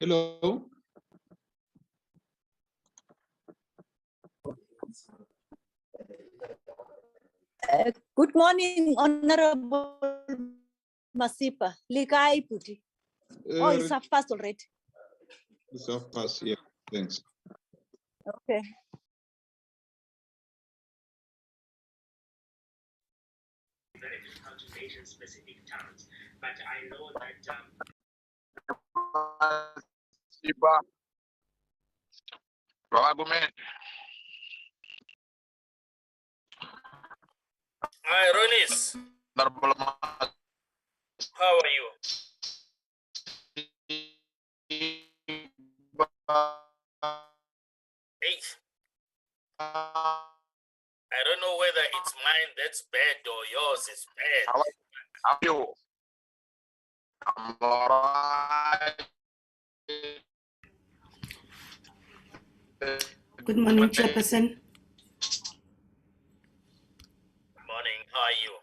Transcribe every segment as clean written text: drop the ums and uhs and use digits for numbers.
Hello. Good morning, Honorable Masipa. Likai Puti. Oh, it's half past already. It's half past, yeah. Thanks. Okay. Specific terms, but I know that Hi, Ronis. How are you? Hey. I don't know whether it's mine that's bad or yours is bad. How are you? I'm alright. Good morning, Chairperson. Good morning. How are you?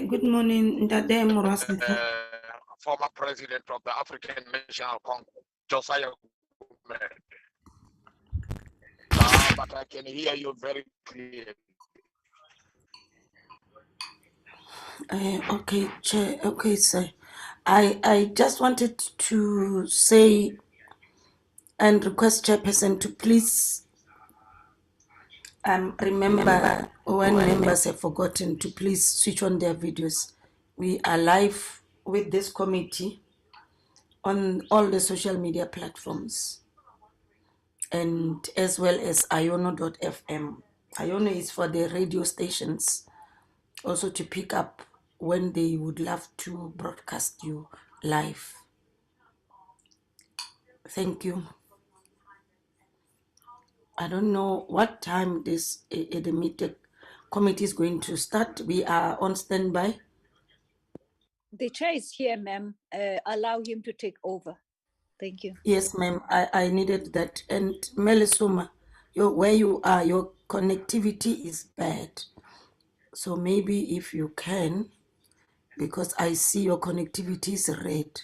Good morning, Ndade Moras. Former president of the African National Congress, Josiah. But I can hear you very clearly. Okay, Chair. Okay, sir. I just wanted to say and request Chairperson to please remember when members have forgotten to please switch on their videos. We are live with this committee on all the social media platforms and as well as iono.fm. Iono is for the radio stations also to pick up when they would love to broadcast you live. Thank you. I don't know what time this the meeting committee is going to start. We are on standby. The chair is here, ma'am. Allow him to take over. Thank you. Yes, ma'am. I needed that. And Melisuma, where you are, your connectivity is bad. So maybe if you can, because I see your connectivity is red.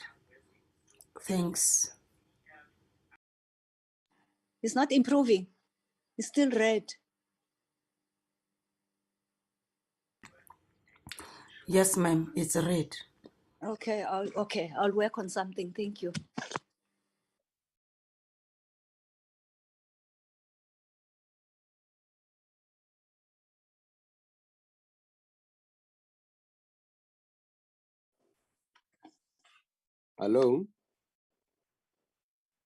Thanks. It's not improving. It's still red. Yes, ma'am. It's red. Okay, I'll work on something. Thank you. Hello,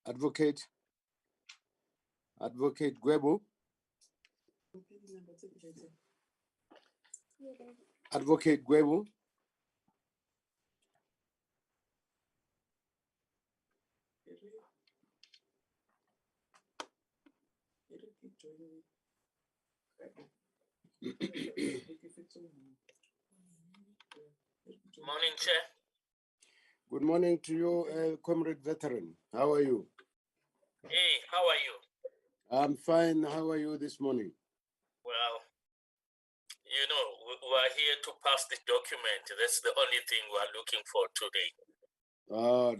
Advocate Gwebo. Advocate Gwebo. Morning, Chair. Good morning to you, Comrade Veteran. How are you? Hey, how are you? I'm fine. How are you this morning? Well, you know, we're here to pass the document. That's the only thing we're looking for today.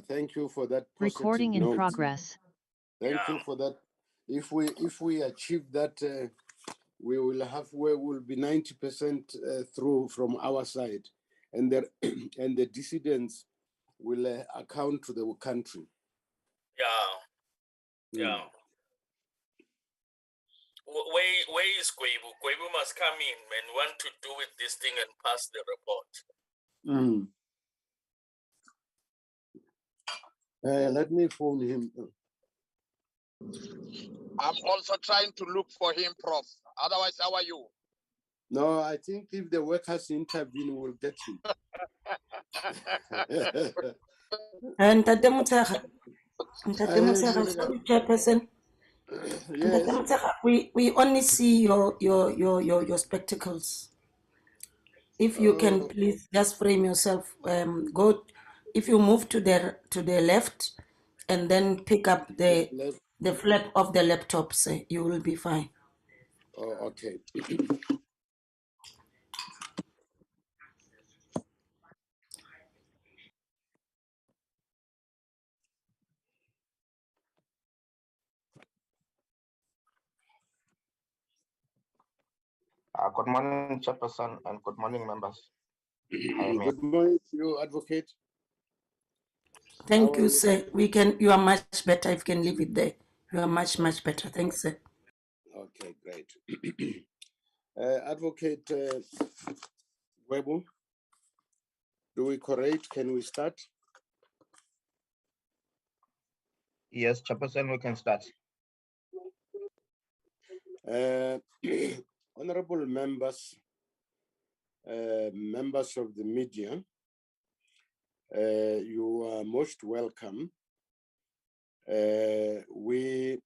Thank you for that. Recording in progress. Thank you for that. If we achieve that, we will be 90% through from our side, and the dissidents will account to the country. Yeah. Where is Gwebu? Gwebu must come in and want to do with this thing and pass the report. Let me phone him. I'm also trying to look for him, Prof. Otherwise, how are you? No, I think if the workers intervene, we'll get him. And Chairperson. Yes. We only see your spectacles. If you can please just frame yourself, go. If you move to the left, and then pick up the the flap of the laptop, sir. You will be fine. Oh, okay. Good morning, Chairperson, and good morning, members. Good morning to you, Advocate. Thank How you, are sir. You are much better if you can leave it there. You are much better. Thanks, sir. Okay, great. Advocate Webu, do we correct? Can we start? Yes, Chairperson, we can start. Honorable members, members of the media, you are most welcome. We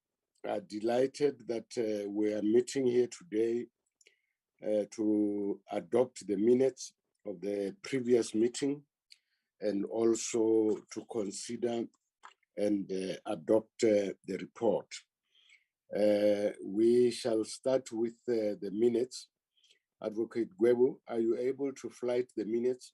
are delighted that we are meeting here today to adopt the minutes of the previous meeting and also to consider and adopt the report. We shall start with the minutes. Advocate Gwebu, are you able to flight the minutes?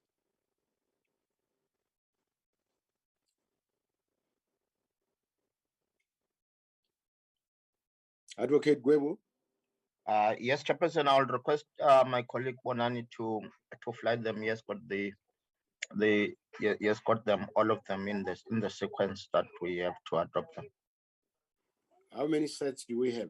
Advocate Gwebu? Yes, Chairperson, I will request my colleague Bonani to flight them. Yes, but yes, got them, all of them in the sequence that we have to adopt them. How many sets do we have?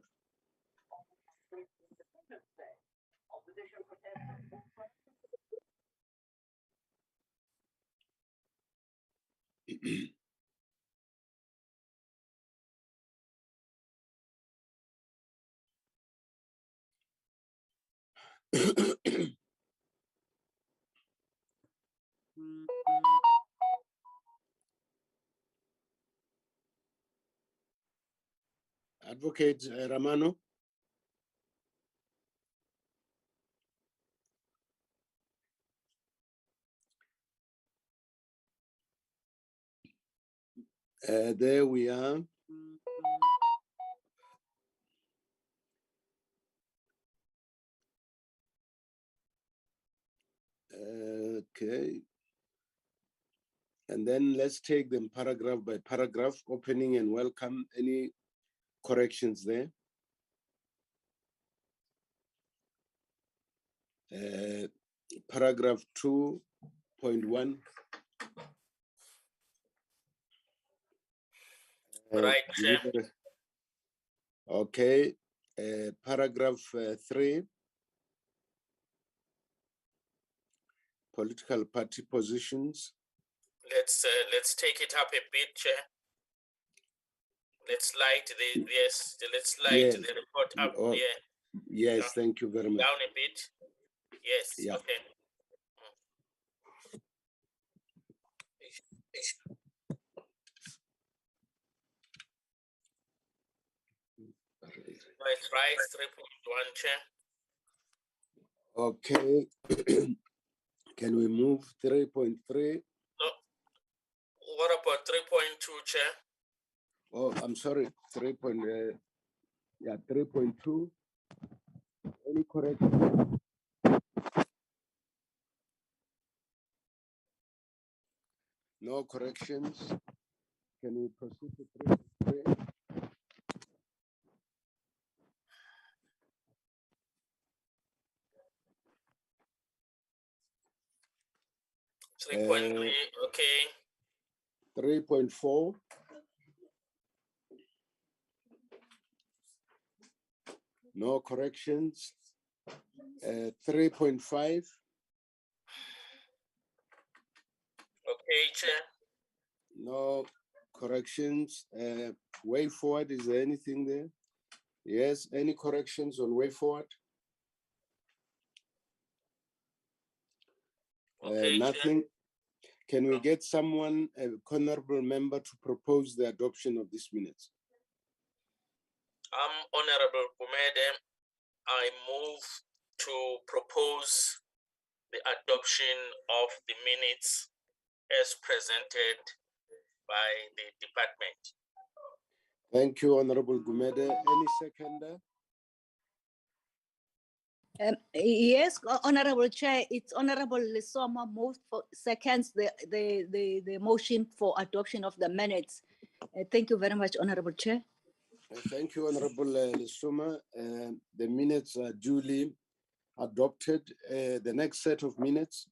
Advocate Ramano? There we are. Okay. And then let's take them paragraph by paragraph, opening and welcome. Any corrections there? Paragraph 2.1. Right, Chair. Okay. Paragraph 3. Political party positions. Let's take it up a bit, Chair. Let's light the report up. Oh, yeah. yes, thank you very much. Down a bit. Yes. Yeah. Okay. Let's right 3.1, Chair. Okay. Can we move 3.3? No. What about 3.2, Chair? Oh, I'm sorry. 3.2. Any correction? No corrections. Can we proceed to 3.3? 3.3, okay. 3.4. No corrections. 3.5. Okay, Chair. No corrections. Way forward, is there anything there? Yes, any corrections on way forward? Okay, nothing. Can we get someone, a honorable member, to propose the adoption of this minutes? Honorable Kumede, I move to propose the adoption of the minutes as presented by the department. Thank you, Honorable Gumede. Any seconder? Yes, Honorable Chair, it's Honorable Lesoma moved for seconds the motion for adoption of the minutes. Thank you very much, Honorable Chair. Thank you, Honorable Lesoma. The minutes are duly adopted. The next set of minutes.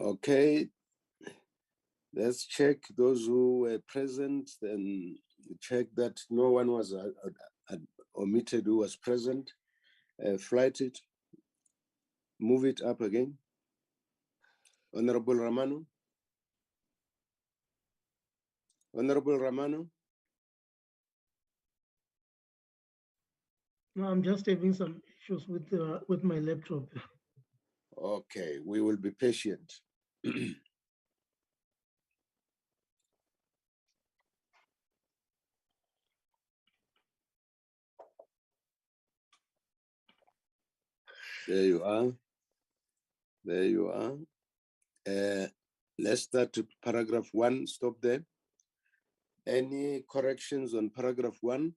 Okay, let's check those who were present, then check that no one was omitted who was present. Flight it, move it up again. Honorable Ramanu. Honorable Ramanu. No, I'm just having some issues with my laptop. Okay, we will be patient. There you are. There you are. Let's start to paragraph 1. Stop there. Any corrections on paragraph 1?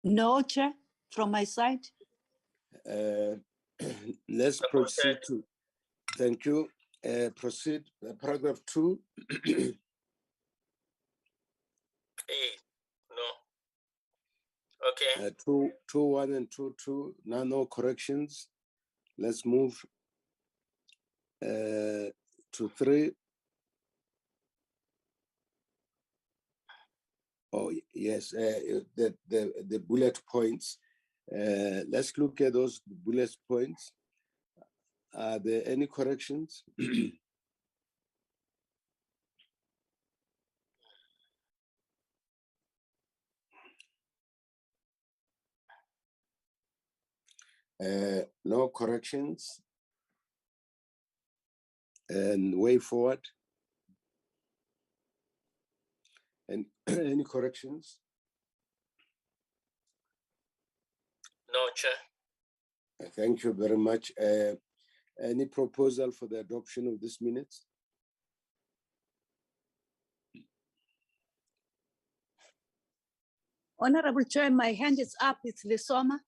No, Chair, from my side. Let's proceed to, thank you. Proceed, paragraph 2. No. Okay. 2.1 and 2.2, no corrections. Let's move to 3. Oh, yes, the bullet points. Let's look at those bullet points. Are there any corrections? No corrections. And way forward. And any corrections? No, Chair. Thank you very much. Any proposal for the adoption of this minutes? Honorable Chair, my hand is up. It's Lesoma.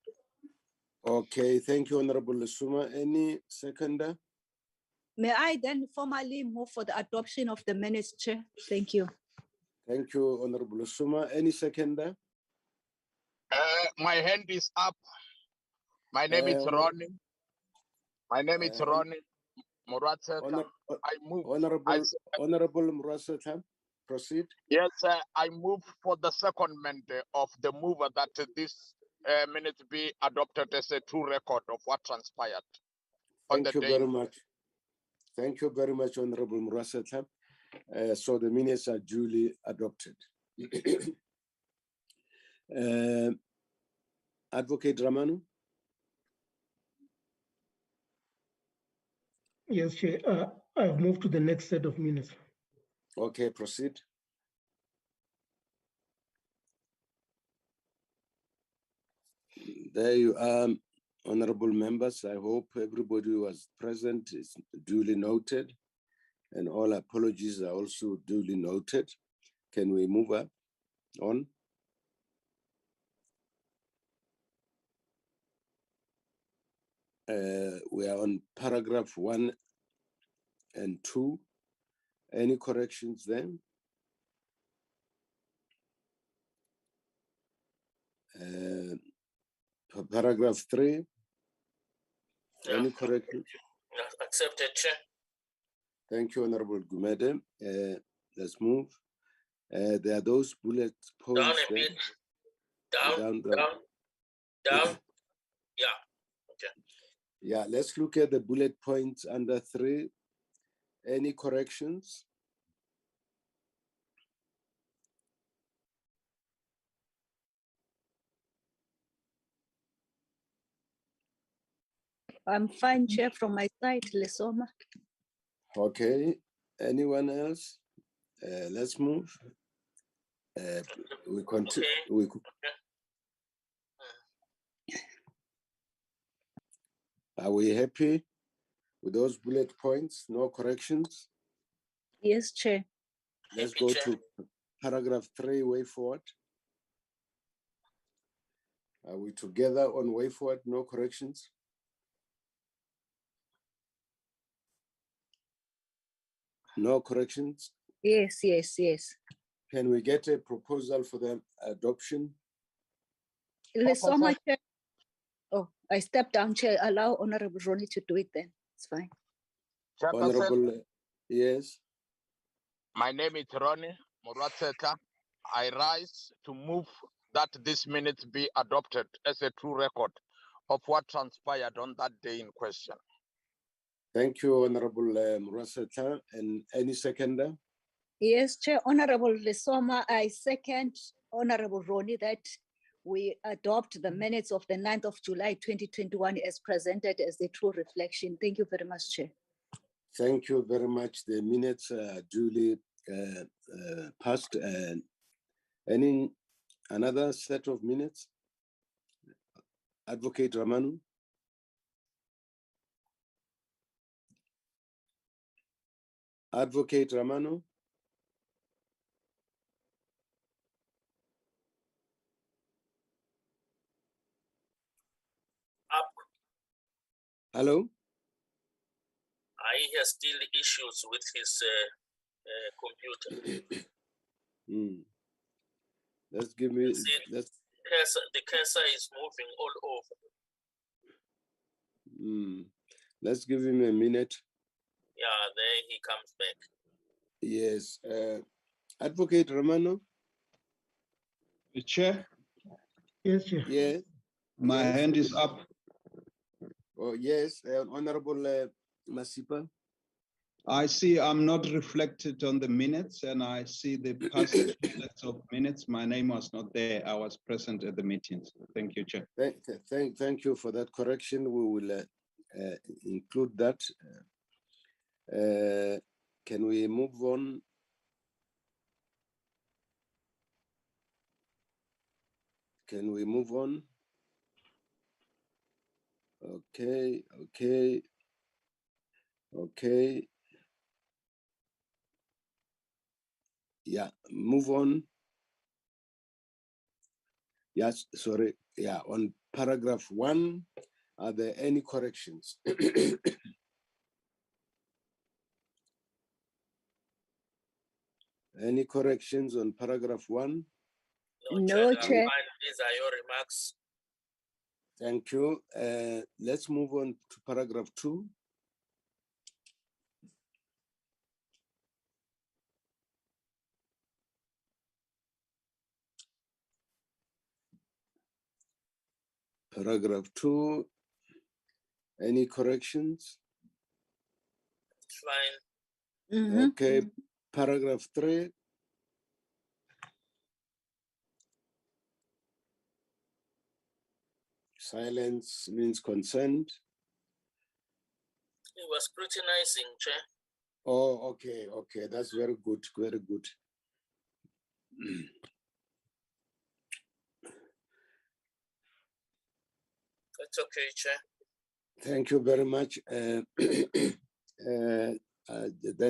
Okay, thank you, Honorable Lesoma. Any seconder? May I then formally move for the adoption of the minutes, Chair? Thank you. Thank you, Honorable Lesoma. Any seconder? My hand is up. My name is Ronnie. My name is Ronnie Muratse. I move. Honorable Muratse, proceed. Yes, I move for the secondment of the mover that this minute be adopted as a true record of what transpired. Thank you very much. Thank you very much, Honorable Muratse. So the minutes are duly adopted. Advocate Ramanu. Yes, Chair. I've moved to the next set of minutes. Okay, proceed. There you are, honorable members. I hope everybody who was present is duly noted, and all apologies are also duly noted. Can we move up on? We are on paragraph 1 and 2. Any corrections then? Paragraph 3. Any corrections? Accepted, Chair. Thank you, Honorable Gumede. Let's move. There are those bullet points. Down a bit. Down. Yeah. Okay. Yeah, let's look at the bullet points under 3. Any corrections? I'm fine, Chair, from my side, Lesoma. Okay, anyone else? Let's move. We continue. Okay. Are we happy with those bullet points? No corrections? Yes, Chair. Let's Happy, go Chair. to paragraph 3, way forward. Are we together on way forward? No corrections? No corrections? Yes, yes, yes. Can we get a proposal for the adoption? Lesoma, Chair. Oh, I stepped down, Chair. Allow Honorable Ronnie to do it then. It's fine. Chairperson, Honorable, yes. my name is Ronnie Muratseka. I rise to move that this minute be adopted as a true record of what transpired on that day in question. Thank you, Honorable Muraseta. And any seconder? Yes, Chair. Honorable Lesoma, I second Honorable Ronnie that we adopt the minutes of the 9th of July, 2021 as presented as the true reflection. Thank you very much, Chair. Thank you very much. The minutes are duly passed. Any another set of minutes? Advocate Ramanu. Advocate Ramanu. Up. Hello. He has still issues with his computer. Let's give me. Let's. The cursor is moving all over. Let's give him a minute. Yeah, there he comes back. Yes. Advocate Ramano. Chair, Yes, Chair. Yes. my hand is up. Oh, yes. Honorable Masipa. I see I'm not reflected on the minutes, and I see the past 2 sets of minutes. My name was not there. I was present at the meetings. Thank you, Chair. Thank you for that correction. We will include that. Can we move on? Can we move on? Okay. Yeah, move on. Yes, sorry. Yeah, on paragraph 1, are there any corrections? Any corrections on paragraph 1? No, Chair. These are your remarks. Thank you. Let's move on to paragraph 2. Paragraph 2. Any corrections? Fine. Okay. Paragraph 3. Silence means consent. He was scrutinizing, Chair. Oh, okay. That's very good. Very good. That's okay, Chair. Thank you very much. Then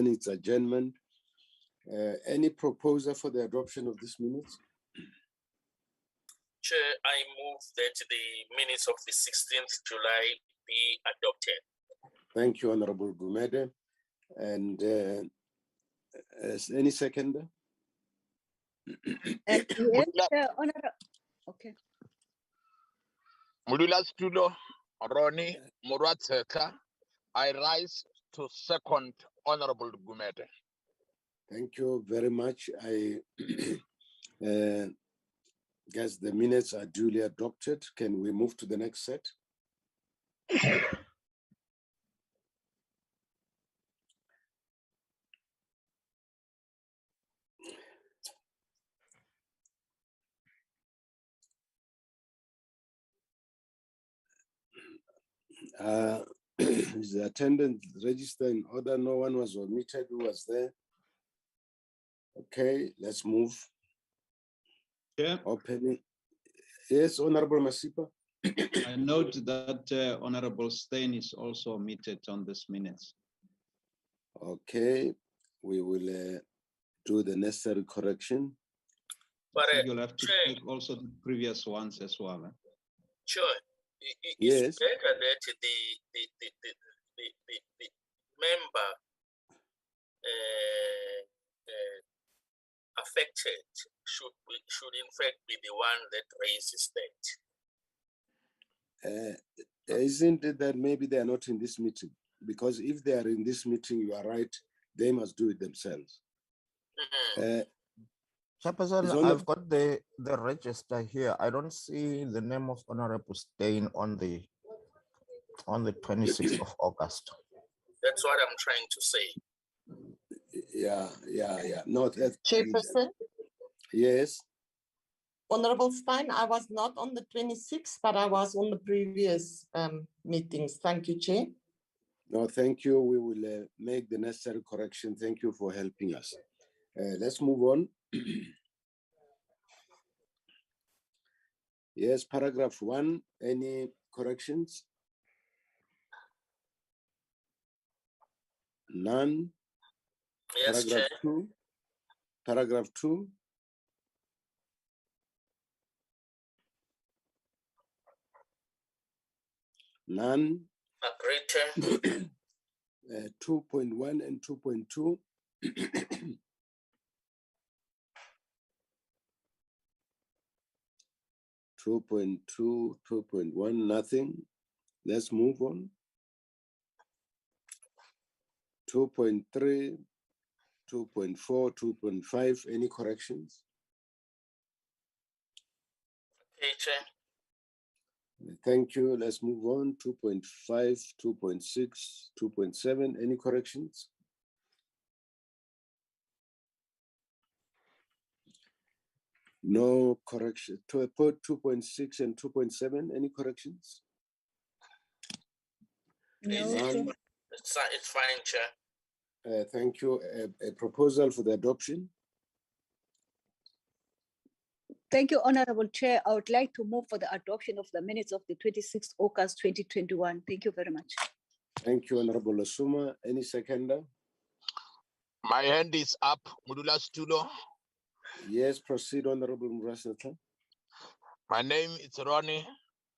it's adjournment. Any proposal for the adoption of this minutes? Chair, I move that the minutes of the 16th July be adopted. Thank you, Honorable Gumede. And any seconder? Yes, Honorable. Okay. Mudula Stulo, Ronnie Muratseka. I rise to second Honorable Gumede. Thank you very much. I guess the minutes are duly adopted. Can we move to the next set? Is the attendance register in order? No one was omitted who was there. Okay, let's move. Yeah. Opening. Yes, Honorable Masipa. I note that Honorable Stein is also omitted on this minutes. Okay, we will do the necessary correction. But So you'll have to Chair, take also the previous ones as well. sure, Yes. it's better that the member affected should in fact be the one that raises that. Isn't it that maybe they are not in this meeting? Because if they are in this meeting, you are right, they must do it themselves. Chairperson, It's on I've got the register here. I don't see the name of Honorable Stein on the 26th of August. That's what I'm trying to say. Yeah. No, Chairperson, yes. Honorable Stein, I was not on the 26th, but I was on the previous meetings. Thank you, Chair. No, thank you. We will make the necessary correction. Thank you for helping us. Let's move on. Yes, paragraph 1. Any corrections? None. Yes, Paragraph Chair. 2. Paragraph 2. None. Agreed, Chair. 2.1 and 2.2. 2.2, 2.1, nothing. Let's move on. 2.3, 2.4, 2.5. Any corrections? Okay, Chair. Thank you. Let's move on. 2.5, 2.6, 2.7. Any corrections? No correction. 2.6 and 2.7. Any corrections? No, It's fine, Chair. Thank you. A proposal for the adoption. thank you, Honorable Chair. I would like to move for the adoption of the minutes of the 26th August 2021. Thank you very much. Thank you, Honorable Asuma. Any seconder? My hand is up, Mudula Stulo. Yes, proceed, Honorable Murasata. My name is Ronnie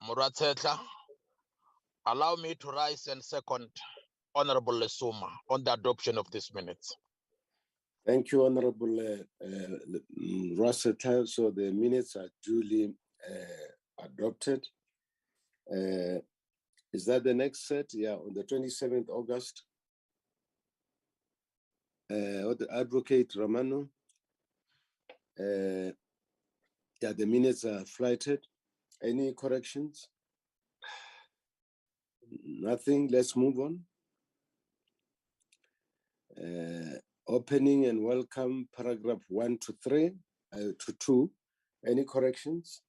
Murateta. Allow me to rise and second Honorable Lesuma on the adoption of these minutes. Thank you, Honorable Murasata. So the minutes are duly adopted. Is that the next set? Yeah, on the 27th August. Advocate Romano. Yeah, the minutes are flighted. Any corrections? Nothing. Let's move on. Opening and welcome, paragraph 1 to 3 to 2. Any corrections?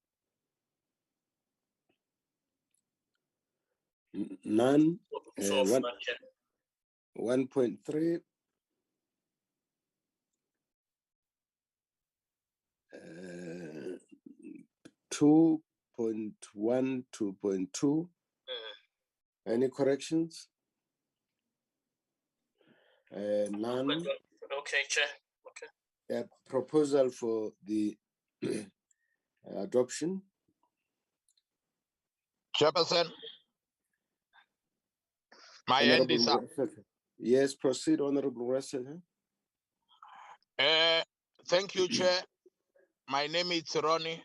None. So 1.3. 2.1, 2.2. Any corrections? None. Okay, Chair. Okay. A proposal for the adoption. Chairperson, my hand is up. Yes, proceed, Honorable Russell. Thank you, Chair. My name is Ronnie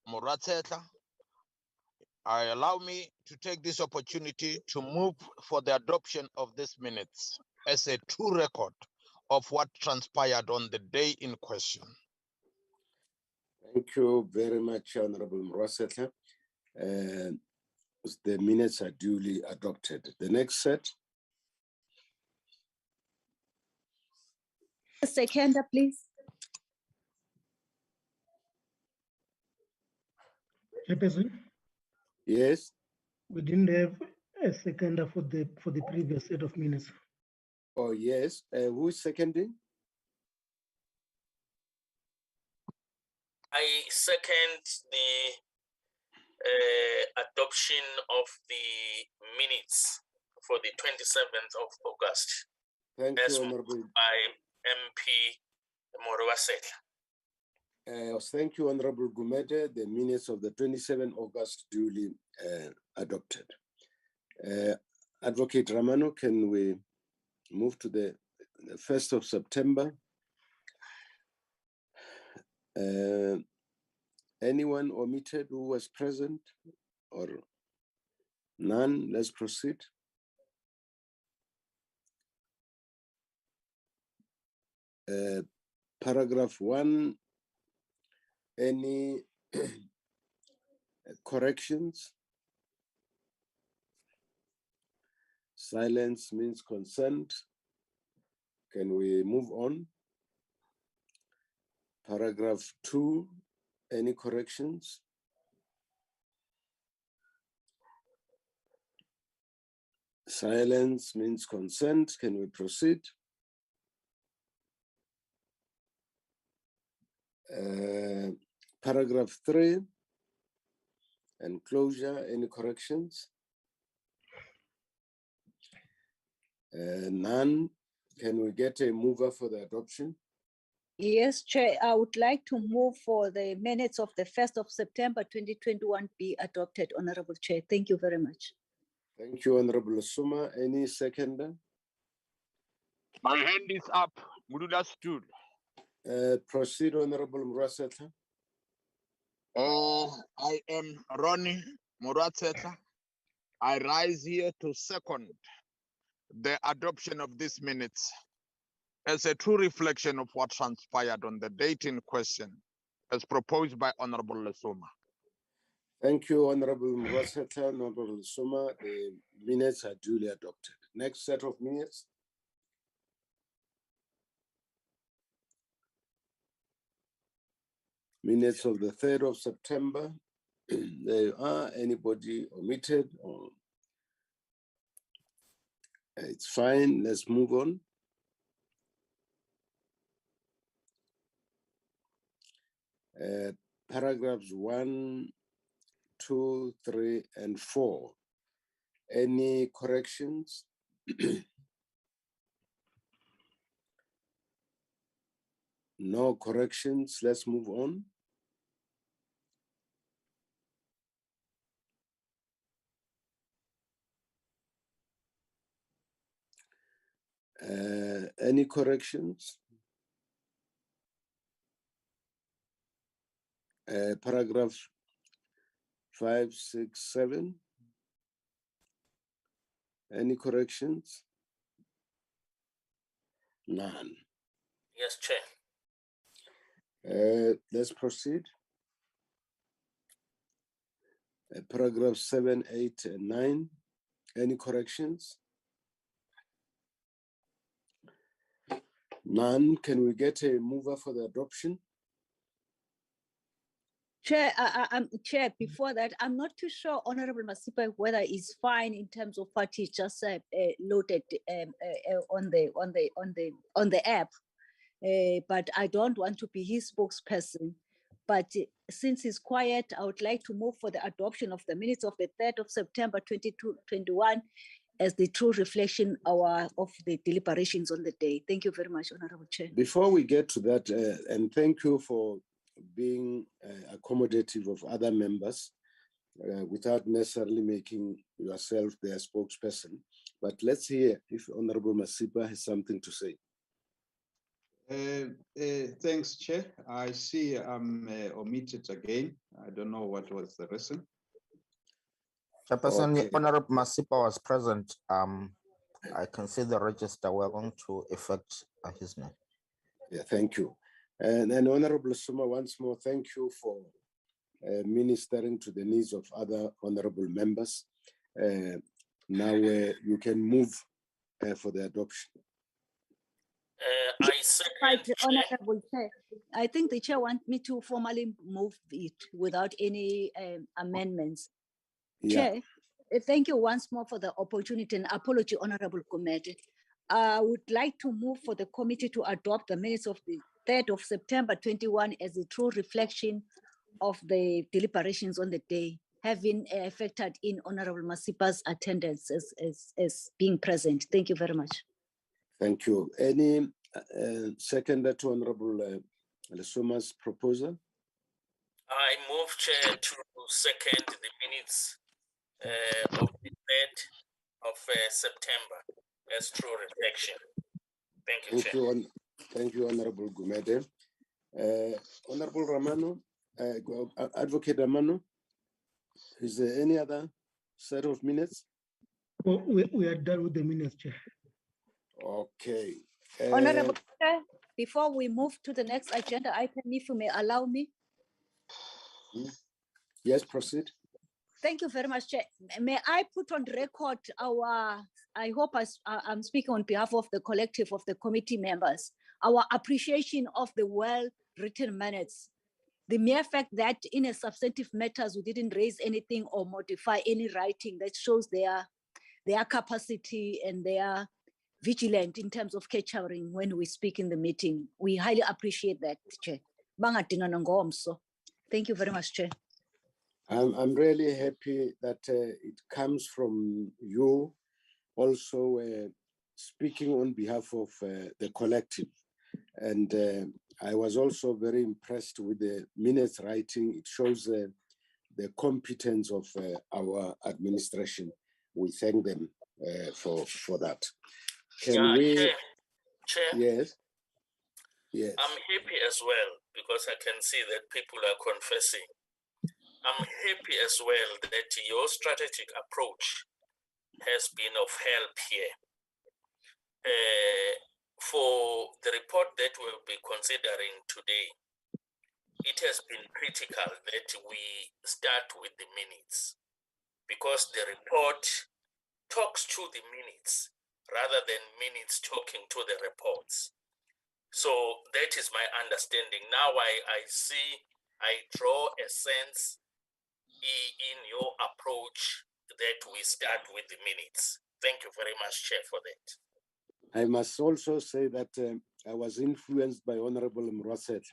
Murateta. Allow me to take this opportunity to move for the adoption of these minutes as a true record of what transpired on the day in question. Thank you very much, Honorable Muraseta. The minutes are duly adopted. The next set. Seconder, please. Chairperson, Yes. we didn't have a seconder for the previous set of minutes. Oh, yes. Who's seconding? I second the adoption adoption of the minutes for the 27th of August, Thank as you, moved Honorable. by MP Morowasela. Thank you, Honorable Gumede. The minutes of the 27th August duly adopted. Advocate Ramano, can we move to the 1st of September? Anyone omitted who was present or none? Let's proceed. Paragraph 1, any corrections? Silence means consent. Can we move on? Paragraph 2, any corrections? Silence means consent. Can we proceed? Paragraph 3, enclosure, any corrections? None. Can we get a mover for the adoption? Yes, Chair, I would like to move for the minutes of the 1st of September 2021 be adopted, Honorable Chair. Thank you very much. Thank you, Honorable Suma. Any seconder? My hand is up. Mudula stood. Proceed, Honorable Muraseta. I am Ronnie Murateta. I rise here to second the adoption of these minutes as a true reflection of what transpired on the date in question, as proposed by Honorable Lesoma. Thank you, Honorable Muraseta, Honorable Suma. The minutes are duly adopted. Next set of minutes. Minutes of the 3rd of September. There are anybody omitted or it's fine. Let's move on. Paragraphs 1, 2, 3, and 4. Any corrections? No corrections. Let's move on. Any corrections? Paragraph 5, 6, 7. Any corrections? None. Yes, Chair. Let's proceed. Paragraph 7, 8, and 9. Any corrections? None. Can we get a mover for the adoption? Chair, Chair, before that, I'm not too sure, Honorable Masipa, whether it's fine in terms of what he just loaded on the app. But I don't want to be his spokesperson. But since he's quiet, I would like to move for the adoption of the minutes of the 3rd of September 2021 as the true reflection of the deliberations on the day. Thank you very much, Honorable Chair. Before we get to that, and thank you for being accommodative of other members without necessarily making yourself their spokesperson. But let's hear if Honorable Masipa has something to say. Thanks, Chair. I see I'm omitted again. I don't know what was the reason. Chairperson, Okay. Honorable Masipa was present. I can see the register. We're going to effect his name. Yeah, thank you. And Honorable Suma, once more, thank you for ministering to the needs of other honorable members. Now you can move for the adoption. I second, Chair. Honorable Chair, I think the Chair wants me to formally move it without any amendments. Yeah. Chair, thank you once more for the opportunity and apology, Honorable Committee. I would like to move for the committee to adopt the minutes of the 3rd of September 21 as a true reflection of the deliberations on the day. having factored in Honorable Masipa's attendance as being present. Thank you very much. Thank you. Any seconder to Honorable Lesoma's proposal? I move, Chair, to second the minutes of the 3rd of September as true reflection. Thank you, Thank Chair. you, thank you, Honorable Gumede. Honorable Ramano, Advocate Ramano, is there any other set of minutes? Well, we are done with the minutes, Chair. Okay. Honorable Chair, before we move to the next agenda item, if you may allow me. Yes, proceed. Thank you very much, Chair. May I put on record I hope I'm speaking on behalf of the collective of the committee members, our appreciation of the well-written minutes. The mere fact that in a substantive matters, we didn't raise anything or modify any writing, that shows their capacity and their vigilant in terms of capturing when we speak in the meeting. We highly appreciate that, Chair. Thank you very much, Chair. I'm really happy that it comes from you also speaking on behalf of the collective. And I was also very impressed with the minutes writing. It shows the competence of our administration. We thank them for that. Can we? Chair, Yes. Yes. I'm happy as well because I can see that people are confessing. I'm happy as well that your strategic approach has been of help here. For the report that we'll be considering today, it has been critical that we start with the minutes because the report talks to the minutes rather than minutes talking to the reports. So that is my understanding. Now I draw a sense in your approach that we start with the minutes. Thank you very much, Chair, for that. I must also say that I was influenced by Honorable Mroset.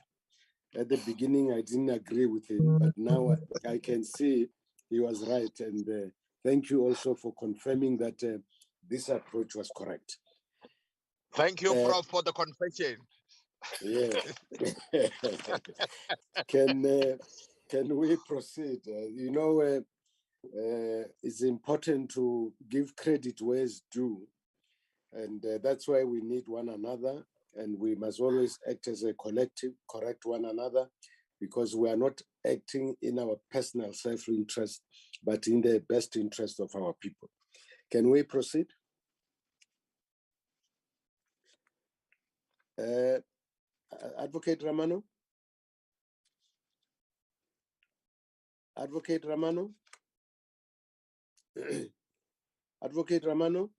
At the beginning, I didn't agree with him, but now I can see he was right. And thank you also for confirming that this approach was correct. Thank you, Prof, for the confession. Yeah. Can we proceed? It's important to give credit where it's due. And that's why we need one another. And we must always act as a collective, correct one another, because we are not acting in our personal self-interest, but in the best interest of our people. Can we proceed? Advocate Ramano? Advocate Ramano? Advocate Ramano?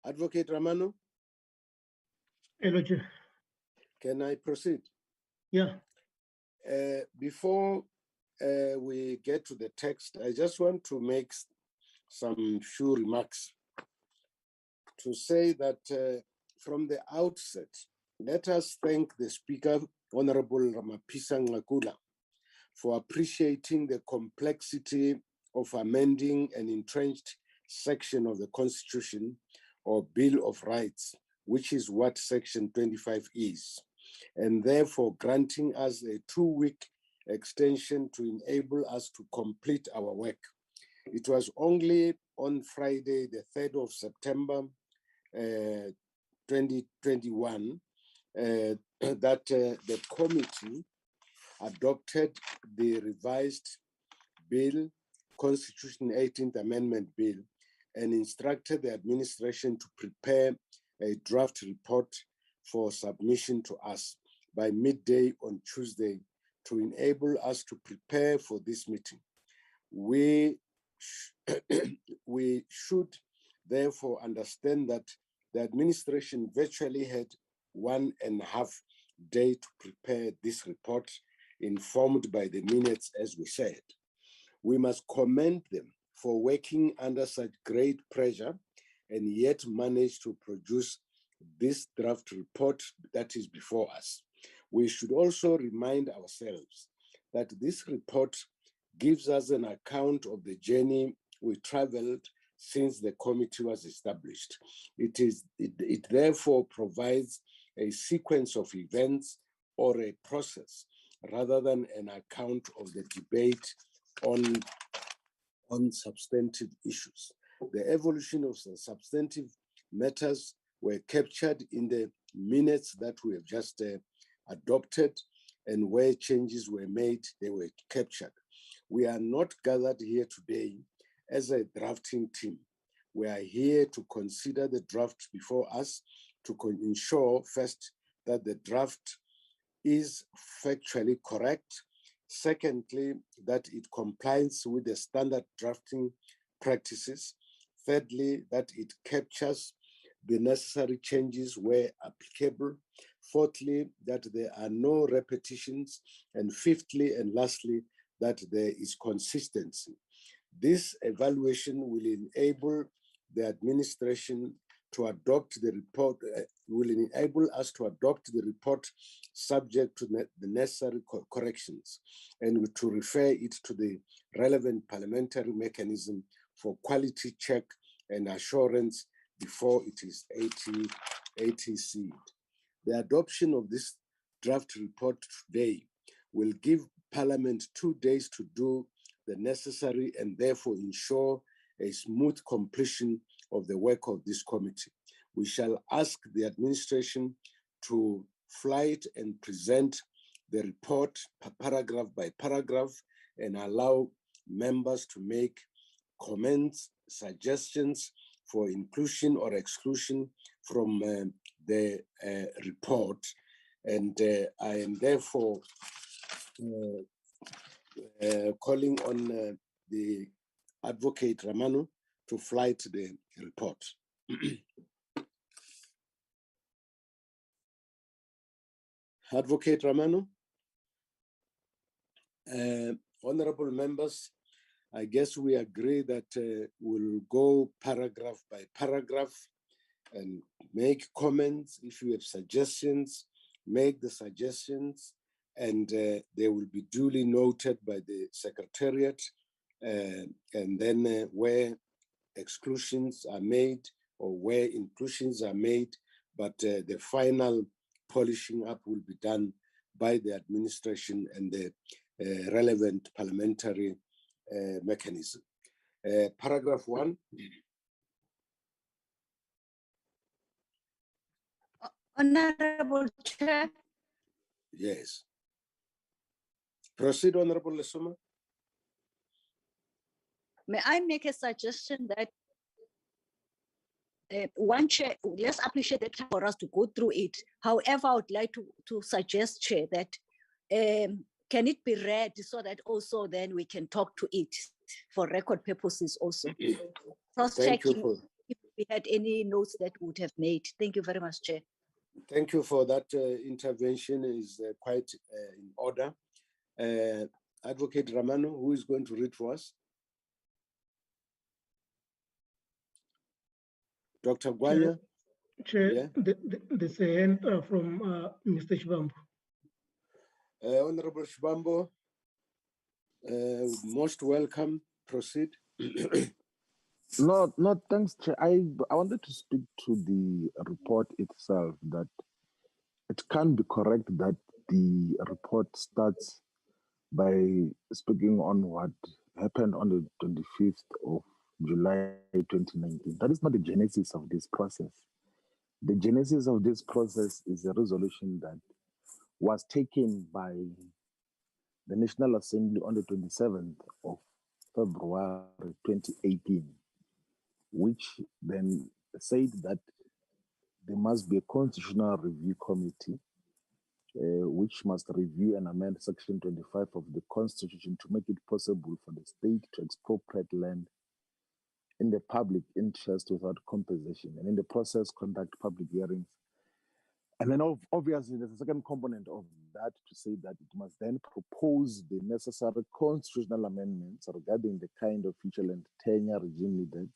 Advocate Ramano? Hello, Chair. Can I proceed? Yeah. Before we get to the text, I just want to make some few remarks to say that from the outset, let us thank the Speaker, Honorable Ramapisa Ngakula, for appreciating the complexity of amending an entrenched section of the Constitution or Bill of Rights, which is what Section 25 is, and therefore granting us a 2-week extension to enable us to complete our work. It was only on Friday, the 3rd of September, 2021, that the committee adopted the revised bill, Constitution 18th Amendment Bill, and instructed the administration to prepare a draft report for submission to us by midday on Tuesday to enable us to prepare for this meeting. We should therefore understand that the administration virtually had 1.5 days to prepare this report, informed by the minutes, as we said. We must commend them for working under such great pressure and yet manage to produce this draft report that is before us. We should also remind ourselves that this report gives us an account of the journey we traveled since the committee was established. It therefore provides a sequence of events or a process rather than an account of the debate on substantive issues. The evolution of the substantive matters were captured in the minutes that we have just adopted, and where changes were made, they were captured. We are not gathered here today as a drafting team. We are here to consider the draft before us to ensure first that the draft is factually correct. Secondly, that it complies with the standard drafting practices. Thirdly, that it captures the necessary changes where applicable. Fourthly, that there are no repetitions. And fifthly, and lastly, that there is consistency. This evaluation will enable the administration to adopt the report, will enable us to adopt the report subject to the necessary corrections and to refer it to the relevant parliamentary mechanism for quality check and assurance before it is ATC'd. The adoption of this draft report today will give Parliament 2 days to do the necessary and therefore ensure a smooth completion of the work of this committee. We shall ask the administration to fly it and present the report paragraph by paragraph and allow members to make comments, suggestions for inclusion or exclusion from the report. And I am therefore calling on the Advocate Ramano to flight the report. Advocate Ramano, honorable members, I guess we agree that we'll go paragraph by paragraph and make comments. If you have suggestions, make the suggestions, and they will be duly noted by the Secretariat. And then where exclusions are made or where inclusions are made, but the final polishing up will be done by the administration and the relevant parliamentary mechanism. Paragraph 1. Honorable Chair. Yes. Proceed, Honorable Lesoma. May I make a suggestion that one chair, let's appreciate the time for us to go through it. However, I would like to suggest, Chair, that can it be read so that also then we can talk to it for record purposes also. Cross-checking if we had any notes that would have made. Thank you very much, Chair. Thank you for that intervention. Is quite in order. Advocate Ramano, who is going to read for us? Dr. Gwanya? Chair, Yeah. there's a hand from Mr. Shibambo. Honorable Shibambo, most welcome. Proceed. No, thanks, Chair. I wanted to speak to the report itself, that it can be correct that the report starts by speaking on what happened on the 25th of July 2019. That is not the genesis of this process. The genesis of this process is a resolution that was taken by the National Assembly on the 27th of February 2018, which then said that there must be a constitutional review committee which must review and amend Section 25 of the Constitution to make it possible for the state to expropriate land in the public interest without compensation, and in the process conduct public hearings. And then obviously there's a second component of that to say that it must then propose the necessary constitutional amendments regarding the kind of future land tenure regime needed,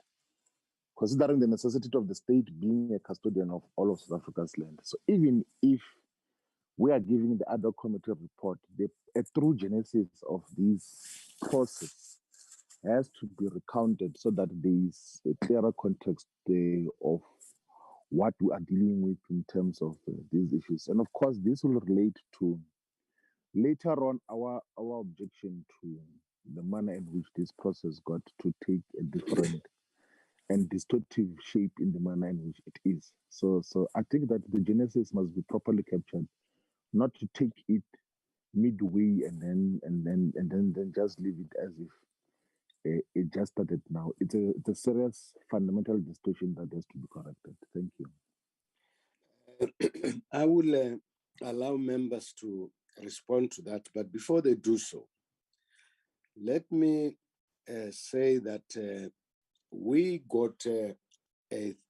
considering the necessity of the state being a custodian of all of South Africa's land. So even if we are giving the ad hoc committee report. A true genesis of this process has to be recounted so that there is a clearer context of what we are dealing with in terms of these issues. And of course, this will relate to later on our objection to the manner in which this process got to take a different and distortive shape in the manner in which it is. So I think that the genesis must be properly captured, not to take it midway and then just leave it as if it just started now. It's a serious fundamental distortion that has to be corrected. Thank you. I will allow members to respond to that, but before they do so, let me say that we got a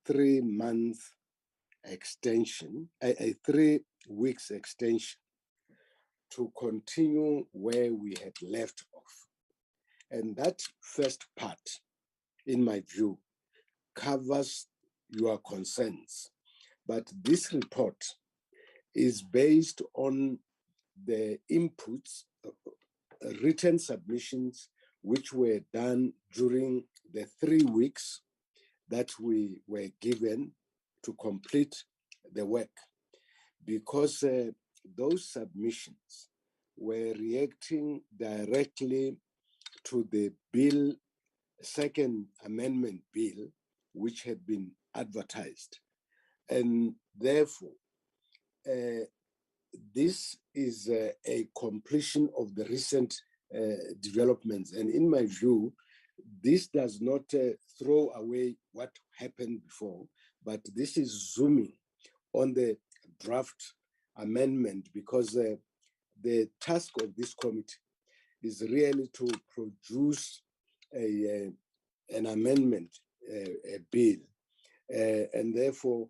3 month extension, a 3 weeks extension to continue where we had left off. And that first part, in my view, covers your concerns. But this report is based on the inputs, written submissions, which were done during the 3 weeks that we were given to complete the work. Because those submissions were reacting directly to the bill, second amendment bill, which had been advertised. And therefore, this is a completion of the recent developments. And in my view, this does not throw away what happened before, but this is zooming on the draft amendment, because the task of this committee is really to produce an amendment, a bill. And therefore,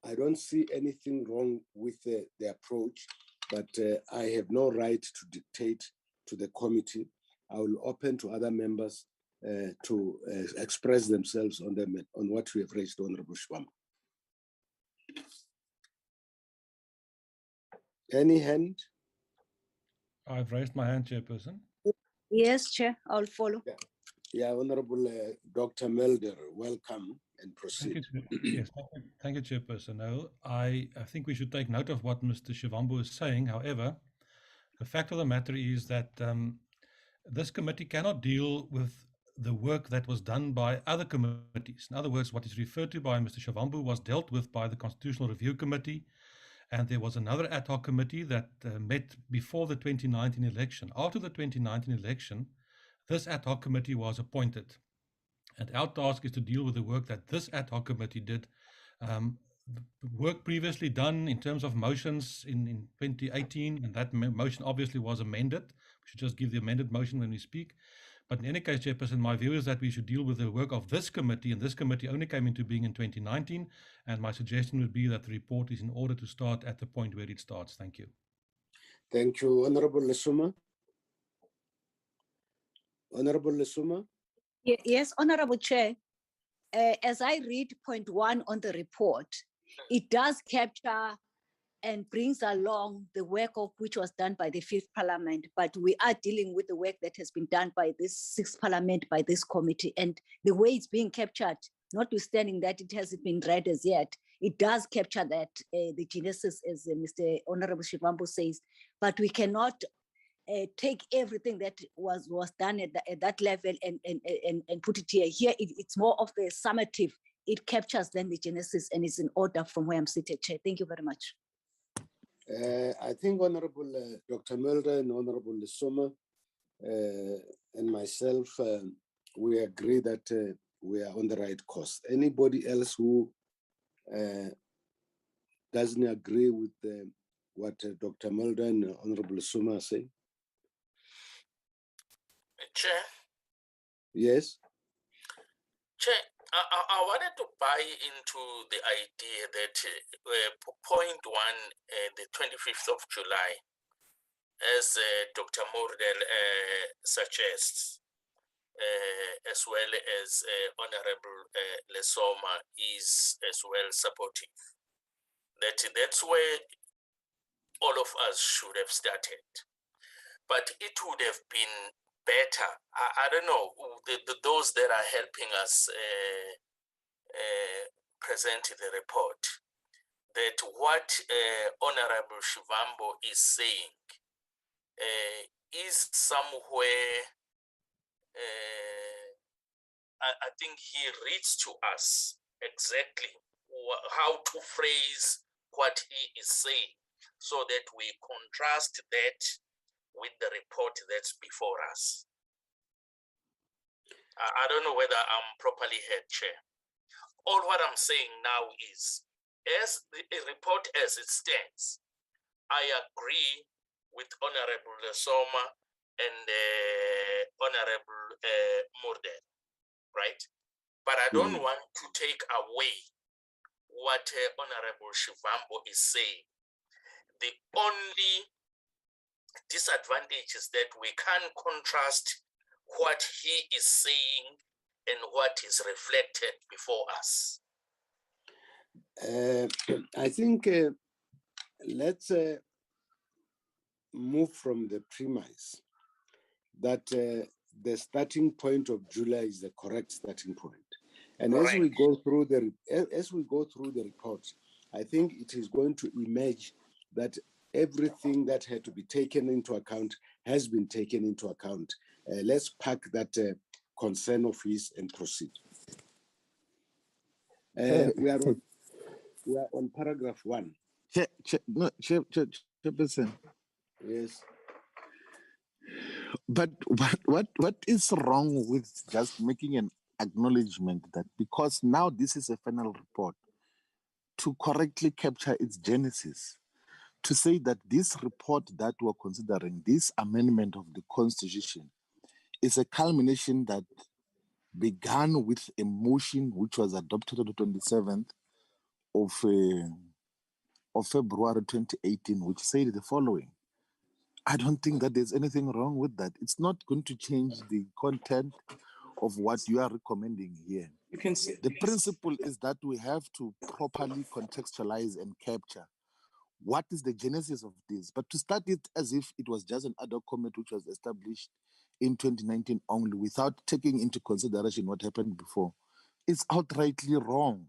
I don't see anything wrong with the approach, but I have no right to dictate to the committee. I will open to other members to express themselves on what we have raised, Honorable Shibambu. Any hand? I've raised my hand, Chairperson. Yes, Chair, I'll follow. Yeah, Honorable Dr. Mulder, welcome and proceed. Yes, thank you, Chairperson. No, I think we should take note of what Mr. Shivambu is saying. However, the fact of the matter is that this committee cannot deal with the work that was done by other committees. In other words, what is referred to by Mr. Shivambu was dealt with by the Constitutional Review Committee, and there was another ad hoc committee that met before the 2019 election. After the 2019 election, this ad hoc committee was appointed. And our task is to deal with the work that this ad hoc committee did. The work previously done in terms of motions in 2018, and that motion obviously was amended. We should just give the amended motion when we speak. But in any case, Chairperson, my view is that we should deal with the work of this committee, and this committee only came into being in 2019, and my suggestion would be that the report is in order to start at the point where it starts. Thank you. Thank you, Honorable Lesuma. Honorable Lesuma. Yes, Honorable Chair. As I read point 1 on the report, it does capture and brings along the work of which was done by the 5th Parliament, but we are dealing with the work that has been done by this 6th Parliament, by this committee, and the way it's being captured, notwithstanding that it hasn't been read as yet, it does capture that, the genesis, as Mr. Honorable Shivambu says, but we cannot take everything that was done at that level and put it here. Here, it's more of the summative. It captures then the genesis and is in order from where I'm seated, Chair. Thank you very much. I think Honorable Dr. Mulder and Honorable Lesoma and myself, we agree that we are on the right course. Anybody else who doesn't agree with what Dr. Mulder and Honorable Lesoma are saying? Chair? Yes? Chair, I wanted to buy into the idea that point 1, the 25th of July, as Dr. Mordel suggests, as well as Honorable Lesoma is as well supportive. That's where all of us should have started. But it would have been better. I don't know, those that are helping us present the report, that what Honorable Shivambo is saying is somewhere, I think he reads to us exactly how to phrase what he is saying, so that we contrast that with the report that's before us. I don't know whether I'm properly heard, Chair. All what I'm saying now is, as the report as it stands, I agree with Honorable Soma and Honorable Murder, right? But I don't want to take away what Honorable Shivambo is saying. The only disadvantage is that we can contrast what he is saying and what is reflected before us. I think let's move from the premise that the starting point of July is the correct starting point. And as we go through the report, I think it is going to emerge that everything that had to be taken into account has been taken into account. Let's pack that concern of his and proceed. We are on paragraph 1. Chairperson. Yes. But what is wrong with just making an acknowledgement that because now this is a final report, to correctly capture its genesis, to say that this report that we're considering, this amendment of the Constitution, is a culmination that began with a motion which was adopted on the 27th of February 2018, which said the following. I don't think that there's anything wrong with that. It's not going to change the content of what you are recommending here. You can see the principle is that we have to properly contextualize and capture what is the genesis of this. But to start it as if it was just an ad hoc committee which was established in 2019 only without taking into consideration what happened before, it's outrightly wrong.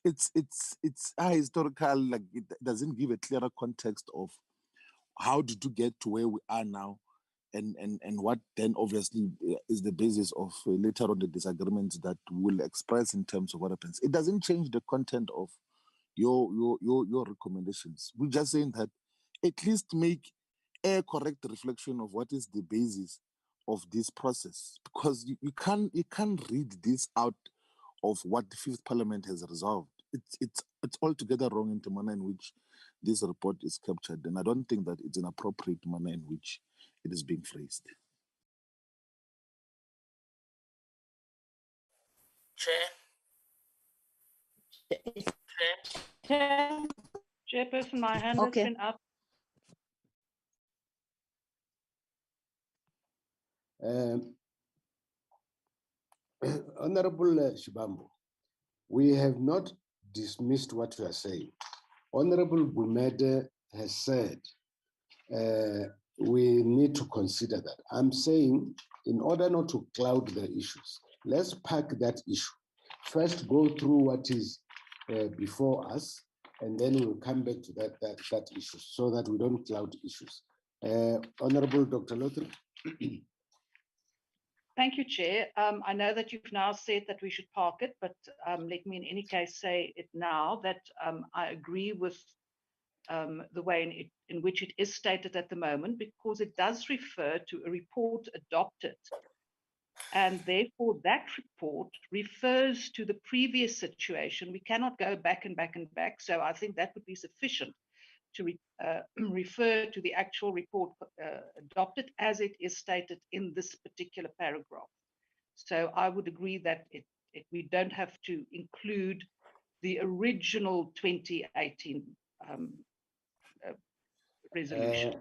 It's historical, like it doesn't give a clearer context of how did you get to where we are now, and what then obviously is the basis of later on the disagreements that we'll express in terms of what happens. It doesn't change the content of your recommendations. We're just saying that at least make a correct reflection of what is the basis of this process, because you can't read this out of what the Fifth Parliament has resolved. It's altogether wrong in the manner in which this report is captured, and I don't think that it's an appropriate manner in which it is being phrased. Chairperson, my hand has been up. Honorable Shibambo, we have not dismissed what you are saying. Honorable Bumede has said we need to consider that. I'm saying, in order not to cloud the issues, let's pack that issue. First, go through what is before us, and then we'll come back to that issue so that we don't cloud issues. Honorable Dr. Lothar. Thank you, Chair. I know that you've now said that we should park it, but let me in any case say it now that I agree with the way in which it is stated at the moment, because it does refer to a report adopted. And therefore that report refers to the previous situation. We cannot go back and back and back. So I think that would be sufficient to refer to the actual report adopted as it is stated in this particular paragraph. So I would agree that we don't have to include the original 2018 resolution.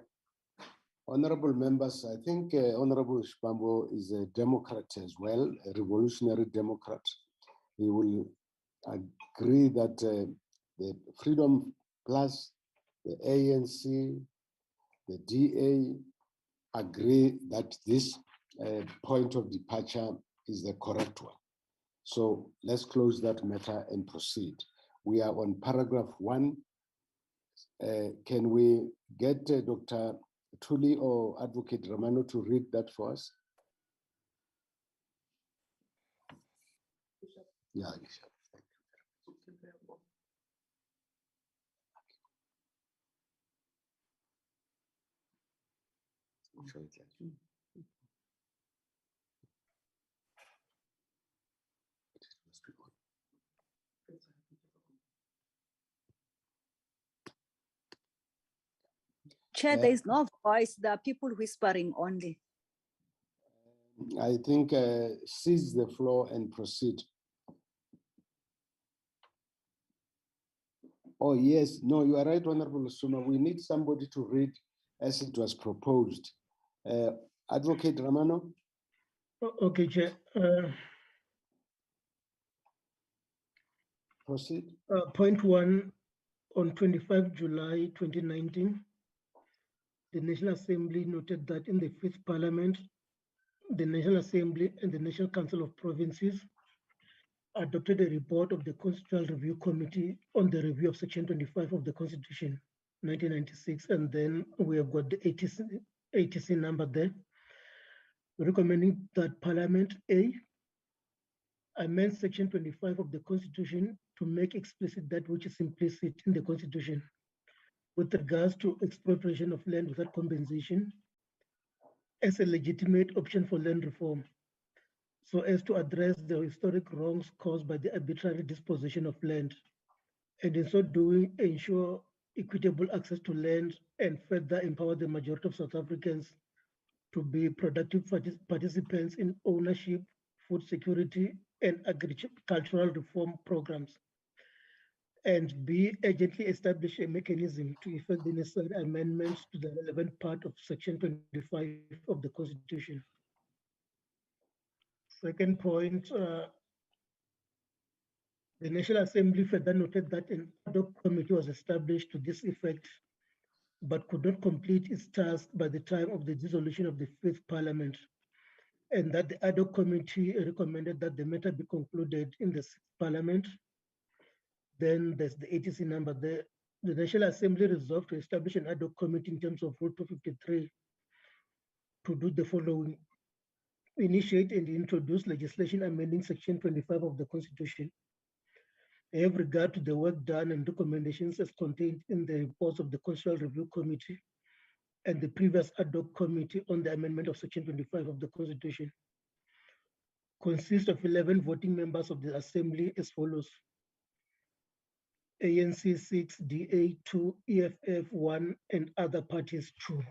Honorable members, I think Honorable Shibambo is a Democrat as well, a revolutionary Democrat. He will agree that the Freedom Plus the ANC, the DA agree that this point of departure is the correct one. So let's close that matter and proceed. We are on paragraph 1. Can we get Dr. Tuli or Advocate Romano to read that for us? Yeah, Chair, there is no voice. There are people whispering only. I think seize the floor and proceed. Oh, yes. No, you are right, Honorable Suma. We need somebody to read as it was proposed. Advocate Romano? Okay, Chair. Proceed. Point 1, on 25 July 2019, the National Assembly noted that in the 5th Parliament, the National Assembly and the National Council of Provinces adopted a report of the Constitutional Review Committee on the review of Section 25 of the Constitution, 1996, and then we have got the ATC number there, recommending that Parliament A amend Section 25 of the Constitution to make explicit that which is implicit in the Constitution with regards to expropriation of land without compensation as a legitimate option for land reform, so as to address the historic wrongs caused by the arbitrary disposition of land, and in so doing ensure equitable access to land and further empower the majority of South Africans to be productive participants in ownership, food security, and agricultural reform programs. And B, urgently establish a mechanism to effect the necessary amendments to the relevant part of Section 25 of the Constitution. Second point, the National Assembly further noted that an ad hoc committee was established to this effect, but could not complete its task by the time of the dissolution of the 5th Parliament, and that the ad hoc committee recommended that the matter be concluded in the 6th Parliament. Then there's the ATC number there. The National Assembly resolved to establish an ad hoc committee in terms of Rule 253 to do the following: initiate and introduce legislation amending Section 25 of the Constitution, have regard to the work done and recommendations as contained in the reports of the Constitutional Review Committee and the previous ad hoc committee on the amendment of Section 25 of the Constitution, consist of 11 voting members of the Assembly as follows: ANC 6, DA 2, EFF 1, and other parties 2.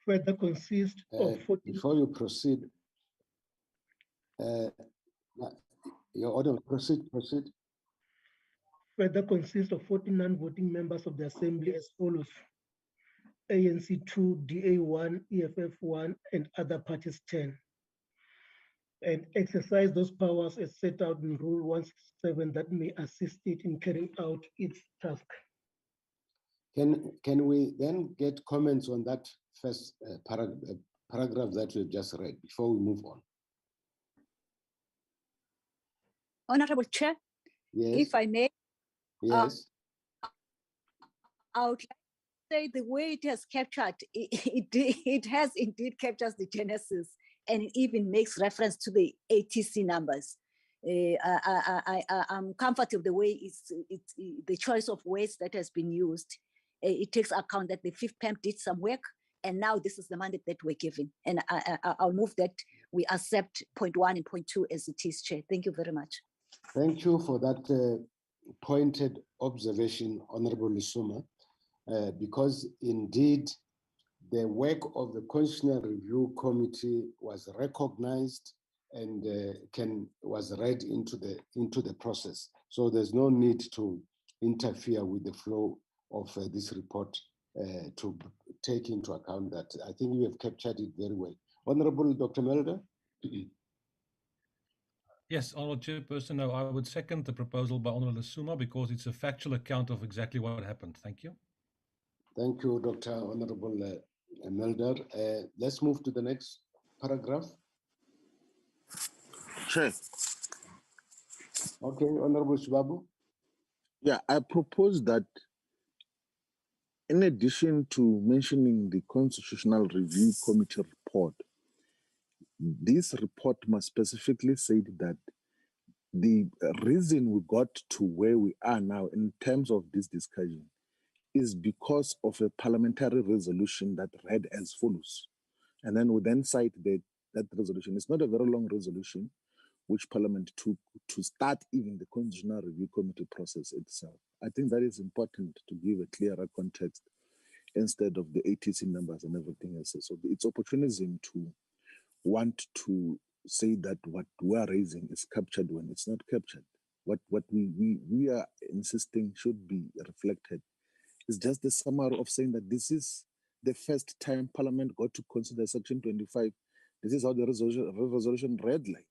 Further consist of 14... Before you proceed, your order, proceed. Further consist of 49 voting members of the Assembly as follows: ANC 2, DA 1, EFF 1, and other parties 10. And exercise those powers as set out in Rule 167 that may assist it in carrying out its task. Can we then get comments on that first paragraph that we've just read before we move on? Honorable Chair, yes. If I may, yes. I would like to say the way it has captured, it has indeed captured the genesis, and it even makes reference to the ATC numbers. I'm comfortable with the way it's the choice of words that has been used. It takes account that the 5th PAM did some work, and now this is the mandate that we're given. And I'll move that we accept point 1 and point 2 as it is, Chair. Thank you very much. Thank you for that pointed observation, Honorable Lisuma, because indeed the work of the Constitutional Review Committee was recognized and was read into the process. So there's no need to interfere with the flow of this report to take into account that. I think you have captured it very well. Honorable Dr. Melder? Yes, Honourable Chairperson, no, I would second the proposal by Honourable Suma because it's a factual account of exactly what happened. Thank you. Thank you, Dr. Honorable Melder. Let's move to the next paragraph. Chair. Okay, Honorable Shibabu. Yeah, I propose that in addition to mentioning the Constitutional Review Committee report, this report must specifically say that the reason we got to where we are now in terms of this discussion is because of a parliamentary resolution that read as follows. And then we then cite that resolution. It's not a very long resolution, which Parliament took to start even the Constitutional Review Committee process itself. I think that is important to give a clearer context instead of the ATC numbers and everything else. So it's opportunism to want to say that what we are raising is captured when it's not captured. What we are insisting should be reflected is just the summary of saying that this is the first time Parliament got to consider Section 25. This is how the resolution read like.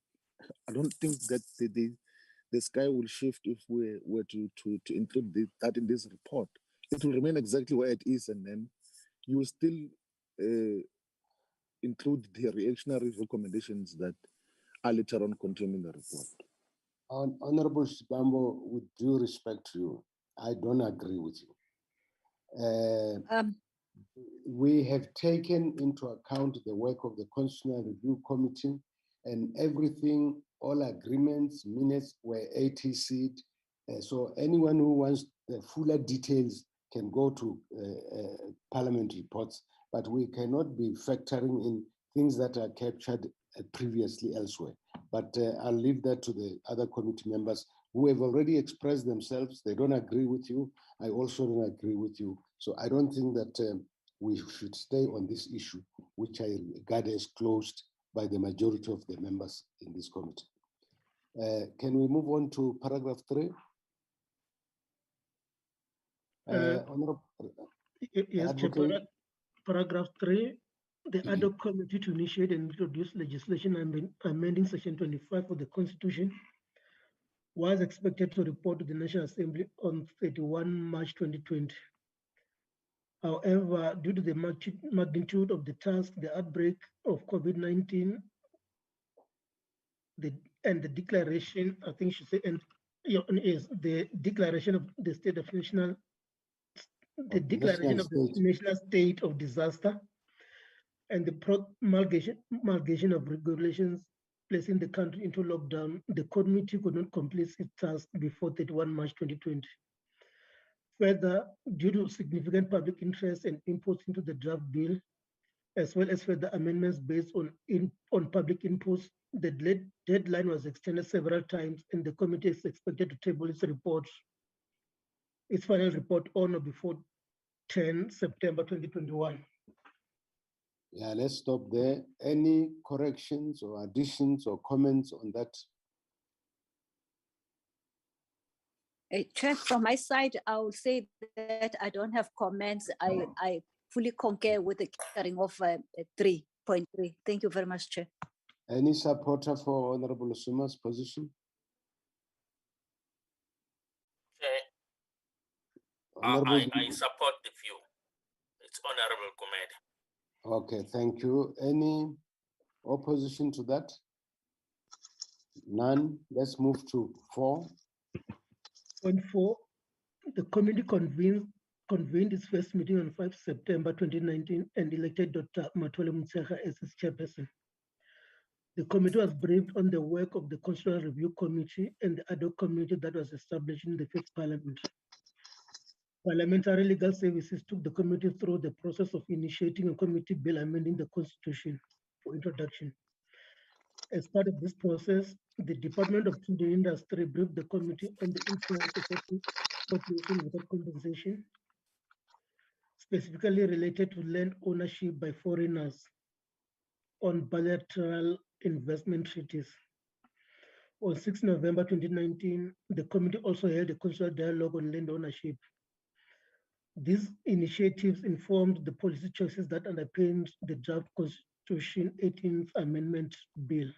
I don't think that the sky will shift if we were to include that in this report. It will remain exactly where it is, and then you will still include the reactionary recommendations that are later on contained in the report. Honorable Shibambo, with due respect to you, I don't agree with you. We have taken into account the work of the Constitutional Review Committee and everything, all agreements, minutes were ATC'd. So anyone who wants the fuller details can go to Parliament reports, but we cannot be factoring in things that are captured previously elsewhere. But I'll leave that to the other committee members who have already expressed themselves. They don't agree with you. I also don't agree with you. So I don't think that we should stay on this issue, which I regard as closed by the majority of the members in this committee. Can we move on to paragraph 3? Yes, Chair, paragraph 3, the ad hoc committee to initiate and introduce legislation amending section 25 of the Constitution was expected to report to the National Assembly on 31 March 2020. However, due to the magnitude of the task, the outbreak of COVID-19, and the declaration, I think she said, and is the declaration of the state of national, the declaration of the national state of disaster, and the promulgation of regulations placing the country into lockdown, the committee could not complete its task before 31 March 2020. Further, due to significant public interest and inputs into the draft bill, as well as further amendments based on public inputs, the deadline was extended several times, and the committee is expected to table its final report on or before 10 September 2021. Yeah, let's stop there. Any corrections or additions or comments on that? Chair, from my side, I will say that I don't have comments. I fully concur with the carrying of 3.3. Thank you very much, Chair. Any supporter for Honorable Suma's position? I support the view. It's Honorable Gumede. Okay, thank you. Any opposition to that? None. Let's move to 4. Point 4, the committee convened its first meeting on 5 September 2019 and elected Dr. Matole Mutseha as its chairperson. The committee was briefed on the work of the Constitutional Review Committee and the ad hoc committee that was established in the 5th Parliament. Parliamentary Legal Services took the committee through the process of initiating a committee bill amending the Constitution for introduction. As part of this process, the Department of Trade and Industry briefed the committee on the influence of population without compensation, specifically related to land ownership by foreigners on bilateral investment treaties. On 6 November 2019, the committee also held a constitutional dialogue on land ownership. These initiatives informed the policy choices that underpinned the draft Constitution 18th Amendment Bill.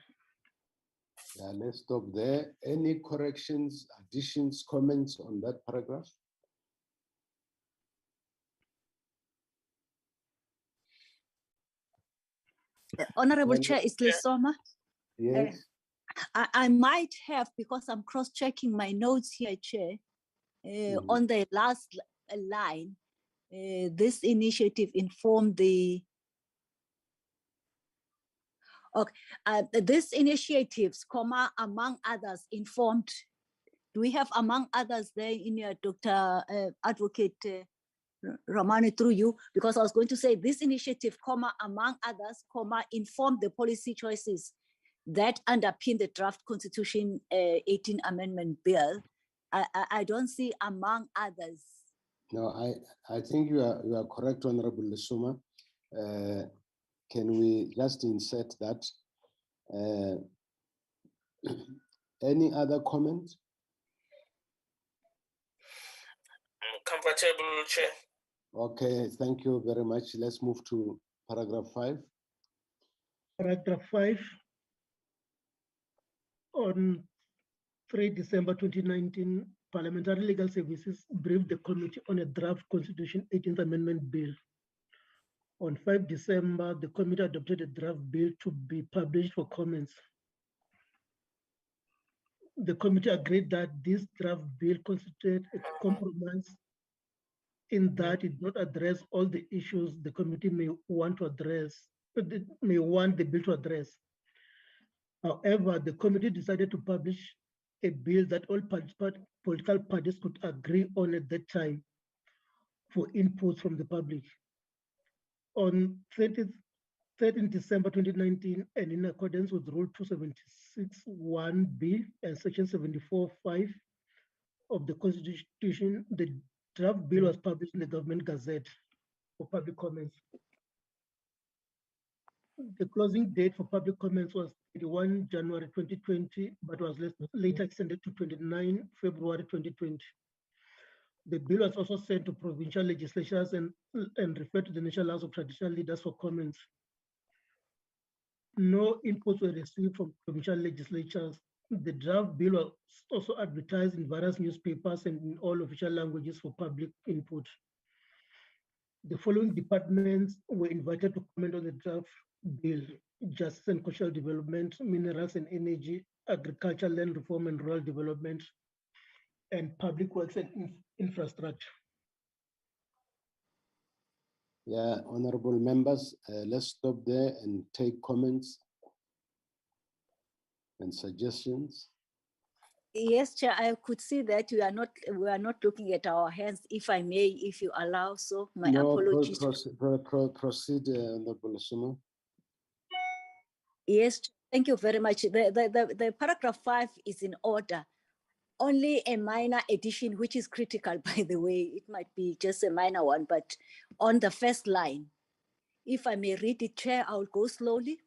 Yeah, let's stop there. Any corrections, additions, comments on that paragraph? Honorable Chair, is Lesoma. Yes. I might have, because I'm cross-checking my notes here, Chair, on the last line, this initiative informed the, this initiatives, comma, among others, informed. Do we have among others there in your Dr. Advocate Ramani, through you? Because I was going to say this initiative, comma, among others, comma, informed the policy choices that underpin the draft Constitution 18 Amendment Bill. I don't see among others. No, I think you are correct, Honorable Lesoma. Can we just insert that? Any other comments? Comfortable, Chair. Okay, thank you very much. Let's move to paragraph 5. Paragraph 5. On 3 December 2019, Parliamentary Legal Services briefed the committee on a draft Constitution 18th Amendment Bill. On 5 December, the committee adopted a draft bill to be published for comments. The committee agreed that this draft bill constituted a compromise in that it does not address all the issues the committee may want to address, may want the bill to address. However, the committee decided to publish a bill that all political parties could agree on at that time for inputs from the public. On 13 December 2019, and in accordance with Rule 276(1)(b) and Section 74(5) of the Constitution, the draft bill was published in the Government Gazette for public comments. The closing date for public comments was 31 January 2020, but was later extended to 29 February 2020. The bill was also sent to provincial legislatures and referred to the National House of Traditional Leaders for comments. No inputs were received from provincial legislatures. The draft bill was also advertised in various newspapers and in all official languages for public input. The following departments were invited to comment on the draft bill: Justice and Social Development, Minerals and Energy, Agriculture, Land Reform and Rural Development, and Public Works and Infrastructure. Yeah, honorable members, let's stop there and take comments and suggestions. Yes, Chair, I could see that we are not looking at our hands, if I may, if you allow so. My apologies. Proceed, Honorable Lesoma. Yes, thank you very much. The paragraph 5 is in order. Only a minor addition, which is critical, by the way. It might be just a minor one, but on the first line, if I may read it, Chair, I'll go slowly.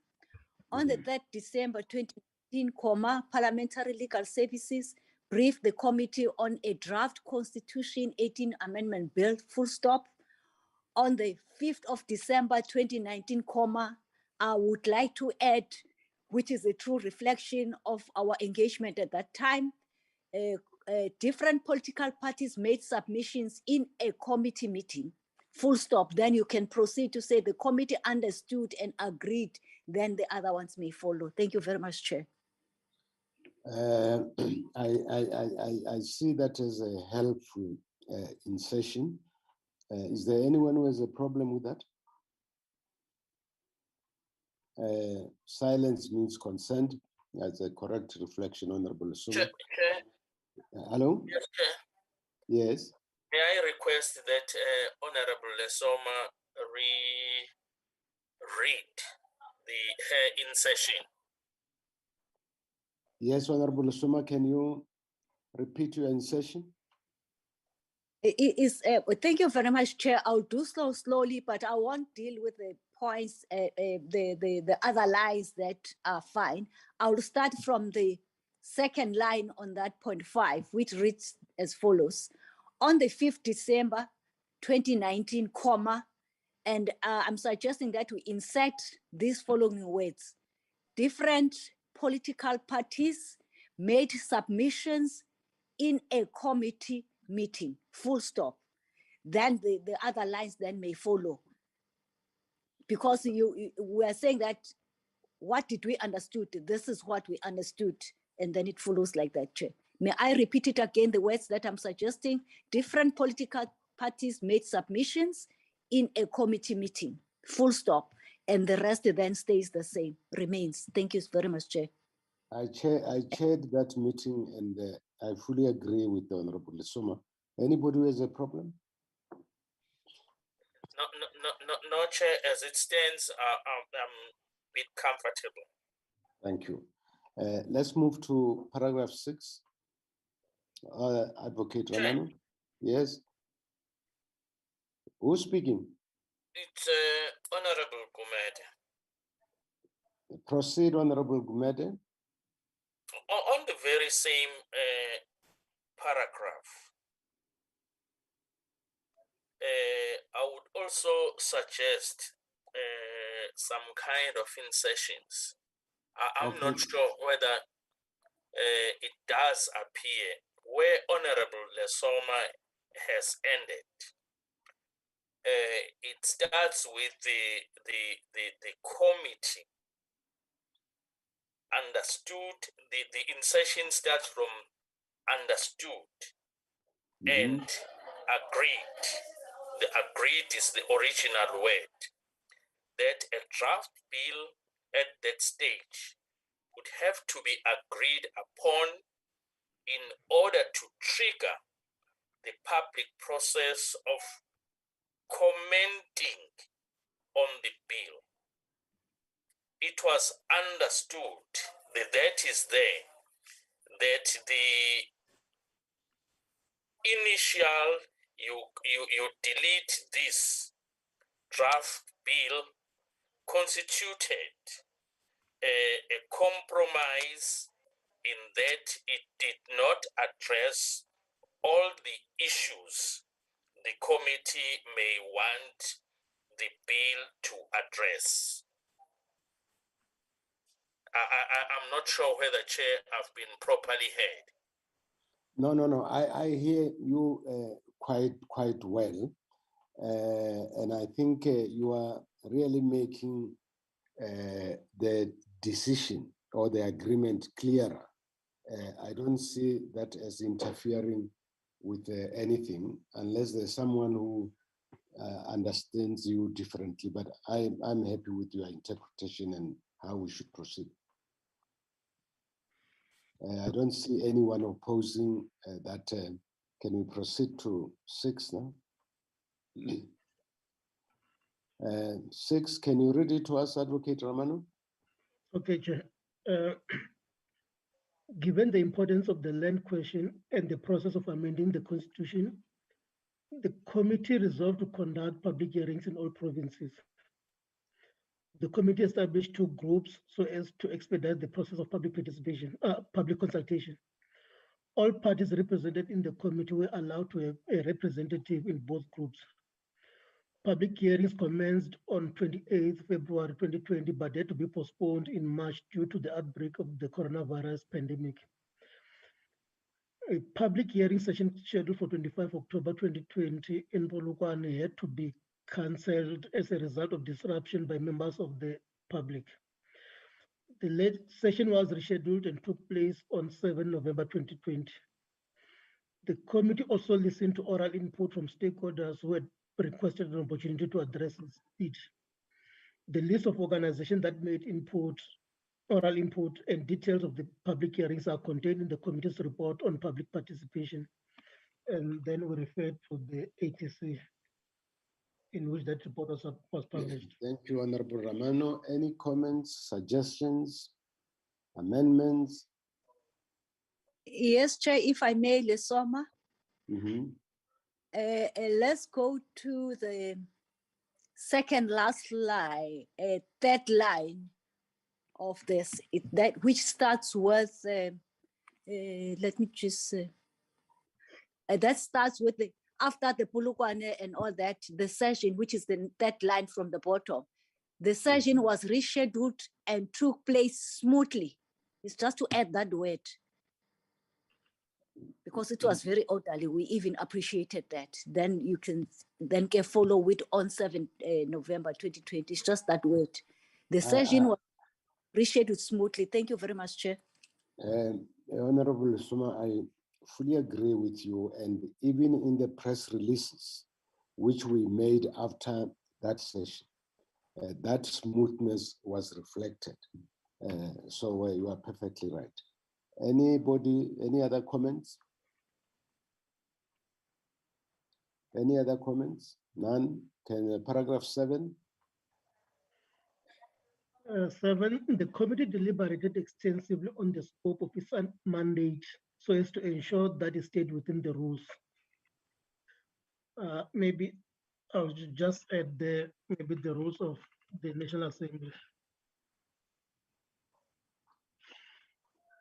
On the 3rd December 2019, Parliamentary Legal Services briefed the committee on a draft Constitution 18 Amendment Bill, full stop. On the 5th of December 2019, I would like to add, which is a true reflection of our engagement at that time, different political parties made submissions in a committee meeting, full stop. Then you can proceed to say the committee understood and agreed, then the other ones may follow. Thank you very much, Chair. I see that as a helpful insertion. Is there anyone who has a problem with that? Silence means consent. That's a correct reflection, Honorable Lesoma. Chair. Hello? Yes, Chair. Yes. May I request that Honorable Lesoma read her insertion? Yes, Honorable Lesoma, can you repeat your insertion? Thank you very much, Chair. I'll do slowly, but I won't deal with the points, the other lines that are fine. I'll start from the second line on that point 5, which reads as follows. On the 5th December 2019, and I'm suggesting that we insert these following words: different political parties made submissions in a committee meeting, full stop. Then the other lines then may follow. Because we are saying that, what did we understood? This is what we understood. And then it follows like that, Chair. May I repeat it again, the words that I'm suggesting? Different political parties made submissions in a committee meeting, full stop. And the rest then stays the same, remains. Thank you very much, Chair. I chaired that meeting, and I fully agree with the Honorable Lesoma. Anybody who has a problem? No, Chair. As it stands, I'm a bit comfortable. Thank you. Let's move to paragraph 6. Advocate Ramano. Yes. Who's speaking? It's Honorable Gumede. Proceed, Honorable Gumede. On the very same paragraph, I would also suggest some kind of insertions. I'm Okay. not sure whether it does appear where Honorable Lesoma has ended. It starts with the committee understood. The insertion starts from understood and agreed. The agreed is the original word, that a draft bill at that stage would have to be agreed upon in order to trigger the public process of commenting on the bill. It was understood, that is there, that the initial, you delete this draft bill constituted a compromise in that it did not address all the issues the committee may want the bill to address. I'm not sure whether, Chair, I've been properly heard. No. I hear you quite well, and I think you are really making the decision or the agreement clearer. I don't see that as interfering with anything, unless there's someone who understands you differently. But I'm happy with your interpretation and how we should proceed. I don't see anyone opposing that. Can we proceed to 6 now? 6, can you read it to us, Advocate Ramano? Okay, Chair. Given the importance of the land question and the process of amending the Constitution, the committee resolved to conduct public hearings in all provinces. The committee established 2 groups so as to expedite the process of public participation, public consultation. All parties represented in the committee were allowed to have a representative in both groups. Public hearings commenced on 28th February 2020, but had to be postponed in March due to the outbreak of the coronavirus pandemic. A public hearing session scheduled for 25 October 2020 in Polokwane had to be cancelled as a result of disruption by members of the public. The late session was rescheduled and took place on 7 November 2020. The committee also listened to oral input from stakeholders who had requested an opportunity to address its speech. The list of organizations that made input, oral input, and details of the public hearings are contained in the committee's report on public participation. And then we refer to the ATC in which that report was published. Thank you, Honorable Ramano. Any comments, suggestions, amendments? Yes, Chair, if I may, Lesoma. Mm-hmm. Let's go to the second last line, third line of this, that which starts with, let me just, that starts with the, after the Polokwane and all that, the session, which is the third line from the bottom. The session was rescheduled and took place smoothly. It's just to add that word. Because it was very orderly, we even appreciated that. Then you can follow it on 7 November 2020. It's just that word. The session was appreciated smoothly. Thank you very much, Chair. Honorable Suma, I fully agree with you. And even in the press releases, which we made after that session, that smoothness was reflected. So you are perfectly right. Anybody, any other comments? Any other comments? None? Can paragraph 7? 7, the committee deliberated extensively on the scope of its mandate so as to ensure that it stayed within the rules. Maybe I'll just add maybe the rules of the National Assembly.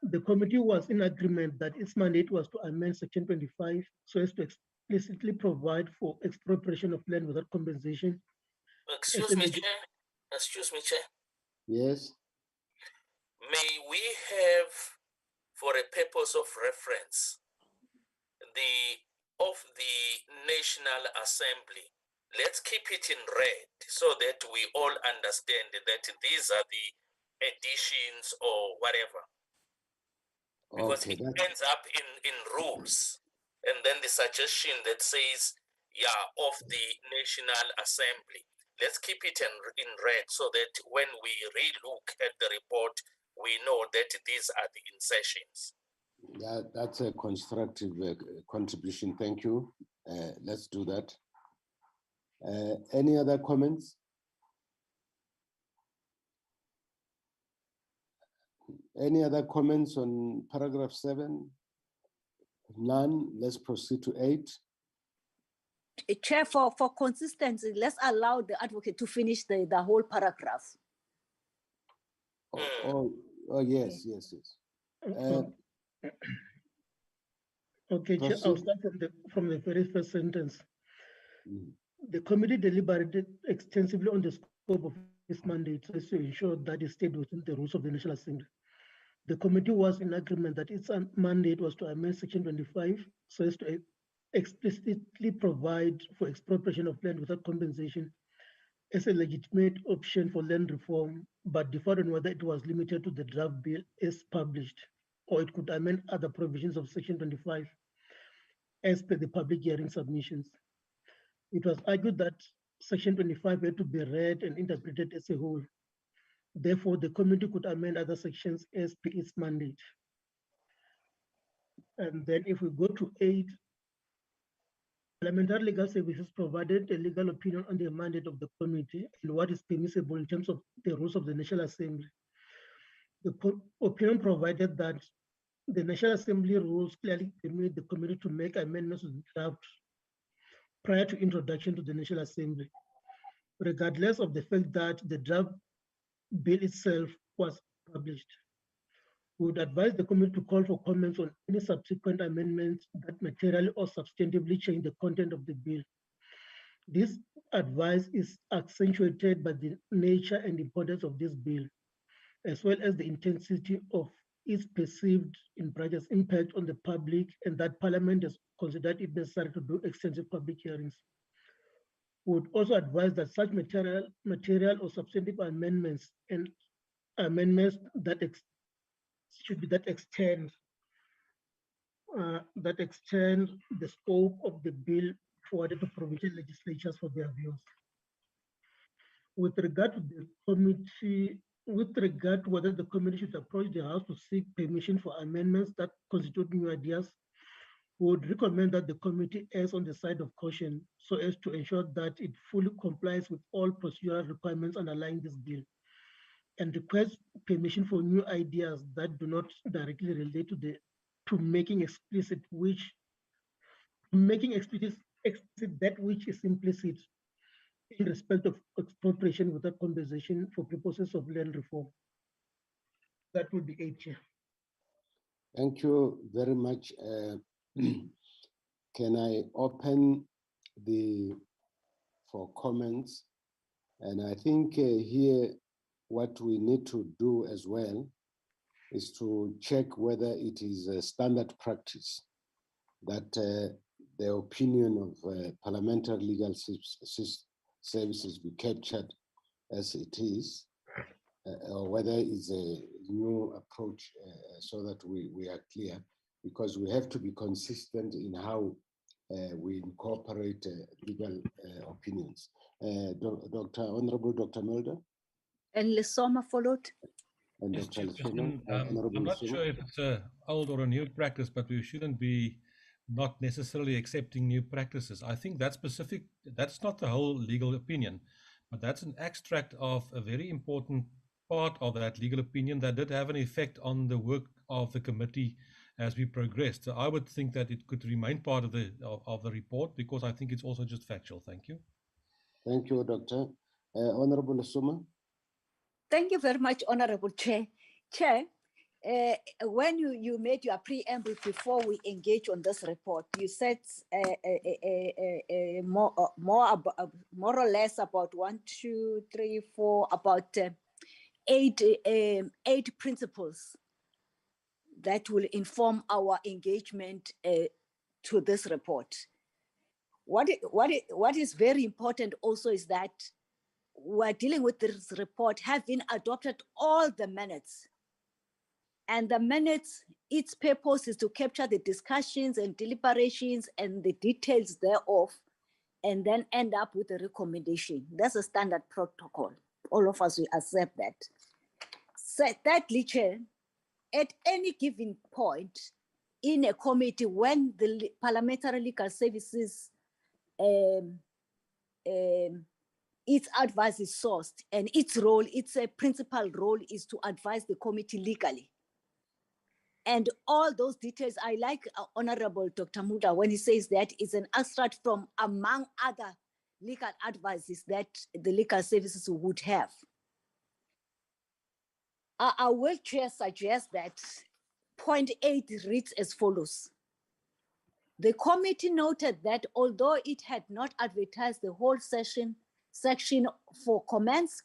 The committee was in agreement that its mandate was to amend Section 25 so as to explicitly provide for expropriation of land without compensation. Excuse me, Chair. Excuse me, Chair. Yes. May we have, for a purpose of reference, of the National Assembly. Let's keep it in red so that we all understand that these are the additions or whatever. Because Okay, it ends up in rules. And then the suggestion that says, yeah, of the National Assembly. Let's keep it in red so that when we re-look at the report, we know that these are the insertions. That's a constructive contribution. Thank you. Let's do that. Any other comments? Any other comments on paragraph 7? None. Let's proceed to 8. Chair, for consistency, let's allow the advocate to finish the whole paragraph. Oh, yes. Okay, Chair, I'll start from the very first sentence. The committee deliberated extensively on the scope of its mandate so as to ensure that it stayed within the rules of the National Assembly. The committee was in agreement that its mandate was to amend Section 25 so as to explicitly provide for expropriation of land without compensation as a legitimate option for land reform, but differed on whether it was limited to the draft bill as published, or it could amend other provisions of Section 25 as per the public hearing submissions. It was argued that Section 25 had to be read and interpreted as a whole. Therefore, the committee could amend other sections as per its mandate. And then if we go to 8, Parliamentary Legal Services provided a legal opinion on the mandate of the committee and what is permissible in terms of the rules of the National Assembly. The opinion provided that the National Assembly rules clearly permit the committee to make amendments to the draft prior to introduction to the National Assembly, regardless of the fact that the draft bill itself was published. We would advise the committee to call for comments on any subsequent amendments that materially or substantively change the content of the bill. This advice is accentuated by the nature and importance of this bill, as well as the intensity of its perceived in practice impact on the public, and that Parliament has considered it necessary to do extensive public hearings. We would also advise that such material or substantive amendments and amendments that extend the scope of the bill forwarded to provincial legislatures for their views. With regard to the committee, with regard to whether the committee should approach the House to seek permission for amendments that constitute new ideas, we would recommend that the committee errs on the side of caution so as to ensure that it fully complies with all procedural requirements underlying this bill, and request permission for new ideas that do not directly relate to making explicit that which is implicit in respect of expropriation without compensation for purposes of land reform. That would be 8, Chair. Thank you very much. Can I open for comments? And I think here what we need to do as well is to check whether it is a standard practice that the opinion of parliamentary legal services be captured as it is, or whether it's a new approach so that we are clear, because we have to be consistent in how we incorporate legal opinions. Honorable Dr. Mulder. And Lesoma followed. And Yes, Dr. Chairperson, Honorable I'm not Lesoma. sure if it's an old or a new practice, but we shouldn't be not necessarily accepting new practices. I think that's specific, that's not the whole legal opinion, but that's an extract of a very important part of that legal opinion that did have an effect on the work of the committee as we progressed. So I would think that it could remain part of the report, because I think it's also just factual. Thank you. Thank you, Doctor. Honorable Lesoma. Thank you very much, Honorable Chair. Chair, when you made your preamble before we engage on this report, you said more or less about 1, 2, 3, 4, about 8 principles that will inform our engagement to this report. What is very important also is that we're dealing with this report having adopted all the minutes. And the minutes, its purpose is to capture the discussions and deliberations and the details thereof, and then end up with a recommendation. That's a standard protocol. All of us will accept that. So thirdly, Chair, at any given point in a committee, when the parliamentary legal services its advice is sourced, and its role, its principal role is to advise the committee legally. And all those details, I like Honorable Dr. Muda when he says that it's an extract from among other legal advices that the legal services would have. I will suggest that point 8 reads as follows. The committee noted that although it had not advertised the whole section for comments,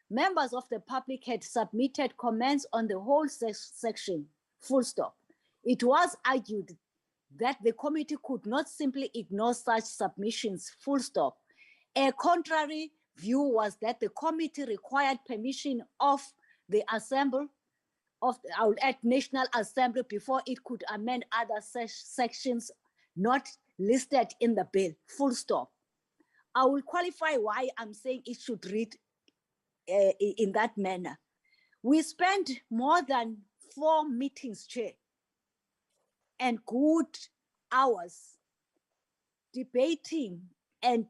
members of the public had submitted comments on the whole section, full stop. It was argued that the committee could not simply ignore such submissions, full stop. A contrary view was that the committee required permission of the National Assembly before it could amend other sections not listed in the bill, full stop. I will qualify why I'm saying it should read in that manner. We spent more than 4 meetings, Chair, and good hours debating and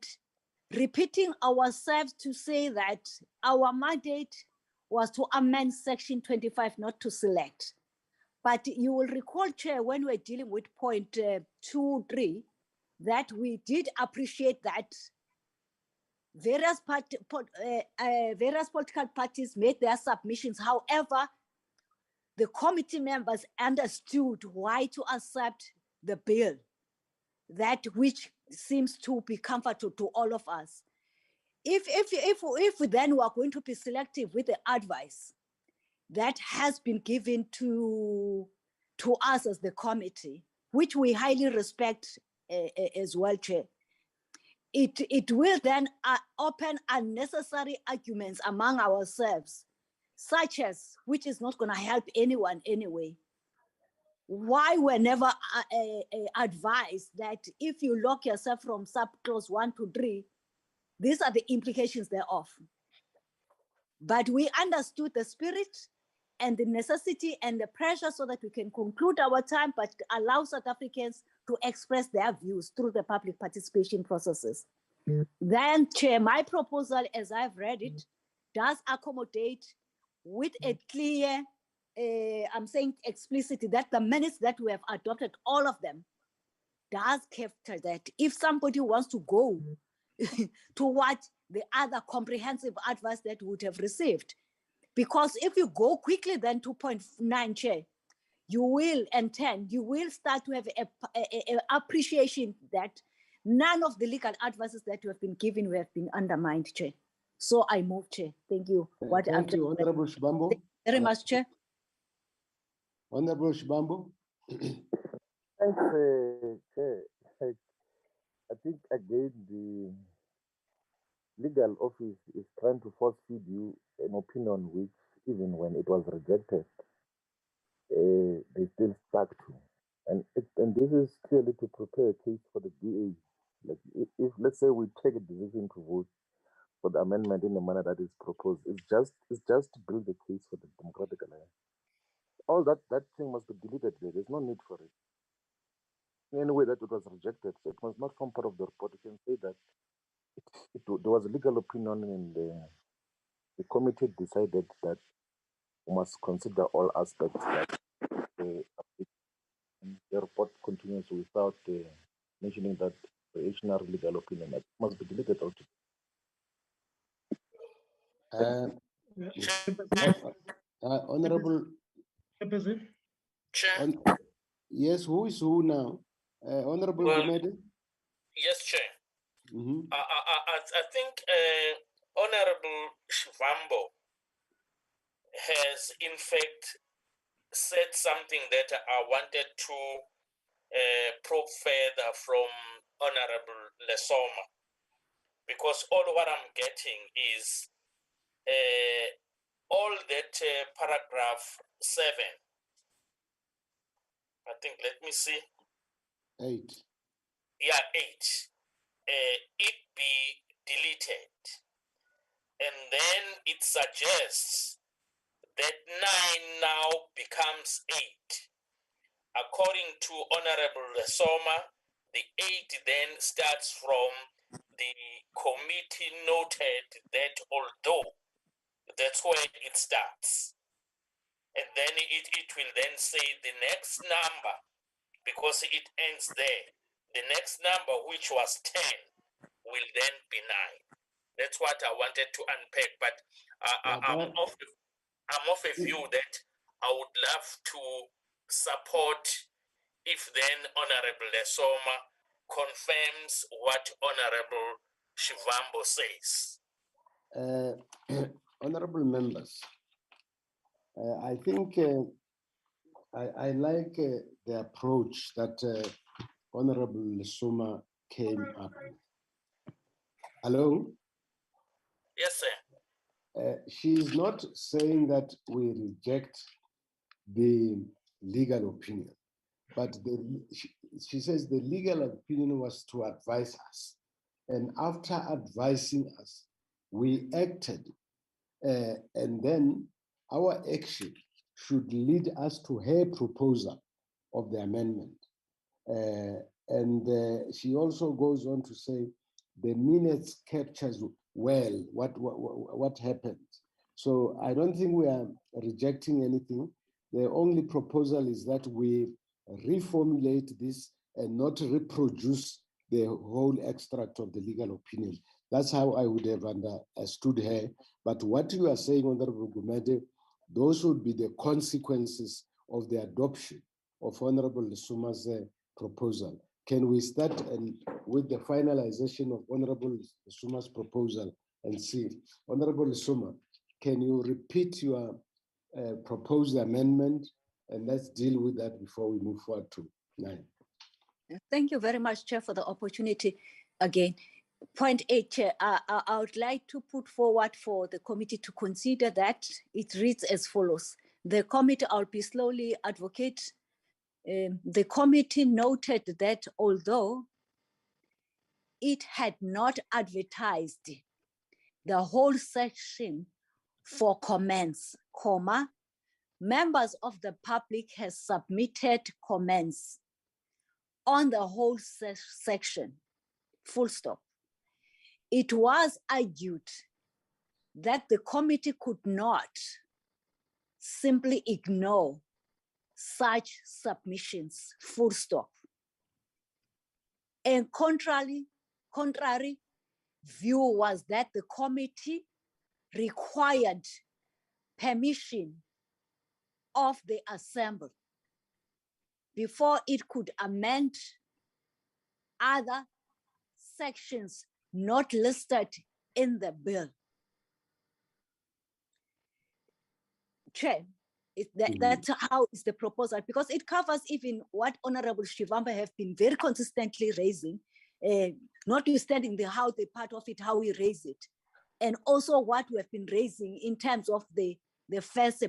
repeating ourselves to say that our mandate was to amend section 25, not to select. But you will recall, Chair, when we're dealing with point 2.3, that we did appreciate that various political parties made their submissions. However, the committee members understood why to accept the bill, that which seems to be comfortable to all of us. If we then were going to be selective with the advice that has been given to us as the committee, which we highly respect as well, Chair, it will then open unnecessary arguments among ourselves, such as, which is not going to help anyone anyway. Why we're never advised that if you lock yourself from subclause 1 to 3, these are the implications thereof. But we understood the spirit and the necessity and the pressure so that we can conclude our time, but allow South Africans to express their views through the public participation processes. Then, Chair, my proposal, as I've read it, does accommodate with a clear, I'm saying explicitly, that the minutes that we have adopted, all of them, does capture that. If somebody wants to go to what the other comprehensive advice that we would have received, because if you go quickly then 2.9, Chair, you will, and 10, you will start to have an appreciation that none of the legal advices that you have been given have been undermined, Chair. So I move, Chair. Thank you. Thank you, Honorable Shibambo. Thank you very much, Chair. Honorable Shibambo. Thanks, Chair. I think again the legal office is trying to force feed you an opinion which, even when it was rejected, they still stuck to. And this is clearly to prepare a case for the DA. Like if let's say we take a decision to vote for the amendment in the manner that is proposed, it's just to build the case for the Democratic Alliance. All that thing must be deleted there. There's no need for it. In any way that it was rejected, so it must not form part of the report. You can say that there was a legal opinion and the committee decided that we must consider all aspects that the report continues without mentioning that traditional legal opinion that must be deleted altogether. Honorable. Chair. Yes, who is who now? Honorable Gumede? Yes, Chair. Mm-hmm. I think Honorable Shivambo has in fact said something that I wanted to probe further from Honorable Lesoma, because all what I'm getting is all that paragraph 7. I think, let me see. 8. Yeah, 8. It be deleted. And then it suggests that 9 now becomes 8. According to Honorable Lesoma, the 8 then starts from the committee noted that although, that's where it starts. And then it will then say the next number, because it ends there. The next number, which was 10, will then be 9. That's what I wanted to unpack, but I'm of a view that I would love to support if then Honorable Lesoma confirms what Honorable Shivambo says. Honorable members, I think I like the approach that Honorable Lesoma came up with. Hello? Yes, sir. She is not saying that we reject the legal opinion, but she says the legal opinion was to advise us. And after advising us, we acted. And then our action should lead us to her proposal of the amendment. And she also goes on to say the minutes captures well what happened. So I don't think we are rejecting anything. The only proposal is that we reformulate this and not reproduce the whole extract of the legal opinion. That's how I would have understood her. But what you are saying, Honorable Gumede, those would be the consequences of the adoption of Honorable Lesoma's proposal. Can we start with the finalization of Honorable Lesoma's proposal and see? Honorable Lesoma, can you repeat your proposed amendment, and let's deal with that before we move forward to 9. Thank you very much, Chair, for the opportunity again. Point 8, Chair, I would like to put forward for the committee to consider that. It reads as follows. The committee, I'll be slowly advocate. The committee noted that although it had not advertised the whole section for comments, members of the public has submitted comments on the whole section, full stop. It was argued that the committee could not simply ignore such submissions, full stop. And contrary view was that the committee required permission of the assembly before it could amend other sections not listed in the bill. Chair, That's how is the proposal, because it covers even what Honorable Shivamba have been very consistently raising, notwithstanding how the part of it, how we raise it, and also what we have been raising in terms of the first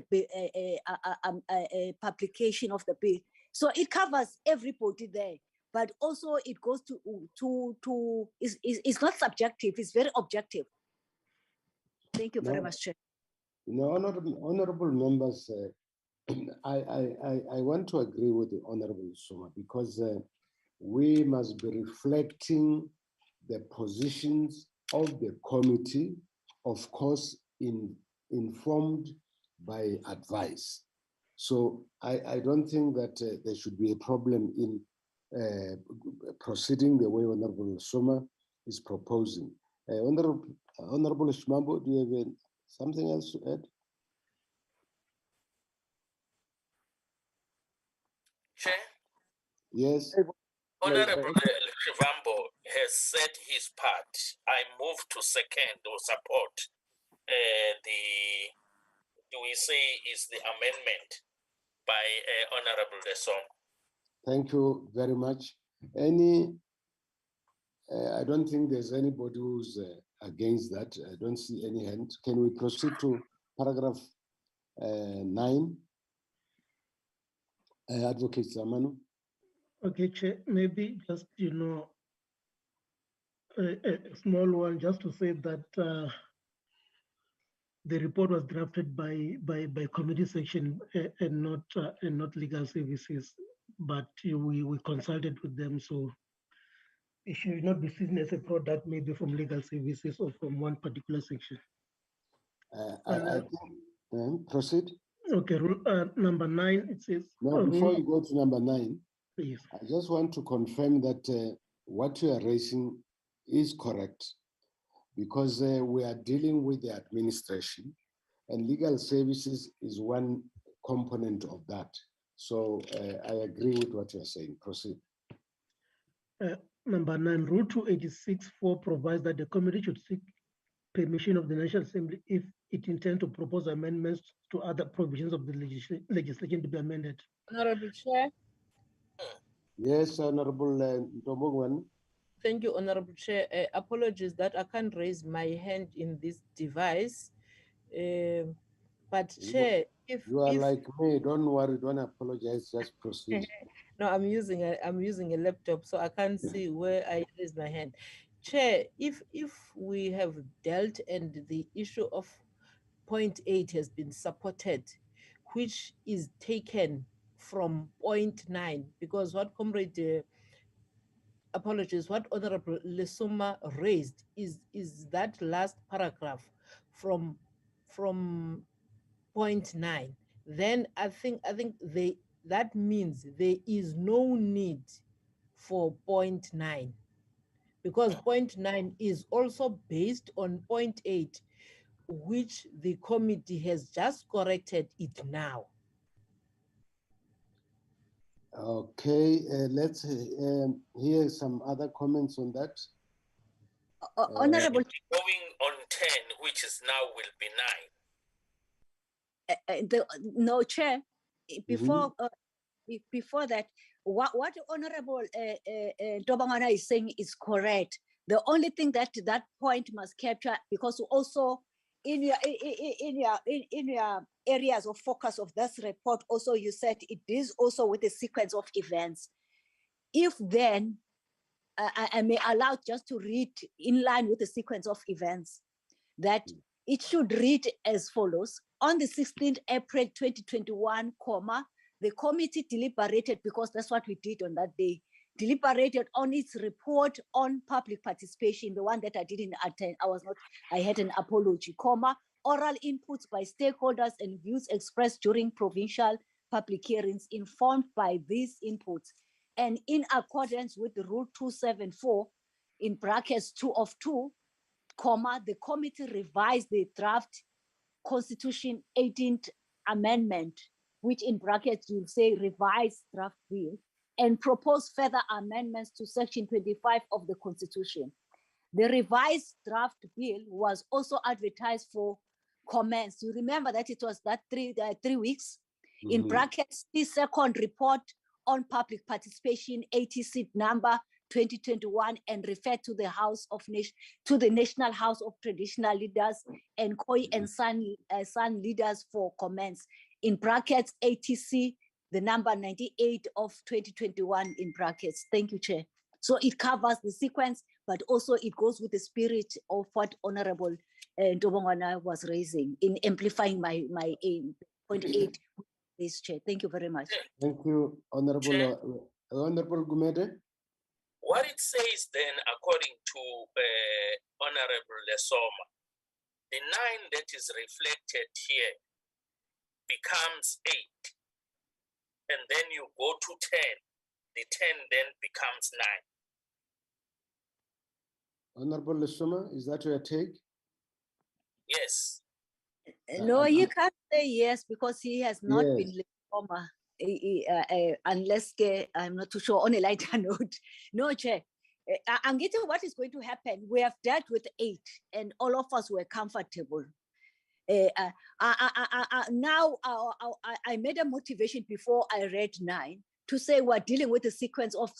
publication of the bill. So it covers everybody there, but also it goes to it's not subjective, it's very objective. Thank you very much, Chair. Honorable members, I want to agree with the Honorable Soma, because we must be reflecting the positions of the committee, of course, informed by advice. So I don't think that there should be a problem in proceeding the way Honorable Soma is proposing. Honorable Shivambu, do you have something else to add? Chair? Yes. Honorable Shivambu has said his part. I move to second or support the amendment by Honorable Lesom. Thank you very much. I don't think there's anybody who's against that. I don't see any hand. Can we proceed to paragraph 9? Advocate Zamanu. Okay, Chair, maybe just, a small one, just to say that the report was drafted by committee section and not legal services, but we consulted with them, so it should not be seen as a product maybe from legal services or from one particular section. I think, proceed. Okay, number 9, it says. No, before you go to number 9, yes. I just want to confirm that what you are raising is correct, because we are dealing with the administration, and legal services is one component of that. So I agree with what you are saying. Proceed. Number 9, Rule 286.4 provides that the committee should seek permission of the National Assembly if it intends to propose amendments to other provisions of the legislation to be amended. Honorable Chair. Yes, Honorable Ntomogwan. Thank you, Honorable Chair. Apologies that I can't raise my hand in this device. But Chair, if you are like me, don't worry, don't apologize, just proceed. No, I'm using a laptop, so I can't see where I raise my hand. Chair, if we have dealt and the issue of point 8 has been supported, which is taken from point 9, because what Comrade apologies, what Honorable Lesoma raised is that last paragraph from point 9. Then I think that means there is no need for point 9, because point 9 is also based on point 8, which the committee has just corrected it now. Okay, let's hear some other comments on that. Honorable. Going on 10, which is now will be 9. No, Chair, before before that, what Honorable Tobangana is saying is correct. The only thing that point must capture, because also in your areas of focus of this report, also you said it is also with a sequence of events. If then I may allow just to read in line with the sequence of events, that it should read as follows. On the 16th April 2021, the committee deliberated, because that's what we did on that day, deliberated on its report on public participation, the one that I didn't attend. I had an apology, oral inputs by stakeholders and views expressed during provincial public hearings informed by these inputs. And in accordance with the Rule 274, in brackets 2 of 2, the committee revised the draft Constitution 18th Amendment, which in brackets you'll say revised draft bill, and proposed further amendments to Section 25 of the Constitution. The revised draft bill was also advertised for comments. You remember that it was that 3 weeks In brackets, the second report on public participation, ATC number 2021, and refer to the National House of Traditional Leaders and Khoi and San leaders for comments. In brackets, ATC, the number 98 of 2021 in brackets. Thank you, Chair. So it covers the sequence, but also it goes with the spirit of what Honorable Ntobongwana was raising in amplifying my aim. Point 8, this Chair. Thank you very much. Thank you, Honorable Gumede. What it says then, according to Honorable Lesoma, the 9 that is reflected here becomes 8. And then you go to 10. The 10 then becomes 9. Honorable Lesoma, is that your take? Yes. No, he can't say yes because he has not been Lesoma. Unless I'm not too sure on a lighter note. No, Chair. I'm getting what is going to happen. We have dealt with 8 and all of us were comfortable. Now I made a motivation before I read 9 to say we're dealing with a sequence of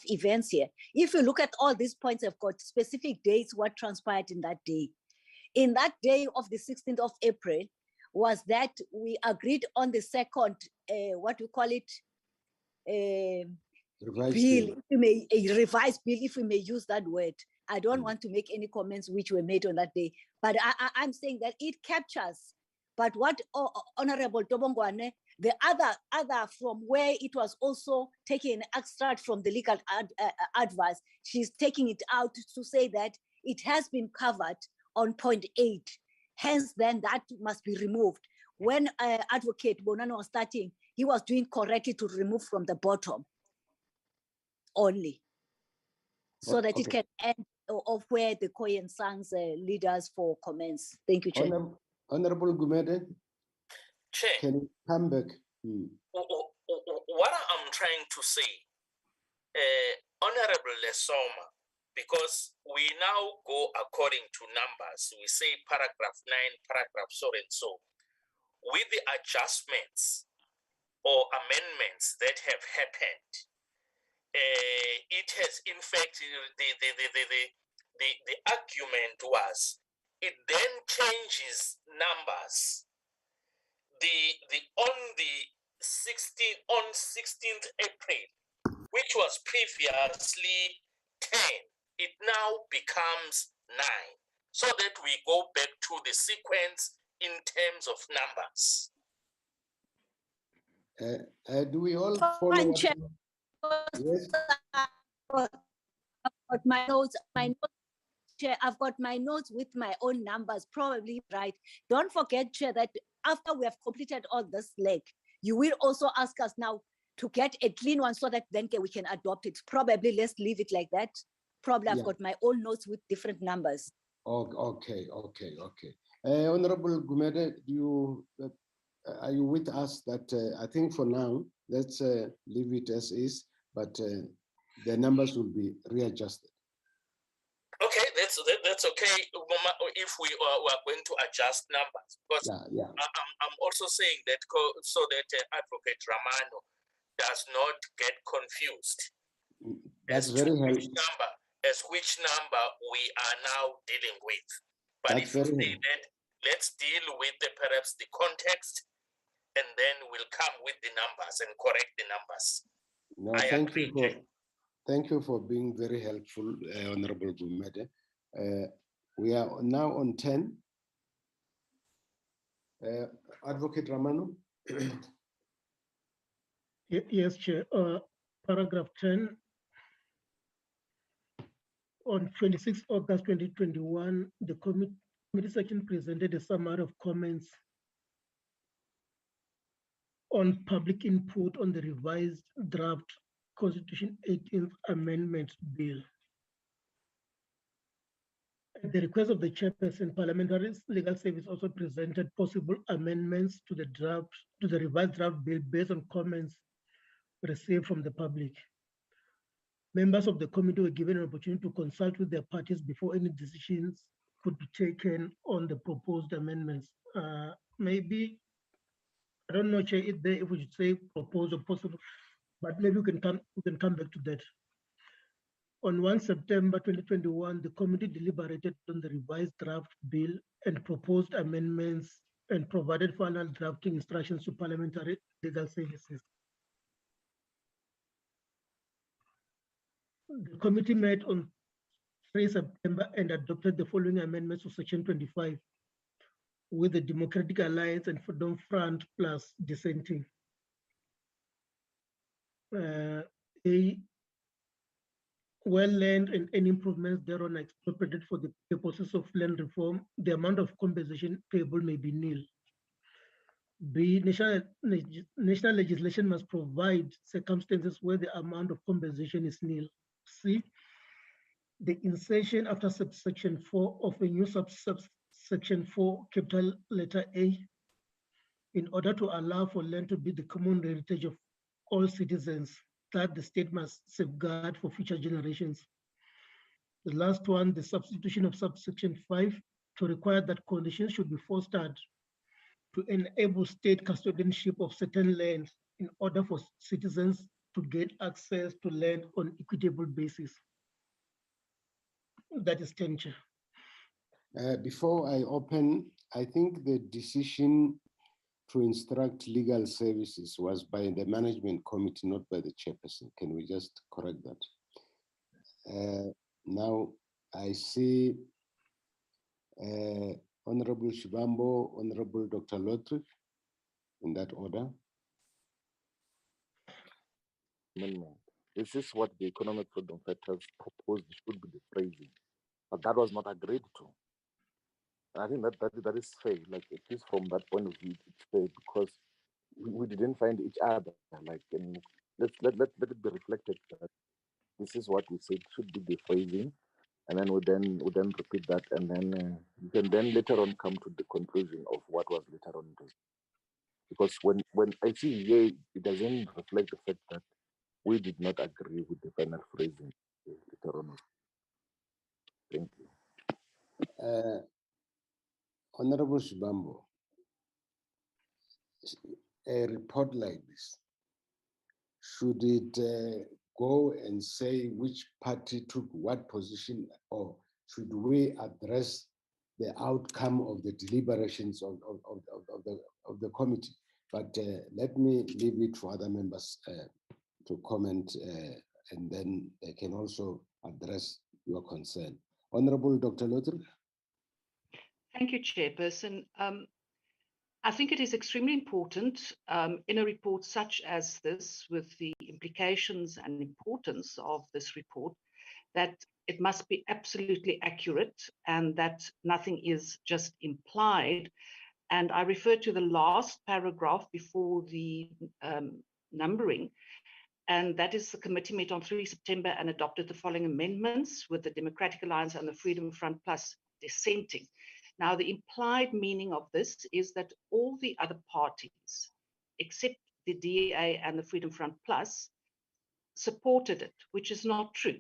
events here. If you look at all these points, I've got specific dates, what transpired in that day. In that day of the 16th of April, was that we agreed on the second, what we call it, bill, a revised bill, if we may use that word. I don't want to make any comments which were made on that day, but I'm saying that it captures. But what Honorable Tobongwane, the other from where it was also taking an extract from the legal advice, she's taking it out to say that it has been covered on point 8. Hence, then that must be removed. When Advocate Bonano was starting, he was doing correctly to remove from the bottom only, so that it can end of where the Khoi and San's leaders for comments. Thank you, Chair. Honorable Gumede, Chair, can you come back? What I'm trying to say, Honorable Lesoma, because we now go according to numbers. We say paragraph 9, paragraph so and so. With the adjustments or amendments that have happened, it has, in fact, the argument was, it then changes numbers. On the 16th April, which was previously 10, it now becomes 9, so that we go back to the sequence in terms of numbers. Do we all follow? Yes. But my notes, Chair, I've got my notes with my own numbers, probably right. Don't forget, Chair, that after we have completed all this leg, you will also ask us now to get a clean one so that then we can adopt it. Probably let's leave it like that. Probably I've got my own notes with different numbers. Okay. Honorable Gumede, are you with us that I think for now, let's leave it as is, but the numbers will be readjusted. Okay, that's okay. If we are going to adjust numbers, because I'm also saying that so that Advocate Ramano does not get confused That's very helpful. As which number we are now dealing with. But if you say that, let's deal with perhaps the context, and then we'll come with the numbers and correct the numbers. No, thank you for being very helpful, Honorable Gumede. We are now on 10. Advocate Ramano. Yes, Chair. Paragraph 10. On 26 August 2021, the committee section presented a summary of comments on public input on the revised draft Constitution 18th Amendment Bill. At the request of the chairperson, Parliamentary Legal Service also presented possible amendments to the revised draft bill based on comments received from the public. Members of the committee were given an opportunity to consult with their parties before any decisions could be taken on the proposed amendments. Maybe I don't know, Chair, if we should say propose or possible, but maybe we can come back to that. On 1 September 2021, the committee deliberated on the revised draft bill and proposed amendments and provided final drafting instructions to parliamentary legal services. The committee met on 3 September and adopted the following amendments to Section 25 with the Democratic Alliance and Freedom Front plus dissenting. A, where land and any improvements thereon are expropriated for the purposes of land reform, the amount of compensation payable may be nil. B, national legislation must provide circumstances where the amount of compensation is nil. C, the insertion after subsection 4 of a new subsection 4, capital letter A, in order to allow for land to be the common heritage of all citizens that the state must safeguard for future generations. The last one, the substitution of subsection 5 to require that conditions should be fostered to enable state custodianship of certain land in order for citizens to get access to land on equitable basis. That is 10, Chair. Before I open, I think the decision to instruct legal services was by the management committee, not by the chairperson. Can we just correct that? Now I see Honorable Shivambo, Honorable Dr. Lotrich, in that order. Amendment. This is what the Economic Freedom Fighters proposed should be the phrasing, but that was not agreed to. And I think that is fair. Like, at least from that point of view, it's fair because we didn't find each other. Like, and let it be reflected that this is what we said should be the phrasing, and then we then repeat that, and then you can then later on come to the conclusion of what was later on. Because when I see here, it doesn't reflect the fact that we did not agree with the final phrasing later on. Thank you. Honorable Shibambo, a report like this, should it go and say which party took what position, or should we address the outcome of the deliberations of the committee? But let me leave it for other members to comment, and then they can also address your concern. Honorable Dr. Lothar. Thank you, Chairperson. I think it is extremely important in a report such as this, with the implications and importance of this report, that it must be absolutely accurate and that nothing is just implied. And I refer to the last paragraph before the numbering, and that is the committee met on 3 September and adopted the following amendments with the Democratic Alliance and the Freedom Front Plus dissenting. Now, the implied meaning of this is that all the other parties, except the DA and the Freedom Front Plus, supported it, which is not true.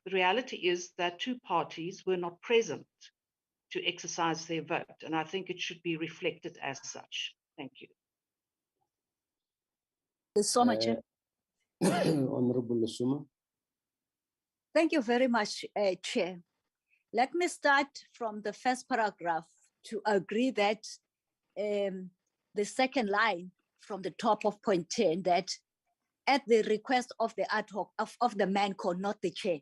The reality is that two parties were not present to exercise their vote, and I think it should be reflected as such. Thank you. Lesoma, Chair. Honorable Lesoma. Thank you very much, Chair. Let me start from the first paragraph to agree that the second line from the top of point 10, that at the request of the ad hoc of the ManCo, not the chair.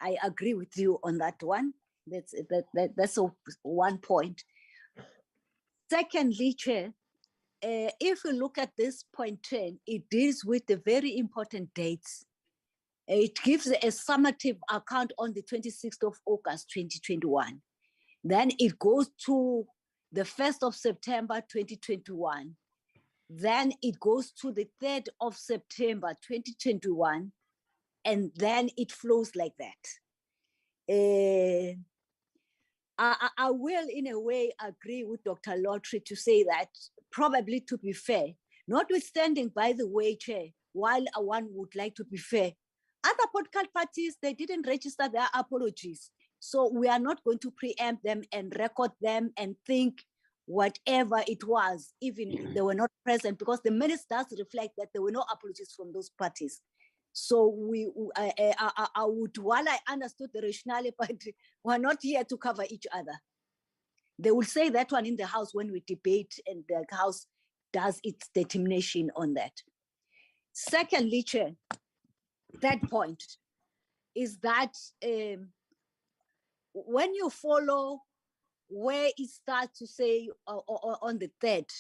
I agree with you on that one. That's one point. Secondly, Chair, if you look at this point 10, it deals with the very important dates. It gives a summative account on the 26th of August, 2021. Then it goes to the 1st of September, 2021. Then it goes to the 3rd of September, 2021. And then it flows like that. I will, in a way, agree with Dr. Lotry to say that, probably to be fair, notwithstanding, by the way, Chair, while one would like to be fair, other political parties, they didn't register their apologies. So we are not going to preempt them and record them and think whatever it was, even if they were not present, because the minutes does reflect that there were no apologies from those parties. So I would, while I understood the rationale, but we're not here to cover each other. They will say that one in the House when we debate and the House does its determination on that. Secondly, Chair, third point is that when you follow where it starts to say on the 3rd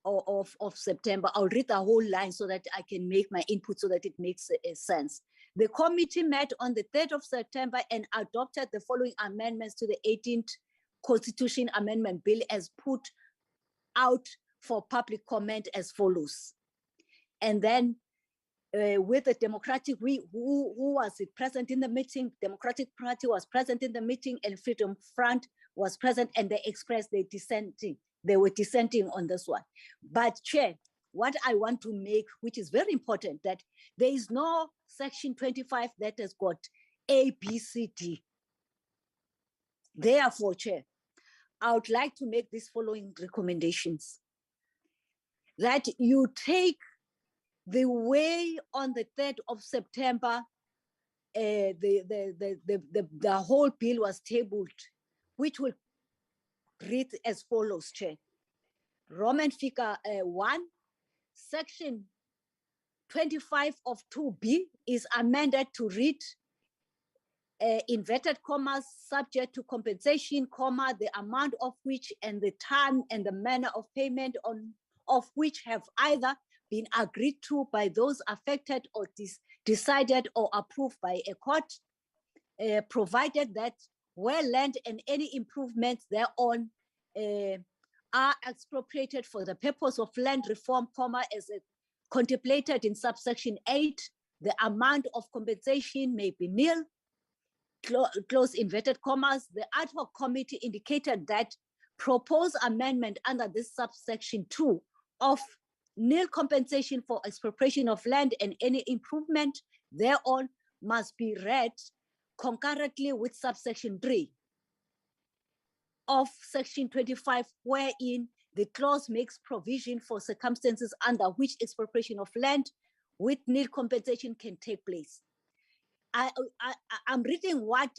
of September, I'll read the whole line so that I can make my input so that it makes sense. The committee met on the 3rd of September and adopted the following amendments to the 18th Constitution Amendment Bill as put out for public comment as follows. And then with the Democratic, who was it present in the meeting? Democratic Party was present in the meeting and Freedom Front was present, and they expressed their dissenting. They were dissenting on this one. But Chair, what I want to make, which is very important, that there is no section 25 that has got A, B, C, D. Therefore, Chair, I would like to make these following recommendations. That you take the way on the 3rd of September, the whole bill was tabled, which will read as follows, Chair. Roman figure 1, section 25 of 2B is amended to read inverted commas, subject to compensation, comma, the amount of which and the time and the manner of payment of which have either been agreed to by those affected or decided or approved by a court, provided that where land and any improvements thereon are expropriated for the purpose of land reform, comma, as contemplated in subsection 8, the amount of compensation may be nil, close inverted commas. The ad hoc committee indicated that proposed amendment under this subsection 2 of nil compensation for expropriation of land and any improvement thereon must be read concurrently with subsection 3 of section 25, wherein the clause makes provision for circumstances under which expropriation of land with nil compensation can take place. I'm reading what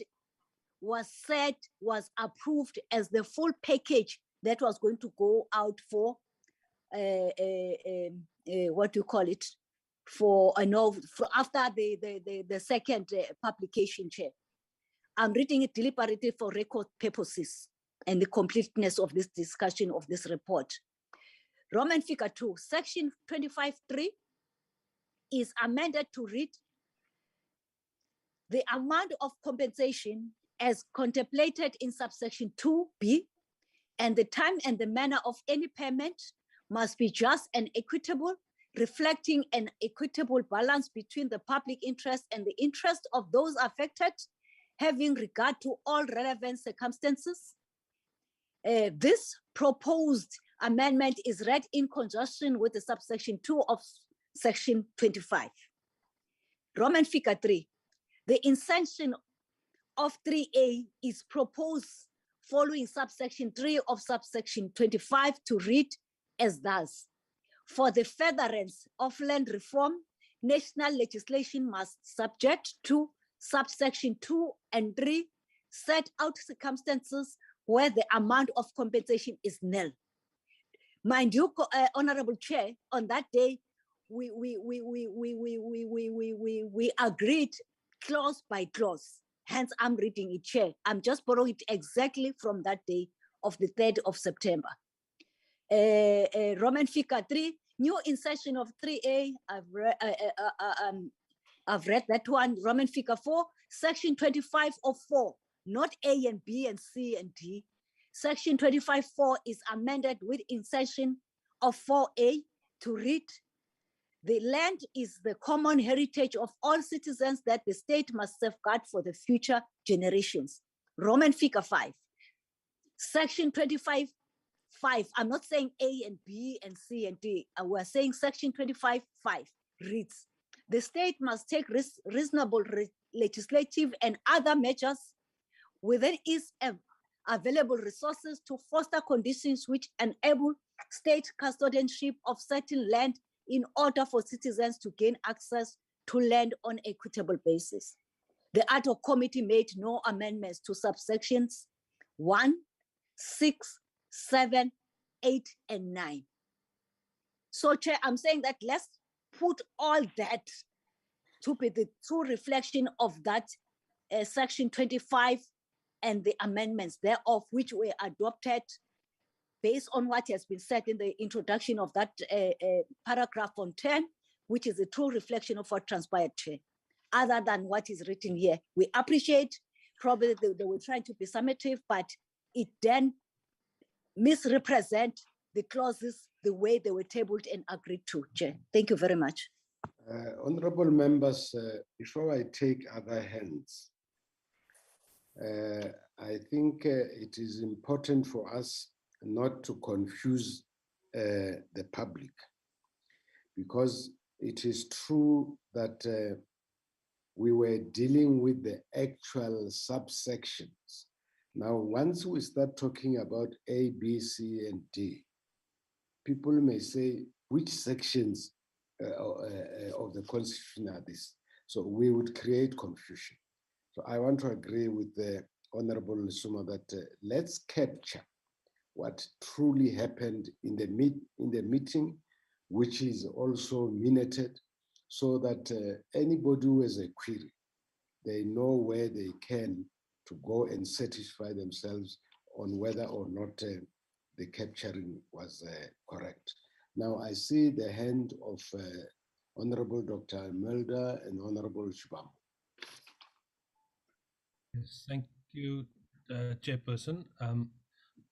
was said, was approved as the full package that was going to go out for what do you call it? For after the second publication, Chair. I'm reading it deliberately for record purposes and the completeness of this discussion of this report. Roman figure 2, section 25.3 is amended to read the amount of compensation as contemplated in subsection 2B and the time and the manner of any payment must be just and equitable, reflecting an equitable balance between the public interest and the interest of those affected, having regard to all relevant circumstances. This proposed amendment is read in conjunction with the subsection 2 of section 25. Roman figure 3, the insertion of 3A is proposed following subsection 3 of subsection 25 to read as thus. For the furtherance of land reform, national legislation must subject to subsection 2 and 3 set out circumstances where the amount of compensation is nil. Mind you, Honorable Chair, on that day, we agreed clause by clause. Hence, I'm reading it, Chair. I'm just borrowing it exactly from that day of the 3rd of September. Roman figure 3, new insertion of 3A, I've read that one. Roman figure 4, section 25 of 4, not A and B and C and D. Section 25.4 is amended with insertion of 4A to read, the land is the common heritage of all citizens that the state must safeguard for the future generations. Roman figure 5, section 25.5, I'm not saying A and B and C and D, we're saying section 25.5 reads, the state must take reasonable legislative and other measures within its available resources to foster conditions which enable state custodianship of certain land in order for citizens to gain access to land on an equitable basis. The ad hoc committee made no amendments to subsections 1, 6, 7, 8, and 9. So, Chair, I'm saying that let's put all that to be the true reflection of that section 25 and the amendments thereof, which were adopted based on what has been said in the introduction of that paragraph on 10, which is a true reflection of what transpired, Chair. Other than what is written here, we appreciate probably they were trying to be summative, but it then misrepresent the clauses the way they were tabled and agreed to, Chair. Thank you very much. Honorable members, before I take other hands, I think it is important for us not to confuse the public, because it is true that we were dealing with the actual subsections. Now, once we start talking about A, B, C, and D, people may say, which sections of the Constitution are this? So we would create confusion. So I want to agree with the Honorable Lesoma that let's capture what truly happened in the meeting, which is also minuted, so that anybody who has a query, they know where they can to go and satisfy themselves on whether or not the capturing was correct. Now I see the hand of Honorable Dr. Mulder and Honorable Shibambo. Yes, thank you, Chairperson.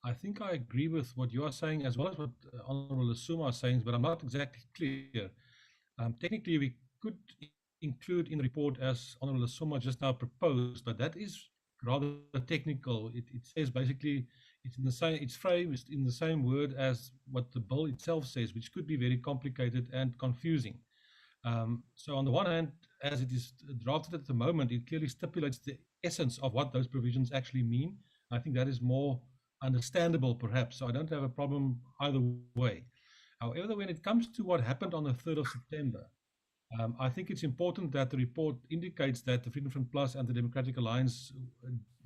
I think I agree with what you are saying as well as what Honorable Lesoma is saying, but I'm not exactly clear. Technically, we could include in the report as Honorable Lesoma just now proposed, but that is rather technical. It says basically it's in the same, it's phrased in the same word as what the bill itself says, which could be very complicated and confusing. So on the one hand, as it is drafted at the moment, it clearly stipulates the essence of what those provisions actually mean. I think that is more understandable, perhaps. So I don't have a problem either way. However, when it comes to what happened on the 3rd of September, I think it's important that the report indicates that the Freedom Front Plus and the Democratic Alliance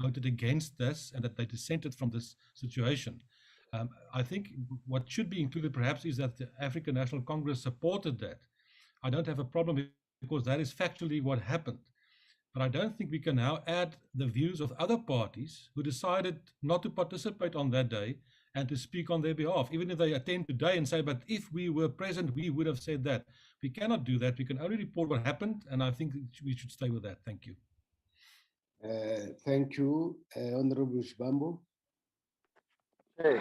voted against this and that they dissented from this situation. I think what should be included perhaps is that the African National Congress supported that. I don't have a problem because that is factually what happened. But I don't think we can now add the views of other parties who decided not to participate on that day and to speak on their behalf, even if they attend today and say, but if we were present, we would have said that. We cannot do that. We can only report what happened, and I think we should stay with that. Thank you. Thank you, Honorable Shibambo. Hey,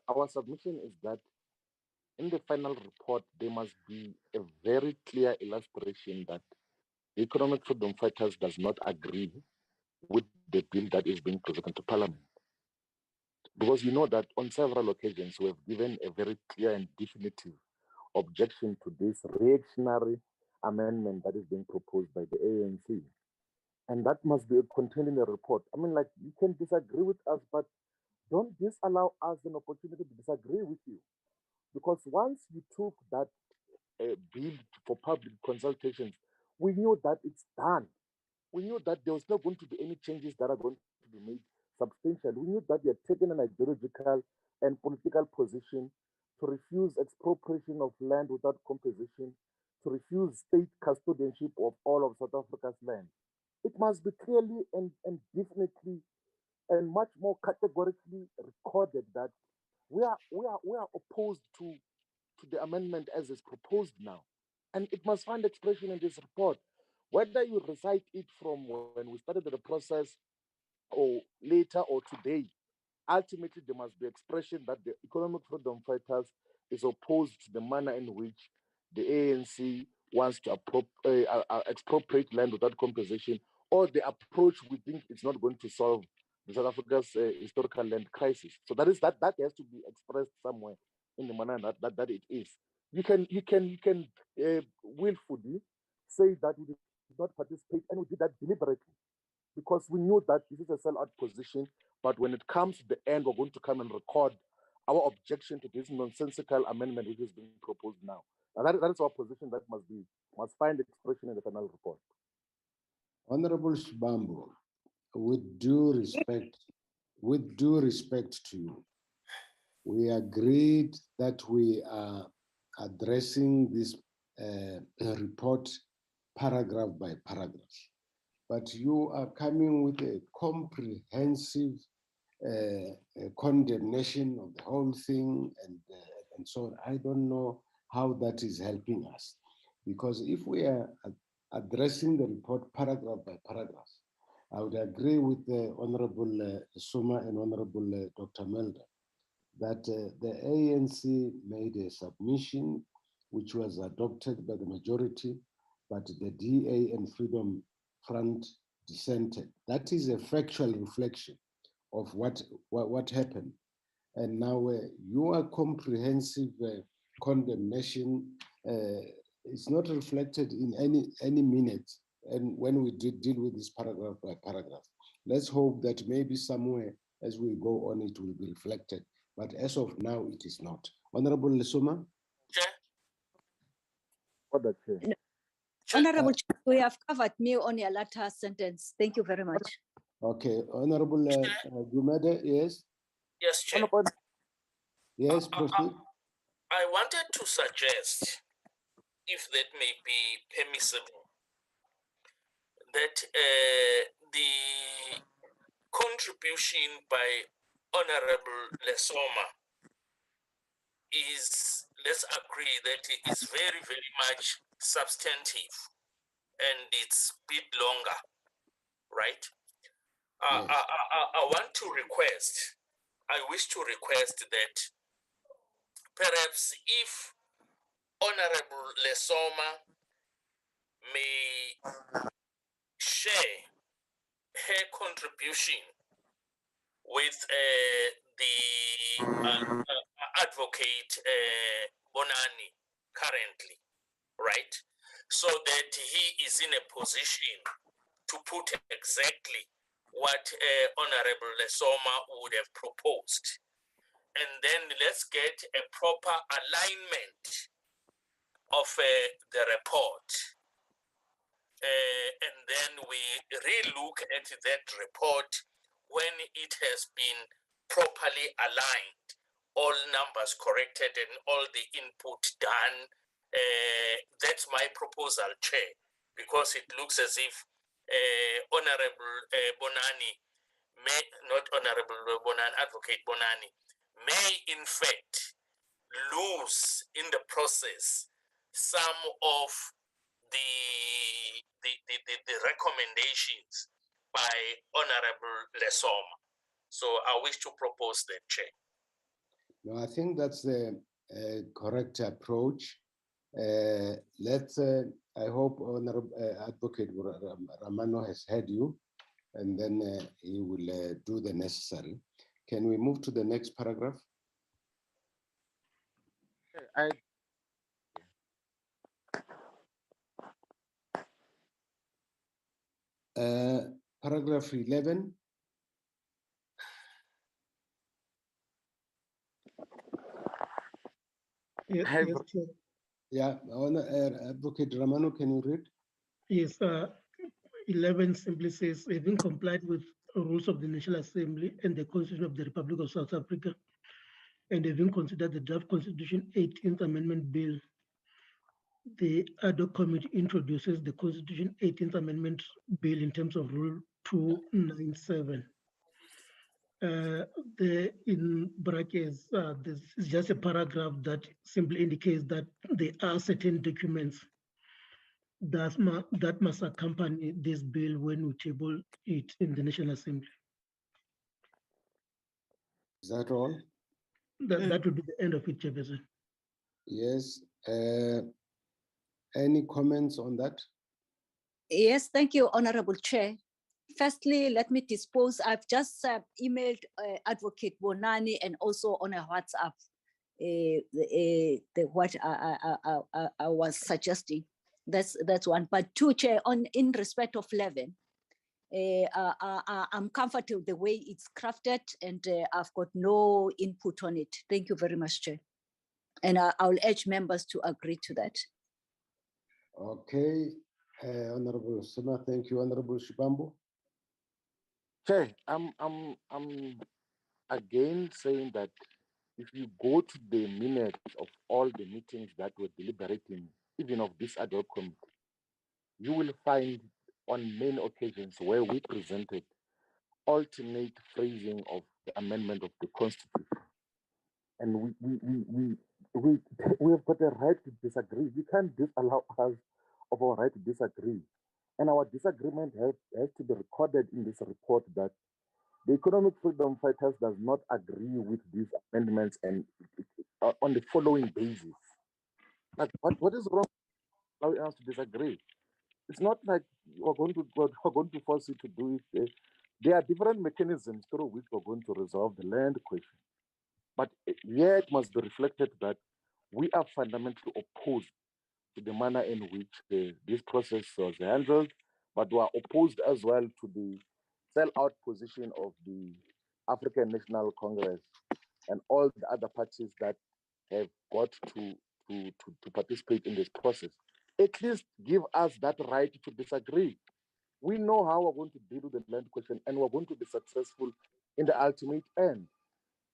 our submission is that in the final report, there must be a very clear illustration that the Economic Freedom Fighters does not agree with the bill that is being presented to Parliament. Because you know that on several occasions, we have given a very clear and definitive objection to this reactionary amendment that is being proposed by the ANC. And that must be contained in the report. I mean, like, you can disagree with us, but don't disallow us an opportunity to disagree with you. Because once you took that bill for public consultations, we knew that it's done. We knew that there was not going to be any changes that are going to be made substantial. We knew that they had taken an ideological and political position to refuse expropriation of land without compensation, to refuse state custodianship of all of South Africa's land. It must be clearly and definitely and much more categorically recorded that we are opposed to the amendment as is proposed now. And it must find expression in this report. Whether you recite it from when we started the process or later or today, ultimately there must be expression that the Economic Freedom Fighters is opposed to the manner in which the ANC wants to expropriate land without compensation, or the approach we think it's not going to solve the South Africa's historical land crisis. So that has to be expressed somewhere in the manner that it is. You can willfully say that we did not participate, and we did that deliberately because we knew that this is a sellout position. But when it comes to the end, we're going to come and record our objection to this nonsensical amendment which is being proposed now. And that is our position that must find expression in the final report. Honorable Shivambu, with due respect to you, we agreed that we are addressing this report paragraph by paragraph, but you are coming with a comprehensive condemnation of the whole thing and so on. I don't know how that is helping us, because if we are addressing the report paragraph by paragraph, I would agree with the Honorable Suma and Honorable Dr. Melda that the ANC made a submission which was adopted by the majority, but the DA and Freedom Front dissented. That is a factual reflection of what happened. And now your comprehensive condemnation is not reflected in any minutes. And when we deal with this paragraph by paragraph, let's hope that maybe somewhere as we go on, it will be reflected. But as of now, it is not. Honorable Lesoma? No. Honorable Chair, we have covered me on your latter sentence. Thank you very much. Okay, Honorable Gumede, yes? Yes, Chair. Yes, proceed. I wanted to suggest, if that may be permissible, that the contribution by Honorable Lesoma is, let's agree that it is very, very much substantive and it's a bit longer, right? Yes. I want to request, I wish to request that perhaps if Honorable Lesoma may share her contribution with the advocate Bonani currently, right? So that he is in a position to put exactly what Honorable Lesoma would have proposed. And then let's get a proper alignment of the report. And then we re-look at that report when it has been properly aligned, all numbers corrected and all the input done. That's my proposal, Chair, because it looks as if Honorable Bonani may, not Honorable Bonani, Advocate Bonani, may in fact lose in the process some of the recommendations by Honorable Lesoma. So I wish to propose that, Chair. No, I think that's the correct approach. I hope Honorable Advocate Ramano has heard you, and then he will do the necessary. Can we move to the next paragraph? Paragraph 11. Yes, Chair. Yeah, Advocate Ramano, can you read? Yes, 11 simply says, having complied with the rules of the National Assembly and the Constitution of the Republic of South Africa, and having considered the draft Constitution 18th Amendment Bill, the ad hoc committee introduces the Constitution 18th Amendment Bill in terms of Rule 297. In brackets, this is just a paragraph that simply indicates that there are certain documents that must accompany this bill when we table it in the National Assembly. Is that all? That would be the end of it, Chairperson. Yes. Any comments on that? Yes, thank you, Honorable Chair. Firstly, let me dispose. I've just emailed Advocate Bonani and also on a WhatsApp what I was suggesting. That's one. But two, Chair, in respect of 11, I'm comfortable with the way it's crafted, and I've got no input on it. Thank you very much, Chair. And I'll urge members to agree to that. Okay, Honorable Sima, thank you, Honorable Shibambo. Chair, I'm again saying that if you go to the minutes of all the meetings that were deliberating, even of this ad hoc committee, you will find on many occasions where we presented alternate phrasing of the amendment of the Constitution. And we have got a right to disagree. We can't disallow us of our right to disagree. And our disagreement has to be recorded in this report that the Economic Freedom Fighters does not agree with these amendments and on the following basis. Like, what is wrong allowing us to disagree? It's not like we're going to force you to do it. There are different mechanisms through which we're going to resolve the land question. But yet it must be reflected that we are fundamentally opposed to the manner in which this process was handled, but we are opposed as well to the sell-out position of the African National Congress and all the other parties that have got to participate in this process. At least give us that right to disagree. We know how we're going to deal with the land question, and we're going to be successful in the ultimate end.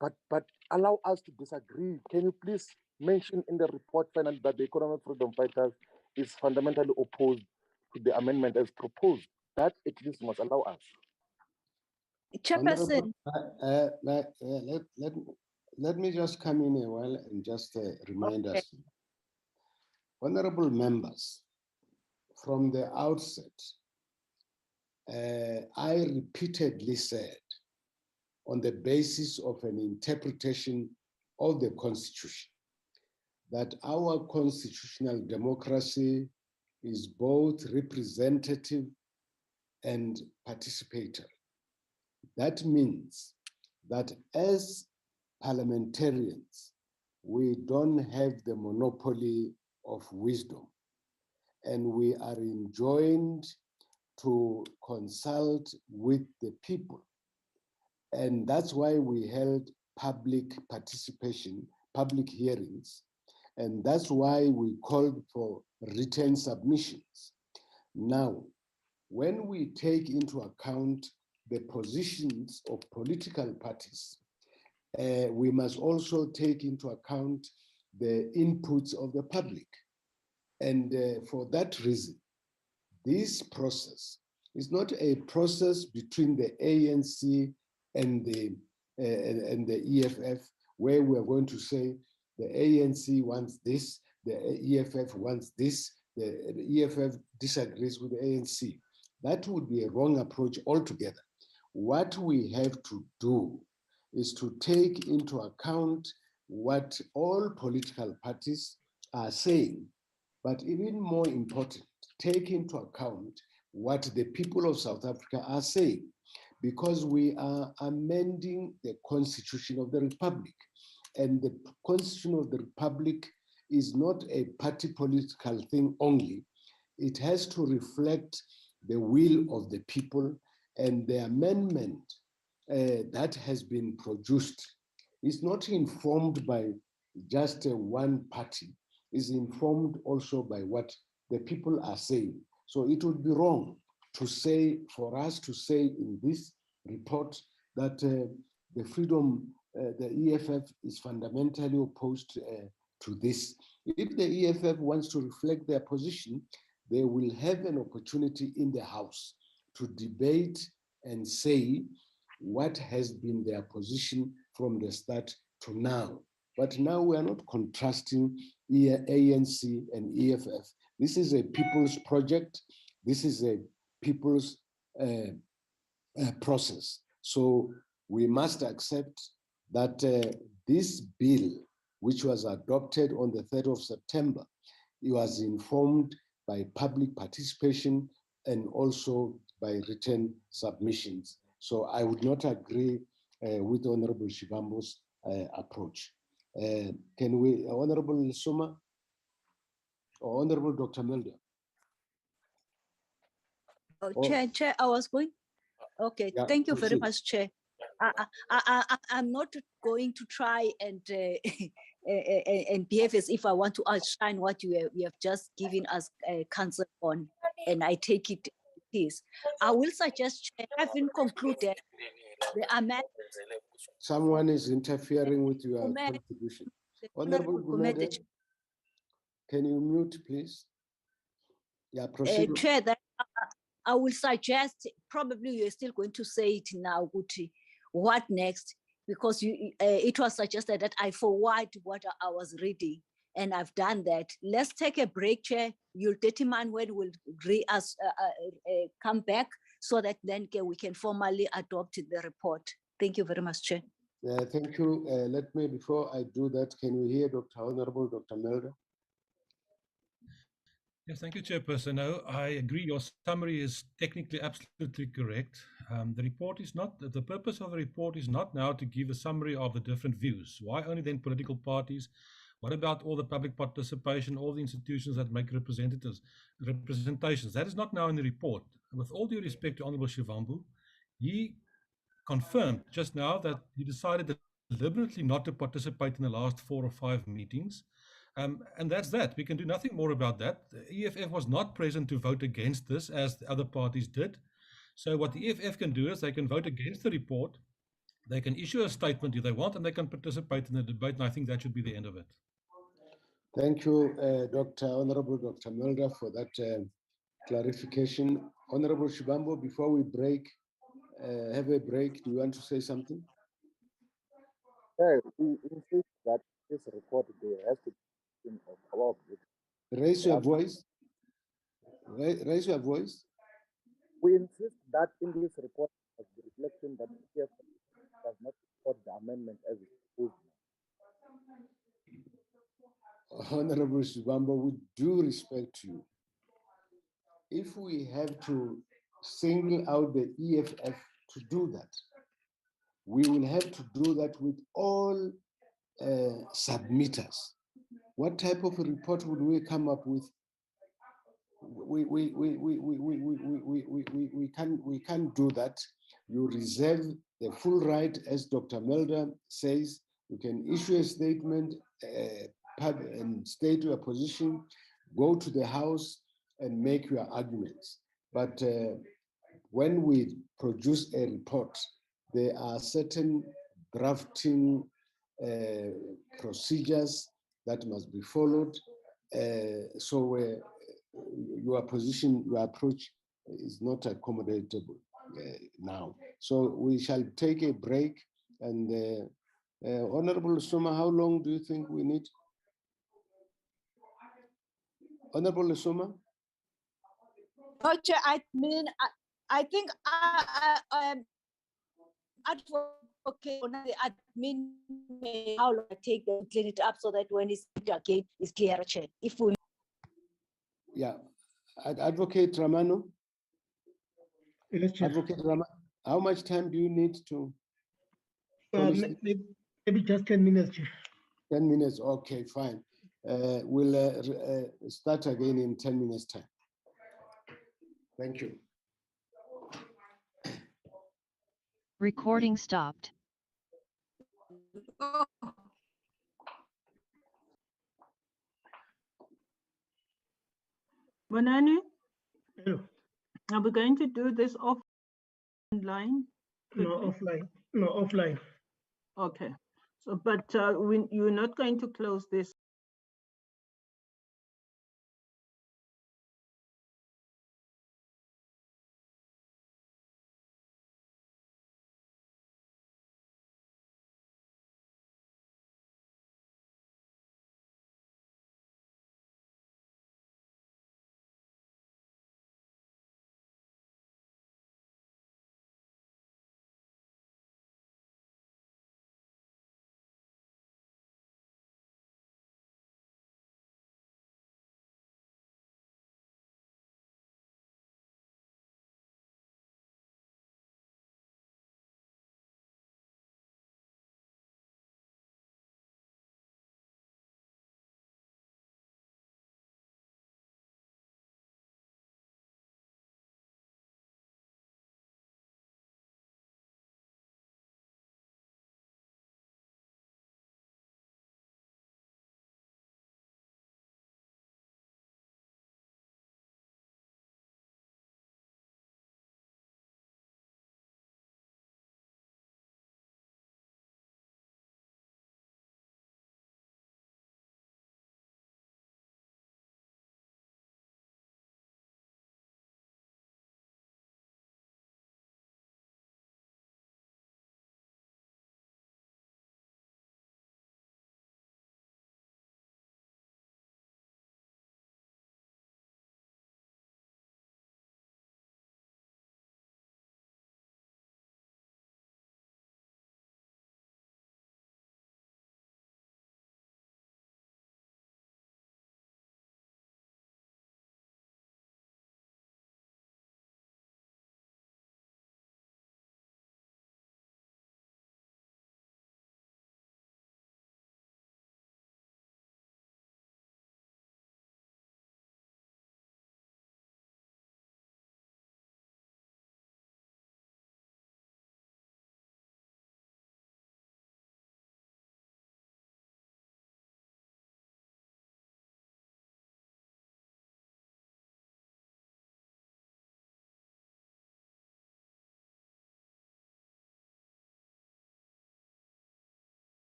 But allow us to disagree. Can you please mention in the report finally that the Economic Freedom Fighters is fundamentally opposed to the amendment as proposed? That at least must allow us. Chairperson. Let me just come in a while and just remind us. Honorable members, from the outset, I repeatedly said, on the basis of an interpretation of the Constitution, that our constitutional democracy is both representative and participatory. That means that as parliamentarians, we don't have the monopoly of wisdom, and we are enjoined to consult with the people. And that's why we held public participation, public hearings, and that's why we called for written submissions. Now, when we take into account the positions of political parties, we must also take into account the inputs of the public. And for that reason, this process is not a process between the ANC and the EFF, where we are going to say the ANC wants this, the EFF wants this, the EFF disagrees with the ANC. That would be a wrong approach altogether. What we have to do is to take into account what all political parties are saying, but even more important, take into account what the people of South Africa are saying, because we are amending the Constitution of the Republic. And the Constitution of the Republic is not a party political thing only. It has to reflect the will of the people, and the amendment that has been produced is not informed by just one party, is informed also by what the people are saying. So it would be wrong to say, for us to say in this report that the freedom, the EFF is fundamentally opposed to this. If the EFF wants to reflect their position, they will have an opportunity in the House to debate and say what has been their position from the start to now. But now we are not contrasting ANC and EFF. This is a people's project. This is a people's process. So we must accept that this bill, which was adopted on the 3rd of September, it was informed by public participation and also by written submissions. So I would not agree with Honorable Shivambo's approach. Can we, Honorable Suma or Honorable Dr. Mulder? Chair, I was going. Okay, Yeah, thank you very proceed. much, Chair. I'm not going to try and and behave as if I want to outshine what you have just given us counsel on, and I take it is. I will suggest, Chair, having concluded the amendment. Someone is interfering with your Gumede, contribution. the Honorable Honorable Gumede, Gumede, can you mute, please? Yeah, proceed. Chair, that I will suggest, probably you're still going to say it now, Guti. What next? Because it was suggested that I forward what I was reading, and I've done that. Let's take a break, Chair. You'll determine when we'll come back so that then we can formally adopt the report. Thank you very much, Chair. Thank you. Let me, before I do that, can you hear Honorable Dr. Melda? Yes, thank you, Chairperson. No, I agree. Your summary is technically absolutely correct. The report is not, the purpose of the report is not now to give a summary of the different views. Why only then political parties? What about all the public participation, all the institutions that make representations? That is not now in the report. With all due respect to Honorable Shivambu, he confirmed just now that he decided deliberately not to participate in the last 4 or 5 meetings. And that's that. We can do nothing more about that. The EFF was not present to vote against this as the other parties did. So what the EFF can do is they can vote against the report, they can issue a statement if they want, and they can participate in the debate, and I think that should be the end of it. Thank you, Honorable Dr. Melda, for that clarification. Honorable Shibambo, before we break, have a break, do you want to say something? We insist that this report there has to be of our objective. Raise your voice. Raise your voice. We insist that in this report, as the reflection that EFF does not support the amendment as it is. Honorable Shibambo, with due respect to you, if we have to single out the EFF to do that, we will have to do that with all submitters. What type of a report would we come up with? We can't do that. You reserve the full right, as Dr. Melda says. You can issue a statement and state your position, go to the House and make your arguments. But when we produce a report, there are certain drafting procedures that must be followed. So your position, your approach is not accommodatable now. So we shall take a break. And Honorable Suma, how long do you think we need? Honorable Suma? Chair, I mean, I think advocate on the admin may how long I take them clean it up so that when it's again it's clearer, Chair. If we Yeah, Advocate Ramano. Yes, Chair. Advocate Ramano, how much time do you need to? Maybe just 10 minutes, Chair. 10 minutes, okay, fine. We'll start again in 10 minutes time. Thank you. Recording stopped. Bonani, Hello. are we going to do this offline? No, offline. No, offline. Okay. So, but you're not going to close this.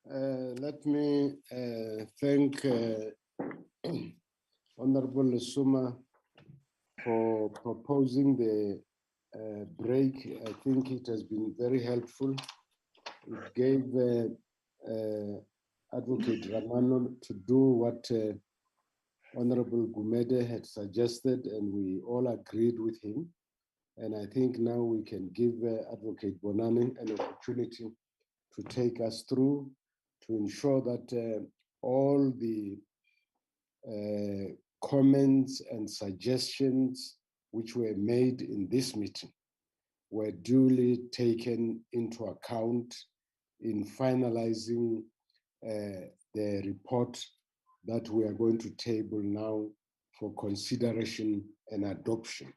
Let me thank Honorable Lesuma for proposing the break. I think it has been very helpful. It gave Advocate Ramano to do what Honorable Gumede had suggested, and we all agreed with him. And I think now we can give Advocate Bonani an opportunity to take us through to ensure that all the comments and suggestions which were made in this meeting were duly taken into account in finalizing the report that we are going to table now for consideration and adoption.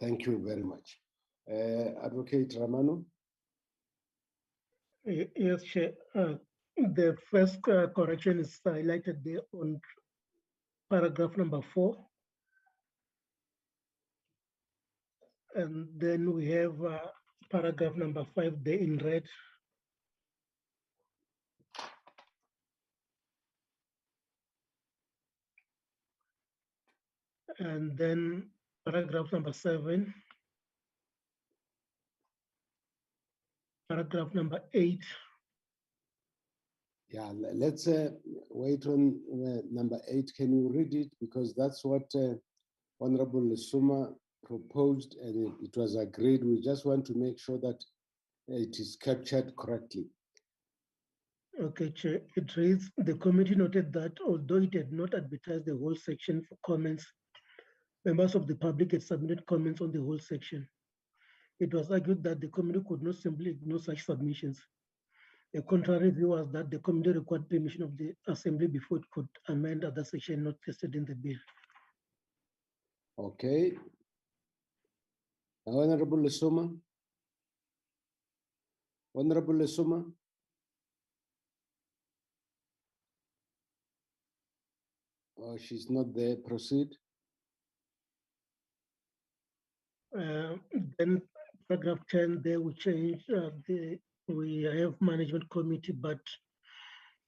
Thank you very much. Advocate Ramano? Yes, Chair. The first correction is highlighted there on paragraph number 4. And then we have paragraph number 5 there in red. And then paragraph number 7. Paragraph number 8. Yeah, let's wait on number 8. Can you read it? Because that's what Honorable Lesuma proposed and it was agreed. We just want to make sure that it is captured correctly. Okay, Chair. It reads, the committee noted that although it had not advertised the whole section for comments, members of the public had submitted comments on the whole section. It was argued that the committee could not simply ignore such submissions. A contrary view was that the committee required permission of the assembly before it could amend other sections not listed in the bill. Okay. Honorable Lesuma. Honorable Lesuma. Oh, she's not there. Proceed. Then paragraph 10, there we change we have management committee, but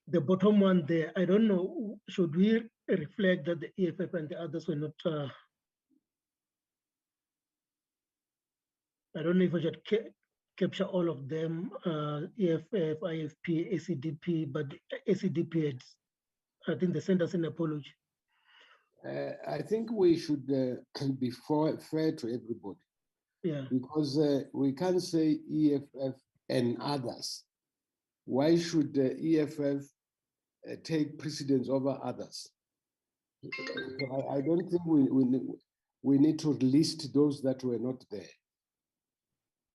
the bottom one there, I don't know, should we reflect that the EFF and the others were not, I don't know if I should capture all of them, EFF, IFP, ACDP, but ACDP had, I think they sent us an apology. I think we should be fair to everybody. Yeah. Because we can't say EFF and others. Why should EFF take precedence over others? I don't think we need to list those that were not there,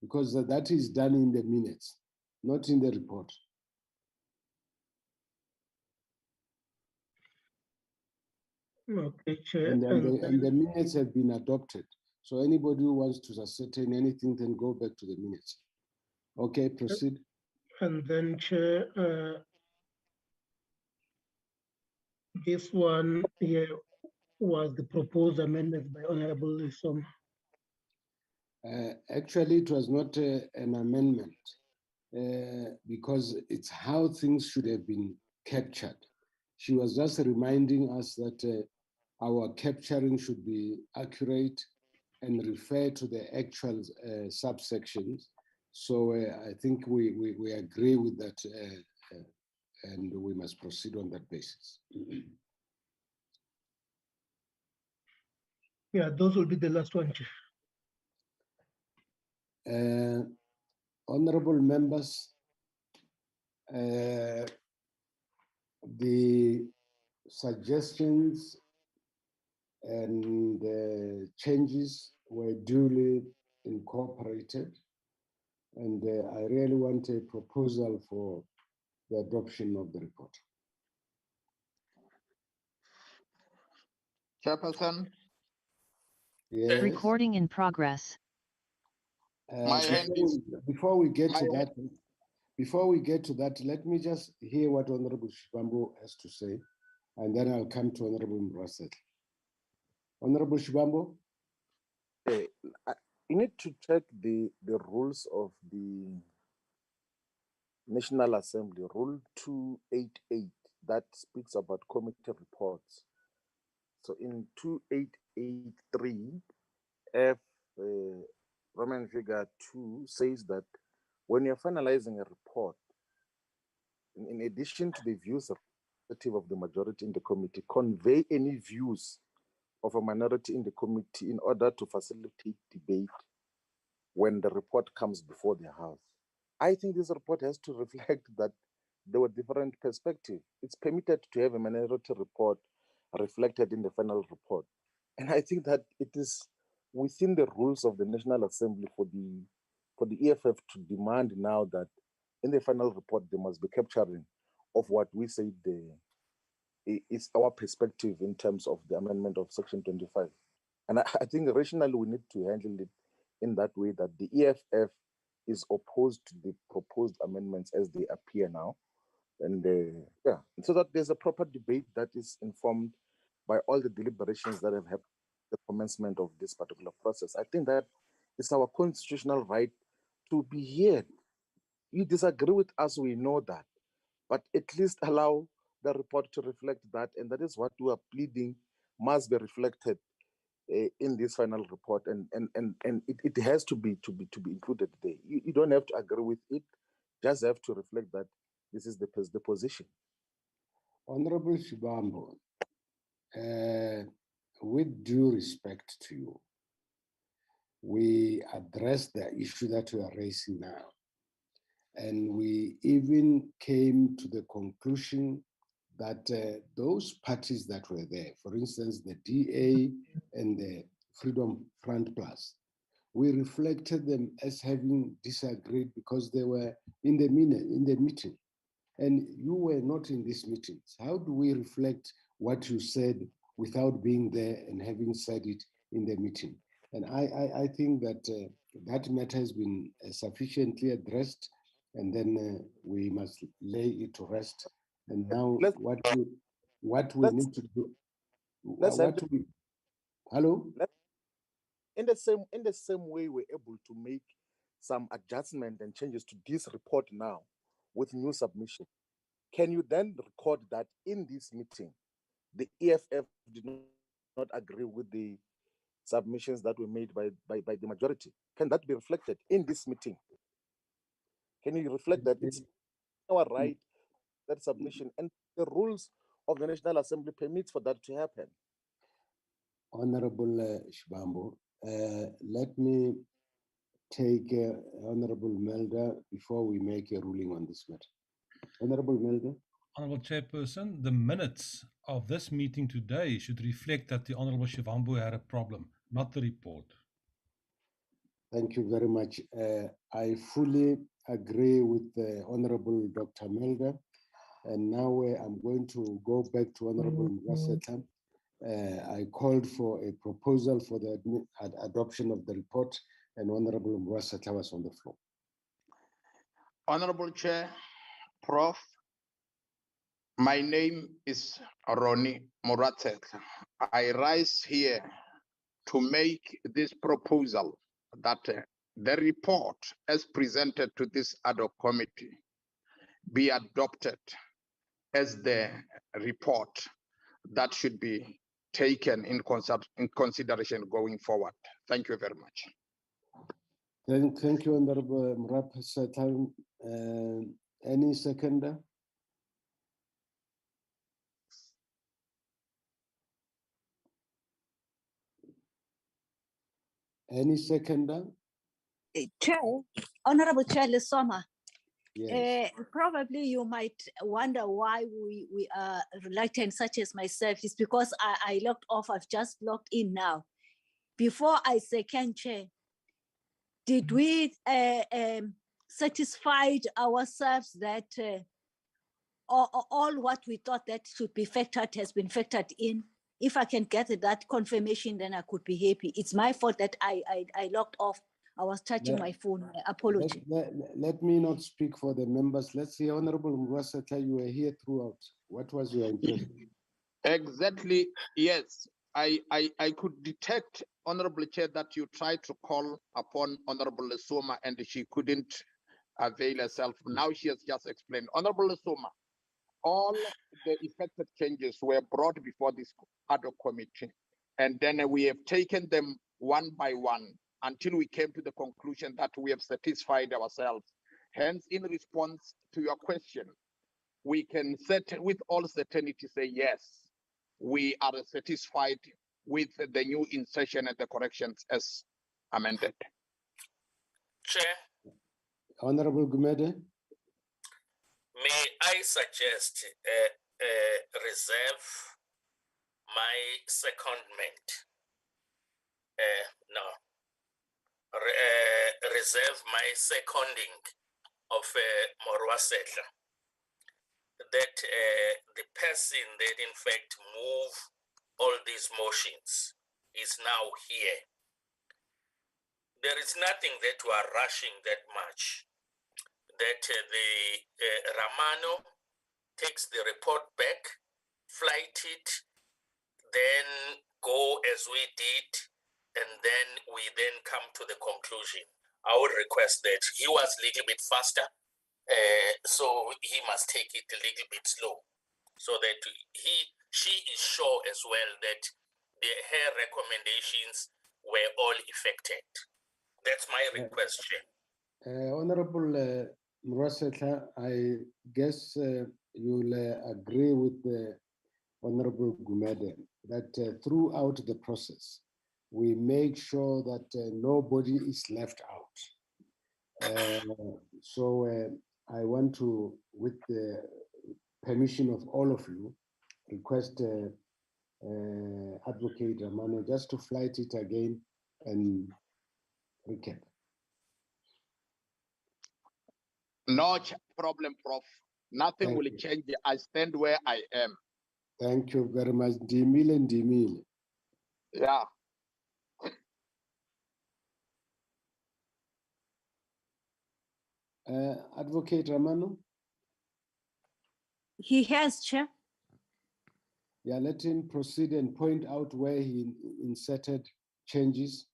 because that is done in the minutes, not in the report. Okay, Chair. And the minutes have been adopted. So anybody who wants to ascertain anything, then go back to the minutes. Okay, proceed. And then, Chair, this one here was the proposed amendment by Honorable Lesoma. Actually, it was not an amendment because it's how things should have been captured. She was just reminding us that our capturing should be accurate and refer to the actual subsections. So I think we agree with that and we must proceed on that basis. Yeah, those will be the last one, Chair. Honorable members, the suggestions and changes were duly incorporated, and I really want a proposal for the adoption of the report. Chairperson? Yes. Recording in progress. Before we get to that, let me just hear what Honorable Shibambo has to say, and then I'll come to Honorable Mbraset. Honorable Shibambo? You need to check the rules of the National Assembly, Rule 288, that speaks about committee reports. So in 2883, F Roman figure 2 says that when you're finalizing a report, in addition to the views of the majority in the committee, convey any views of a minority in the committee in order to facilitate debate when the report comes before the House. I think this report has to reflect that there were different perspectives. It's permitted to have a minority report reflected in the final report. And I think that it is within the rules of the National Assembly for the EFF to demand now that in the final report there must be capturing of what we say is our perspective in terms of the amendment of Section 25. And I think rationally we need to handle it in that way, that the EFF is opposed to the proposed amendments as they appear now. And yeah, so that there's a proper debate that is informed by all the deliberations that have happened at the commencement of this particular process. I think that it's our constitutional right to be heard. You disagree with us, we know that, but at least allow the report to reflect that, and that is what we are pleading must be reflected in this final report, and it has to be included there. You don't have to agree with it, just have to reflect that this is the position. Honorable Shibambo, with due respect to you, we address the issue that we are raising now. And we even came to the conclusion that those parties that were there, for instance, the DA and the Freedom Front Plus, we reflected them as having disagreed because they were in the meeting. And you were not in these meetings. How do we reflect what you said without being there and having said it in the meeting? And I think that that matter has been sufficiently addressed, and then we must lay it to rest. And now what we need to do, hello? In the same way, we're able to make some adjustment and changes to this report now with new submission. Can you then record that in this meeting, the EFF did not agree with the submissions that were made by the majority? Can that be reflected in this meeting? Can you reflect that it's our right, that submission, and the rules of the National Assembly permits for that to happen? Honorable Shibambo, let me take Honorable Melda before we make a ruling on this matter. Honorable Melda. Honorable Chairperson, the minutes of this meeting today should reflect that the Honorable Shivambu had a problem, not the report. Thank you very much. I fully agree with Honorable Dr. Melda. And now I'm going to go back to Honorable Mraseta. I called for a proposal for the adoption of the report, and Honorable Mraseta was on the floor. Honorable Chair, Prof, my name is Ronnie Muratek. I rise here to make this proposal that the report as presented to this ad hoc committee be adopted as the report that should be taken in consideration going forward. Thank you very much. Thank you, Honorable Mraseta. Any seconder? Any seconder? Chair, Honorable Chair Lesoma, Yes. probably you might wonder why we are reluctant, such as myself. It's because I logged off. I've just logged in now. Before I second, Chair, did we satisfied ourselves that all what we thought that should be factored has been factored in? If I can get that confirmation, then I could be happy. It's my fault that I logged off. I was touching my phone. Apology. Let me not speak for the members. Let's see, Honorable Mraseta, you were here throughout. What was your impression? Exactly, yes. I could detect, Honorable Chair, that you tried to call upon Honorable Lesoma and she couldn't avail herself. Now she has just explained. Honorable Lesoma, all the effective changes were brought before this ad hoc committee, and then we have taken them one by one until we came to the conclusion that we have satisfied ourselves. Hence, in response to your question, we can with all certainty say yes, we are satisfied with the new insertion and the corrections as amended. Chair, Honorable Gumede. may I suggest reserve my secondment? Reserve my seconding of Morwa Setla. That the person that in fact move all these motions is now here. There is nothing that we are rushing that much. That the Ramano takes the report back, flight it, then go as we did, and then we then come to the conclusion. I would request that he was a little bit faster, so he must take it a little bit slow, so that she is sure as well that her recommendations were all effected. That's my request, Chair. Honorable Murasetla, I guess you'll agree with the Honorable Gumede that throughout the process, we make sure that nobody is left out. So I want to, with the permission of all of you, request Advocate Ramano just to flight it again and recap. No problem, Prof. Nothing will change. I stand where I am. Thank you very much. Dimile and Dimile. Yeah. Advocate Ramano? He has, Chair. Yeah, let him proceed and point out where he inserted changes,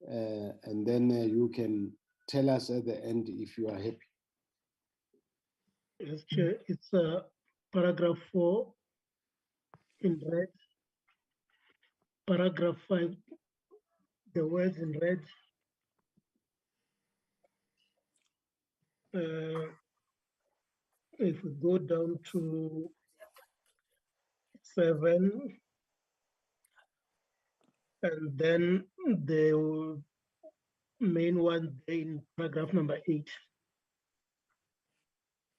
and then you can tell us at the end if you are happy. Yes, Chair, it's paragraph 4 in red, paragraph 5, the words in red. If we go down to 7, and then the main one in paragraph number 8.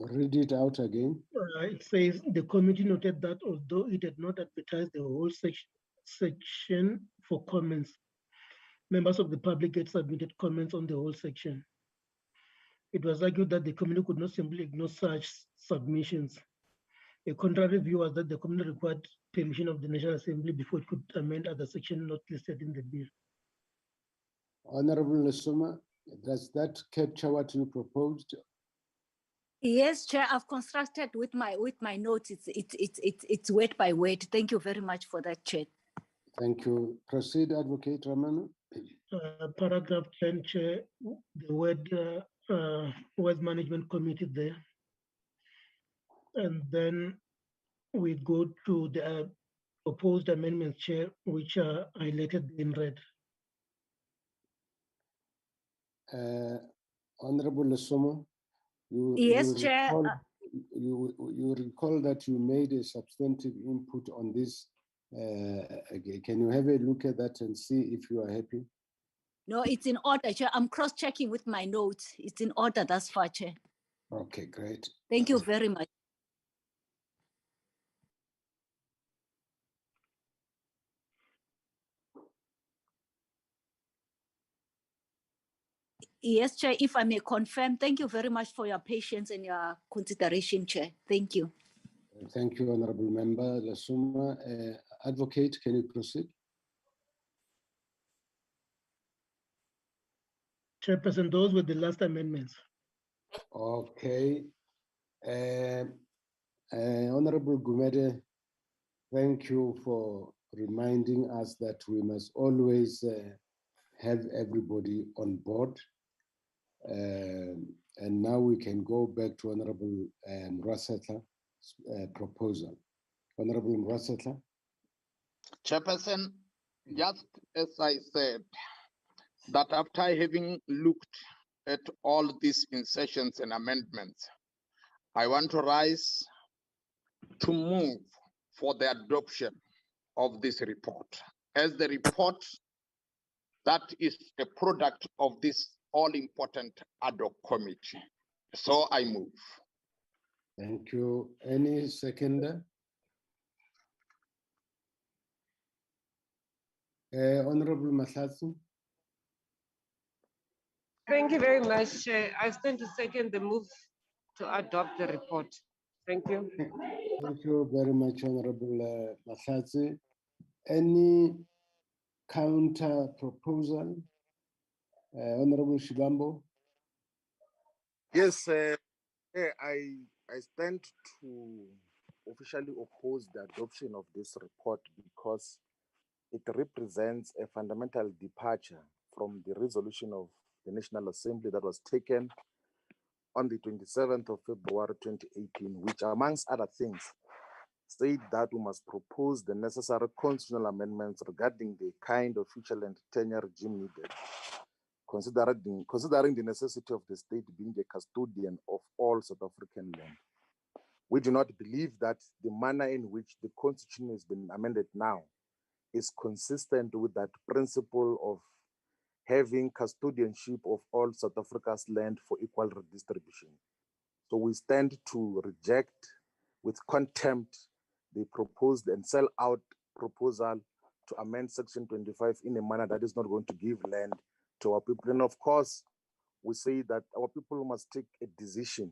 Read it out again. It says the committee noted that although it had not advertised the whole section for comments, members of the public had submitted comments on the whole section. It was argued that the committee could not simply ignore such submissions. A contrary view was that the committee required permission of the National Assembly before it could amend other sections not listed in the bill. Honorable Lesoma, does that capture what you proposed? Yes, Chair, I've constructed with my notes. It's word by word. Thank you very much for that, Chair. Thank you. Proceed, Advocate Ramano. Paragraph 10, Chair, the word Waste Management Committee there. And then we go to the proposed amendments, Chair, which are highlighted in red. Honorable Lesoma, yes, Chair. You recall that you made a substantive input on this. Can you have a look at that and see if you are happy? No, it's in order, Chair. I'm cross-checking with my notes. It's in order thus far, Chair. Okay, great. Thank you very much. Yes, Chair, if I may confirm, thank you very much for your patience and your consideration, Chair. Thank you. Thank you, Honorable Member Lesoma. Advocate, can you proceed? Chairperson, those were the last amendments. Okay. Honorable Gumede, thank you for reminding us that we must always have everybody on board. And now we can go back to Honorable Mrasetla's proposal. Honorable Mrasetla. Chairperson, just as I said, that after having looked at all these insertions and amendments, I want to rise to move for the adoption of this report, as the report that is a product of this all-important ad hoc committee. So I move. Thank you. Any seconder? Honorable Mahlatsi. Thank you very much, Chair. I stand to second the move to adopt the report. Thank you. Thank you very much, Honorable Mahlatsi. Any counter proposal? Honorable Shivambo. Yes, I stand to officially oppose the adoption of this report because it represents a fundamental departure from the resolution of the National Assembly that was taken on the 27th of February 2018, which amongst other things said that we must propose the necessary constitutional amendments regarding the kind of future land tenure regime needed, considering the necessity of the state being the custodian of all South African land. We do not believe that the manner in which the Constitution has been amended now is consistent with that principle of having custodianship of all South Africa's land for equal redistribution. So we stand to reject with contempt the proposed and sell out proposal to amend Section 25 in a manner that is not going to give land to our people. And of course, we say that our people must take a decision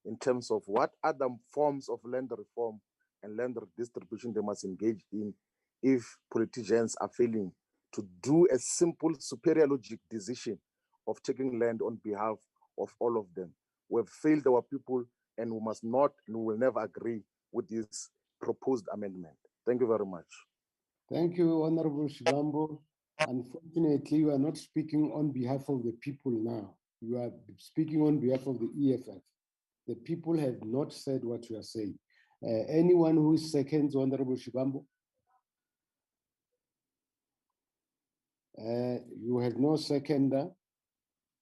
in terms of what other forms of land reform and land redistribution they must engage in if politicians are failing to do a simple superior logic decision of taking land on behalf of all of them. We have failed our people and we must not and we will never agree with this proposed amendment. Thank you very much. Thank you, Honorable Shivambo. Unfortunately, you are not speaking on behalf of the people now. You are speaking on behalf of the EFF. The people have not said what you are saying. Anyone who seconds Honorable Shivambo? You have no seconder,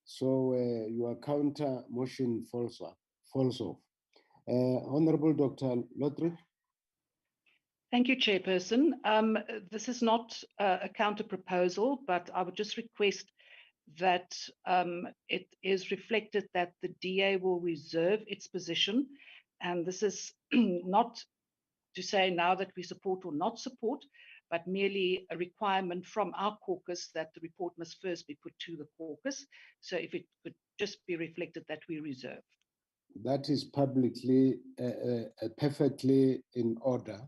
so your counter motion falls off. Honorable Dr. Lotrich. Thank you, Chairperson. This is not a counter proposal, but I would just request that it is reflected that the DA will reserve its position. And this is not to say now that we support or not support, but merely a requirement from our caucus that the report must first be put to the caucus. So if it could just be reflected that we reserve. That is publicly perfectly in order.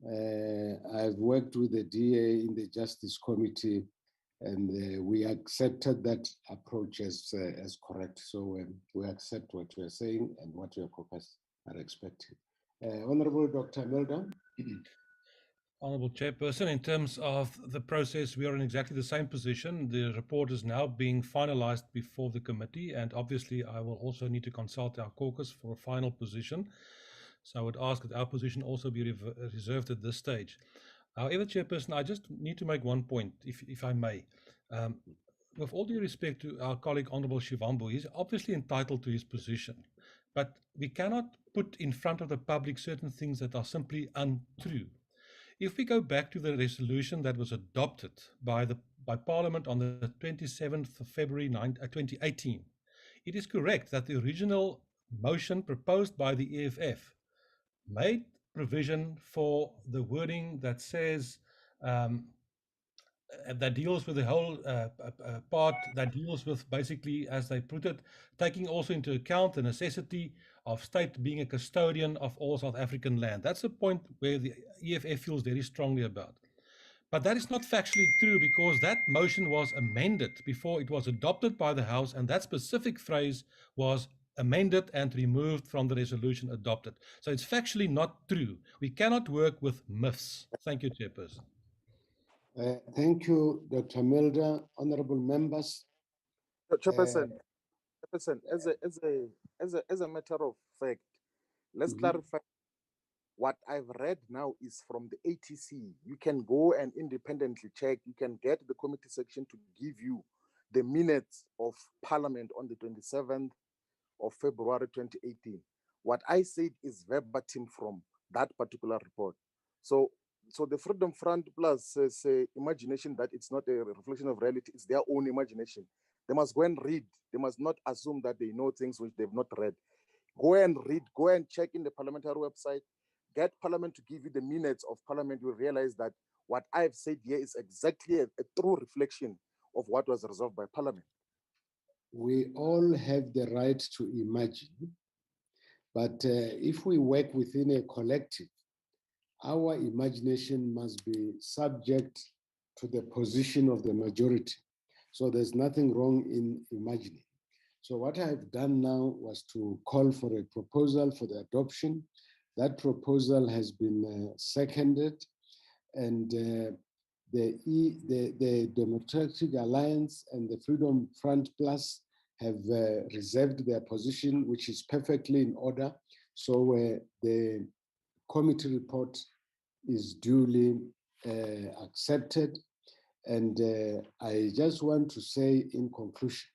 I've worked with the DA in the Justice Committee, and we accepted that approach as correct. So we accept what you are saying and what your caucus are expecting. Honorable Dr. Melda. Honourable Chairperson, in terms of the process, we are in exactly the same position. The report is now being finalised before the committee, and obviously I will also need to consult our caucus for a final position. So I would ask that our position also be reserved at this stage. However, Chairperson, I just need to make one point, if I may. With all due respect to our colleague Honourable Shivambu, he's obviously entitled to his position, but we cannot put in front of the public certain things that are simply untrue. If we go back to the resolution that was adopted by Parliament on the 27th of February 2018, it is correct that the original motion proposed by the EFF made provision for the wording that says that deals with the whole part that deals with basically, as they put it, taking also into account the necessity of state being a custodian of all South African land. That's a point where the EFF feels very strongly about. But that is not factually true, because that motion was amended before it was adopted by the House, and that specific phrase was amended and removed from the resolution adopted. So it's factually not true. We cannot work with myths. Thank you, Chairperson. Thank you, Dr. Melda. Honorable members. Chairperson, Chairperson, as a matter of fact, let's clarify. What I've read now is from the ATC. You can go and independently check. You can get the committee section to give you the minutes of Parliament on the 27th of February 2018. What I said is verbatim from that particular report. So the Freedom Front Plus says imagination that it's not a reflection of reality, it's their own imagination. They must go and read. They must not assume that they know things which they've not read. Go and read, go and check in the parliamentary website, get Parliament to give you the minutes of Parliament. You'll realize that what I've said here is exactly a true reflection of what was resolved by Parliament. We all have the right to imagine, but if we work within a collective, our imagination must be subject to the position of the majority. So there's nothing wrong in imagining. So what I've done now was to call for a proposal for the adoption. That proposal has been seconded, and the Democratic Alliance and the Freedom Front Plus have reserved their position, which is perfectly in order. So the committee report is duly accepted. And I just want to say in conclusion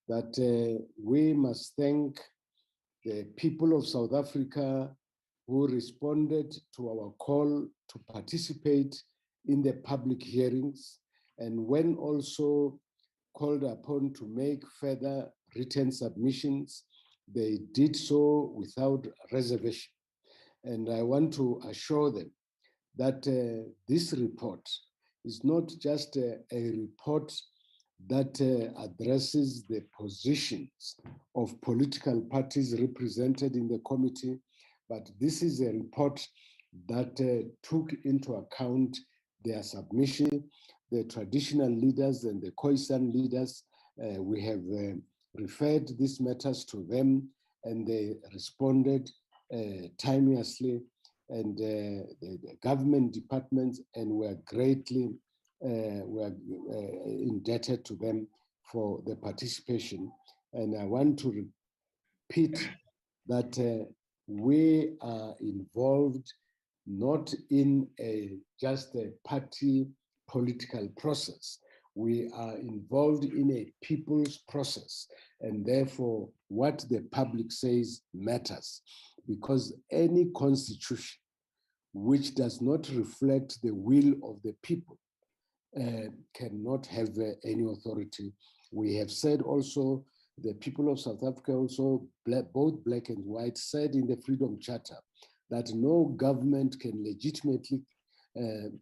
that we must thank the people of South Africa who responded to our call to participate in the public hearings, and when also called upon to make further written submissions, they did so without reservation. And I want to assure them that this report is not just a report that addresses the positions of political parties represented in the committee, but this is a report that took into account their submission, the traditional leaders and the Khoisan leaders. We have referred these matters to them, and they responded timeously, and the government departments, and we're greatly indebted to them for the participation. And I want to repeat that we are involved not in just a party political process. We are involved in a people's process, and therefore what the public says matters, because any constitution which does not reflect the will of the people cannot have any authority. We have said also, the people of South Africa also, both black and white, said in the Freedom Charter that no government can legitimately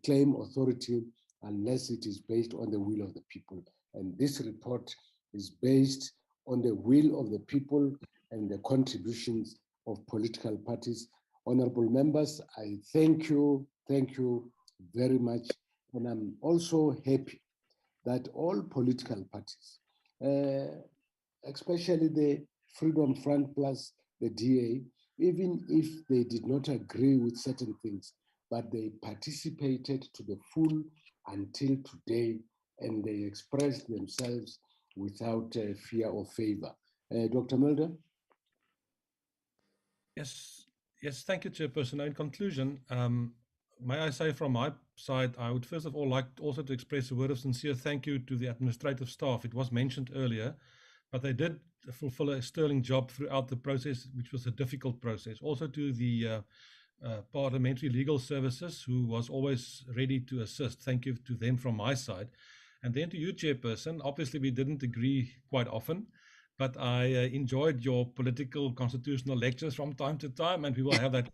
claim authority unless it is based on the will of the people. And this report is based on the will of the people and the contributions of political parties. Honorable members, I thank you very much. And I'm also happy that all political parties, especially the Freedom Front Plus the DA, even if they did not agree with certain things, but they participated to the full until today, and they expressed themselves without fear or favor. Dr. Mulder? Yes, thank you, Chairperson. Now, in conclusion, may I say from my side, I would first of all like also to express a word of sincere thank you to the administrative staff. It was mentioned earlier, but they did fulfill a sterling job throughout the process, which was a difficult process. Also to the Parliamentary Legal Services, who was always ready to assist. Thank you to them from my side. And then to you, Chairperson. Obviously, we didn't agree quite often, but I enjoyed your political constitutional lectures from time to time, and we will have that.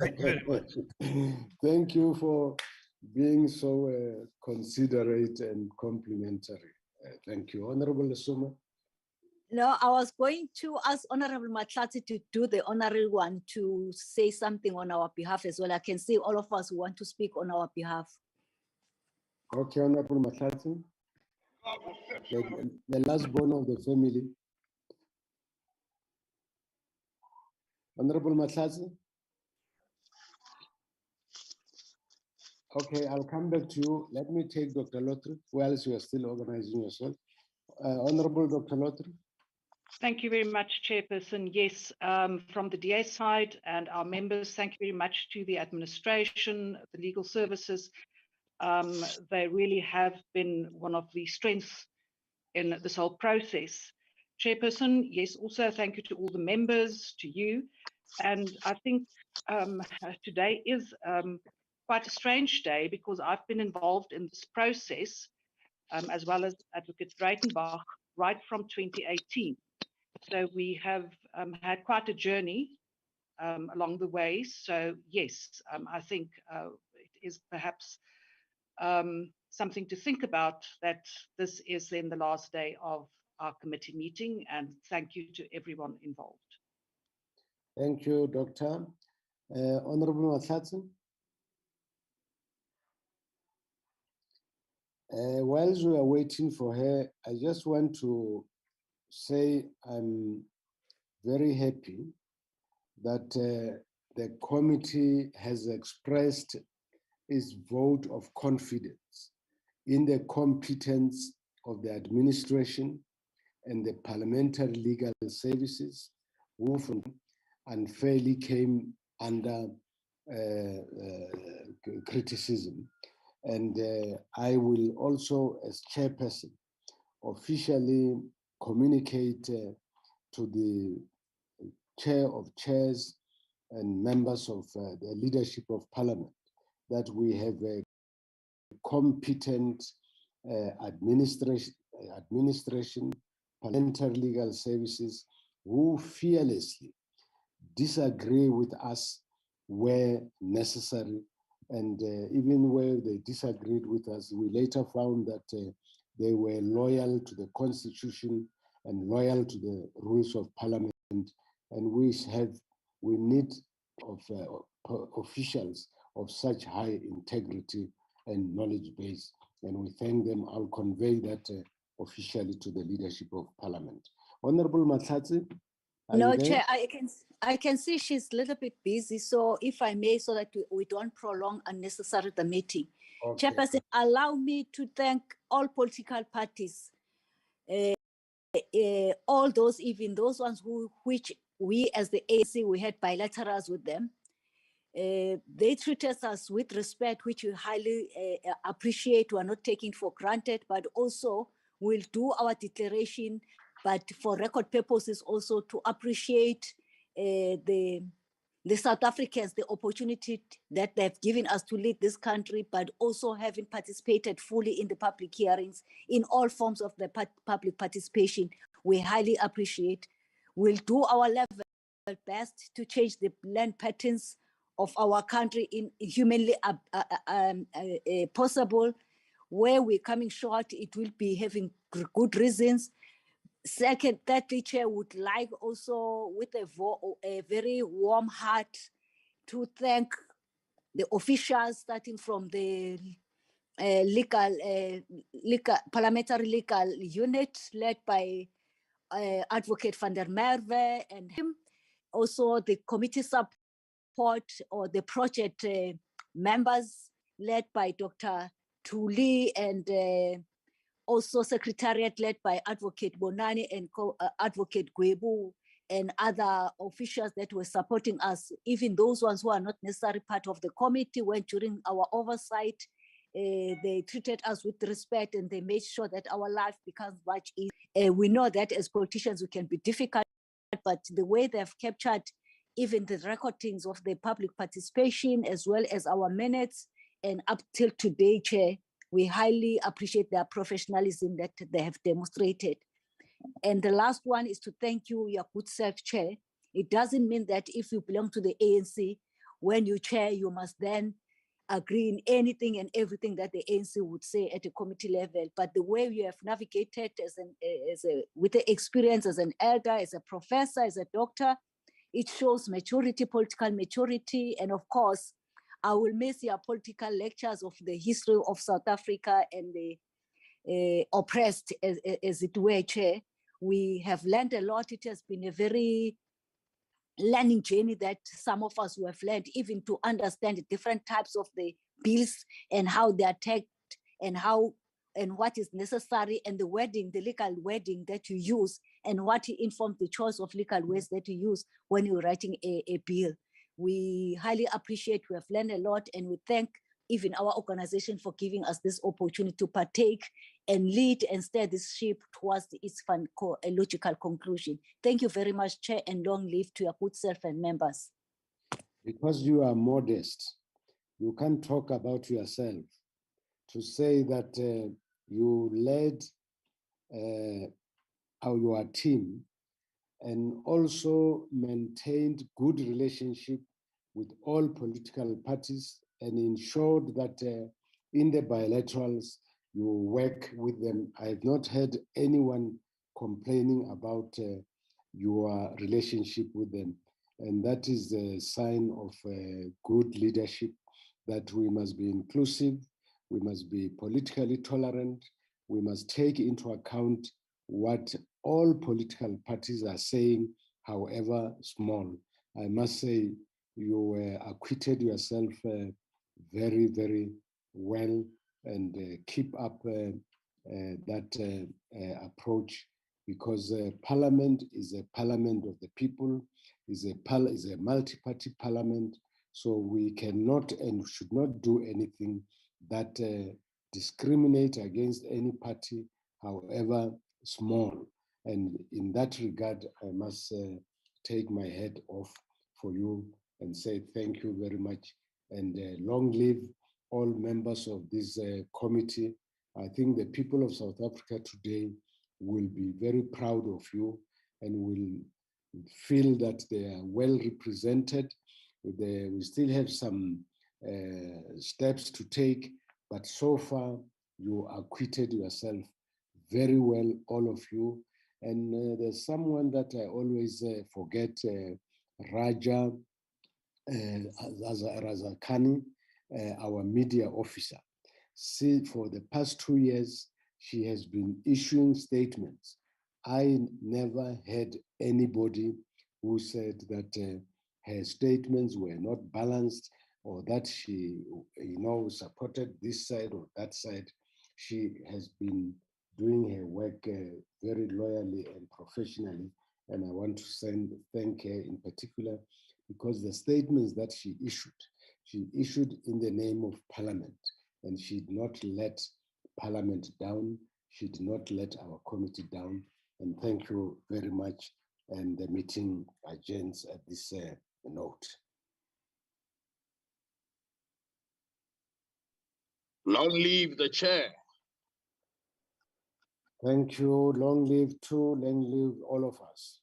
Thank you very much. Thank you for being so considerate and complimentary. Thank you. Honorable Lesoma. No, I was going to ask Honorable Matlati to do the honorary one to say something on our behalf as well. I can see all of us who want to speak on our behalf. Okay, Honorable Matlati. The last born of the family. Honorable Matlati. Okay, I'll come back to you. Let me take Dr. Lotri, whilst you are still organizing yourself. Honorable Dr. Lotri. Thank you very much, Chairperson. Yes, from the DA side and our members, thank you very much to the administration, the legal services. They really have been one of the strengths in this whole process. Chairperson, yes, also thank you to all the members, to you. And I think today is quite a strange day because I've been involved in this process as well as Advocate Breitenbach right from 2018. So we have had quite a journey along the way. So yes, I think it is perhaps something to think about that this is then the last day of our committee meeting, and thank you to everyone involved. Thank you, Doctor. Honorable Mahlatsi. Whilst we are waiting for her, I just want to say I'm very happy that the committee has expressed its vote of confidence in the competence of the administration and the parliamentary legal services who unfairly came under criticism. And I will also, as chairperson, officially communicate to the chair of chairs and members of the leadership of parliament that we have a competent administration, parliamentary legal services who fearlessly disagree with us where necessary. And even where they disagreed with us, we later found that they were loyal to the Constitution and loyal to the rules of Parliament. And we need officials of such high integrity and knowledge base. And we thank them. I'll convey that officially to the leadership of Parliament. Honorable Mahlatsi. No, Chair, I can see she's a little bit busy. So if I may, so that we don't prolong unnecessarily the meeting. Okay. Chairperson, allow me to thank all political parties, all those, even those ones which we as the ANC, we had bilaterals with them. They treated us with respect, which we highly appreciate. We are not taking for granted, but also we'll do our declaration, but for record purposes also to appreciate the South Africans, the opportunity that they've given us to lead this country, but also having participated fully in the public hearings in all forms of the public participation. We highly appreciate. We'll do our level best to change the land patterns of our country in humanly possible. Where we're coming short, it will be having good reasons. Second, thirdly, Chair, would like also with a very warm heart to thank the officials starting from the parliamentary legal unit led by Advocate van der Merwe and him. Also the committee support or the project members led by Dr. Tuli and also secretariat led by Advocate Bonani and Advocate Gwebu and other officials that were supporting us, even those ones who are not necessarily part of the committee. When during our oversight, they treated us with respect and they made sure that our life becomes much easier. We know that as politicians, we can be difficult, but the way they've captured even the recordings of the public participation as well as our minutes and up till today, Chair, we highly appreciate their professionalism that they have demonstrated. And the last one is to thank you, your good self, Chair. It doesn't mean that if you belong to the ANC, when you chair, you must then agree in anything and everything that the ANC would say at a committee level. But the way you have navigated with the experience as an elder, as a professor, as a doctor, it shows maturity, political maturity, and of course, I will miss your political lectures of the history of South Africa and the oppressed, as it were, Chair. We have learned a lot. It has been a very learning journey that some of us who have learned, even to understand the different types of the bills and how they are tagged and how and what is necessary, and the wording, the legal wording that you use, and what informs the choice of legal words that you use when you're writing a bill. We highly appreciate, we have learned a lot, and we thank even our organization for giving us this opportunity to partake and lead and steer this ship towards its a logical conclusion. Thank you very much, Chair, and long live to your good self and members. Because you are modest, you can't talk about yourself. To say that you led your team and also maintained good relationship with all political parties and ensured that in the bilaterals you work with them. I have not heard anyone complaining about your relationship with them. And that is a sign of good leadership, that we must be inclusive, we must be politically tolerant, we must take into account what all political parties are saying, however small. I must say you acquitted yourself very, very well, and keep up that approach, because Parliament is a parliament of the people, is a multi-party parliament, so we cannot and should not do anything that discriminate against any party, however small. And in that regard, I must take my hat off for you and say thank you very much, and long live all members of this committee. I think the people of South Africa today will be very proud of you and will feel that they are well represented. We still have some steps to take, but so far you acquitted yourself very well, all of you. And there's someone that I always forget, Raja Razakani, our media officer. See, for the past 2 years, she has been issuing statements. I never had anybody who said that her statements were not balanced, or that she, supported this side or that side. She has been doing her work very loyally and professionally, and I want to thank her in particular, because the statements that she issued in the name of Parliament, and she did not let Parliament down. She did not let our committee down. And thank you very much. And the meeting adjourns at this note. Long live the chair. Thank you. Long live to, long live all of us.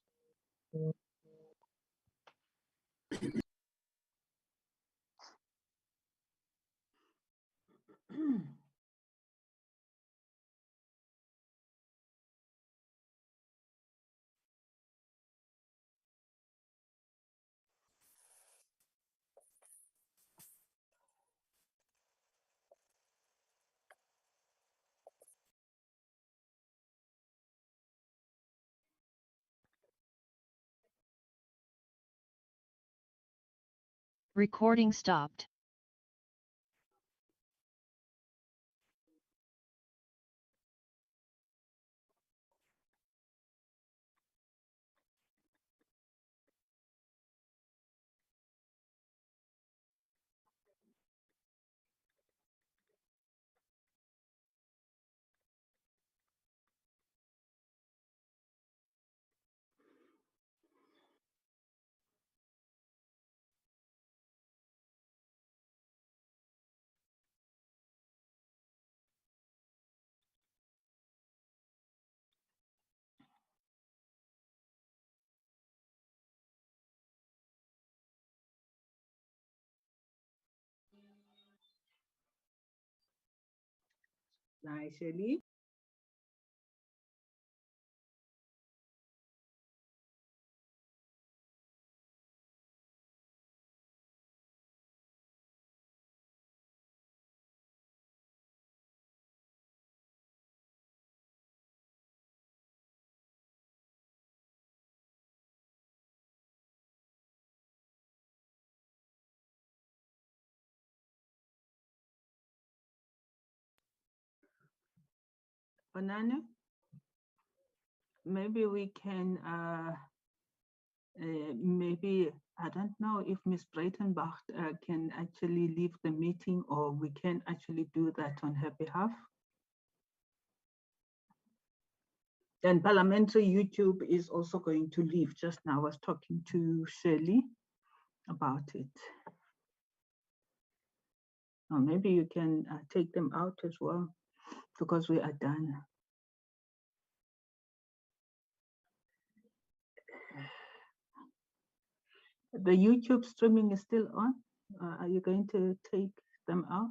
Recording stopped. Bye, Shelley. Bonani, maybe we can, maybe, I don't know if Ms. Breitenbach can actually leave the meeting, or we can actually do that on her behalf. And parliamentary YouTube is also going to leave. Just now I was talking to Shirley about it. Or maybe you can take them out as well, because we are done. The YouTube streaming is still on. Are you going to take them out?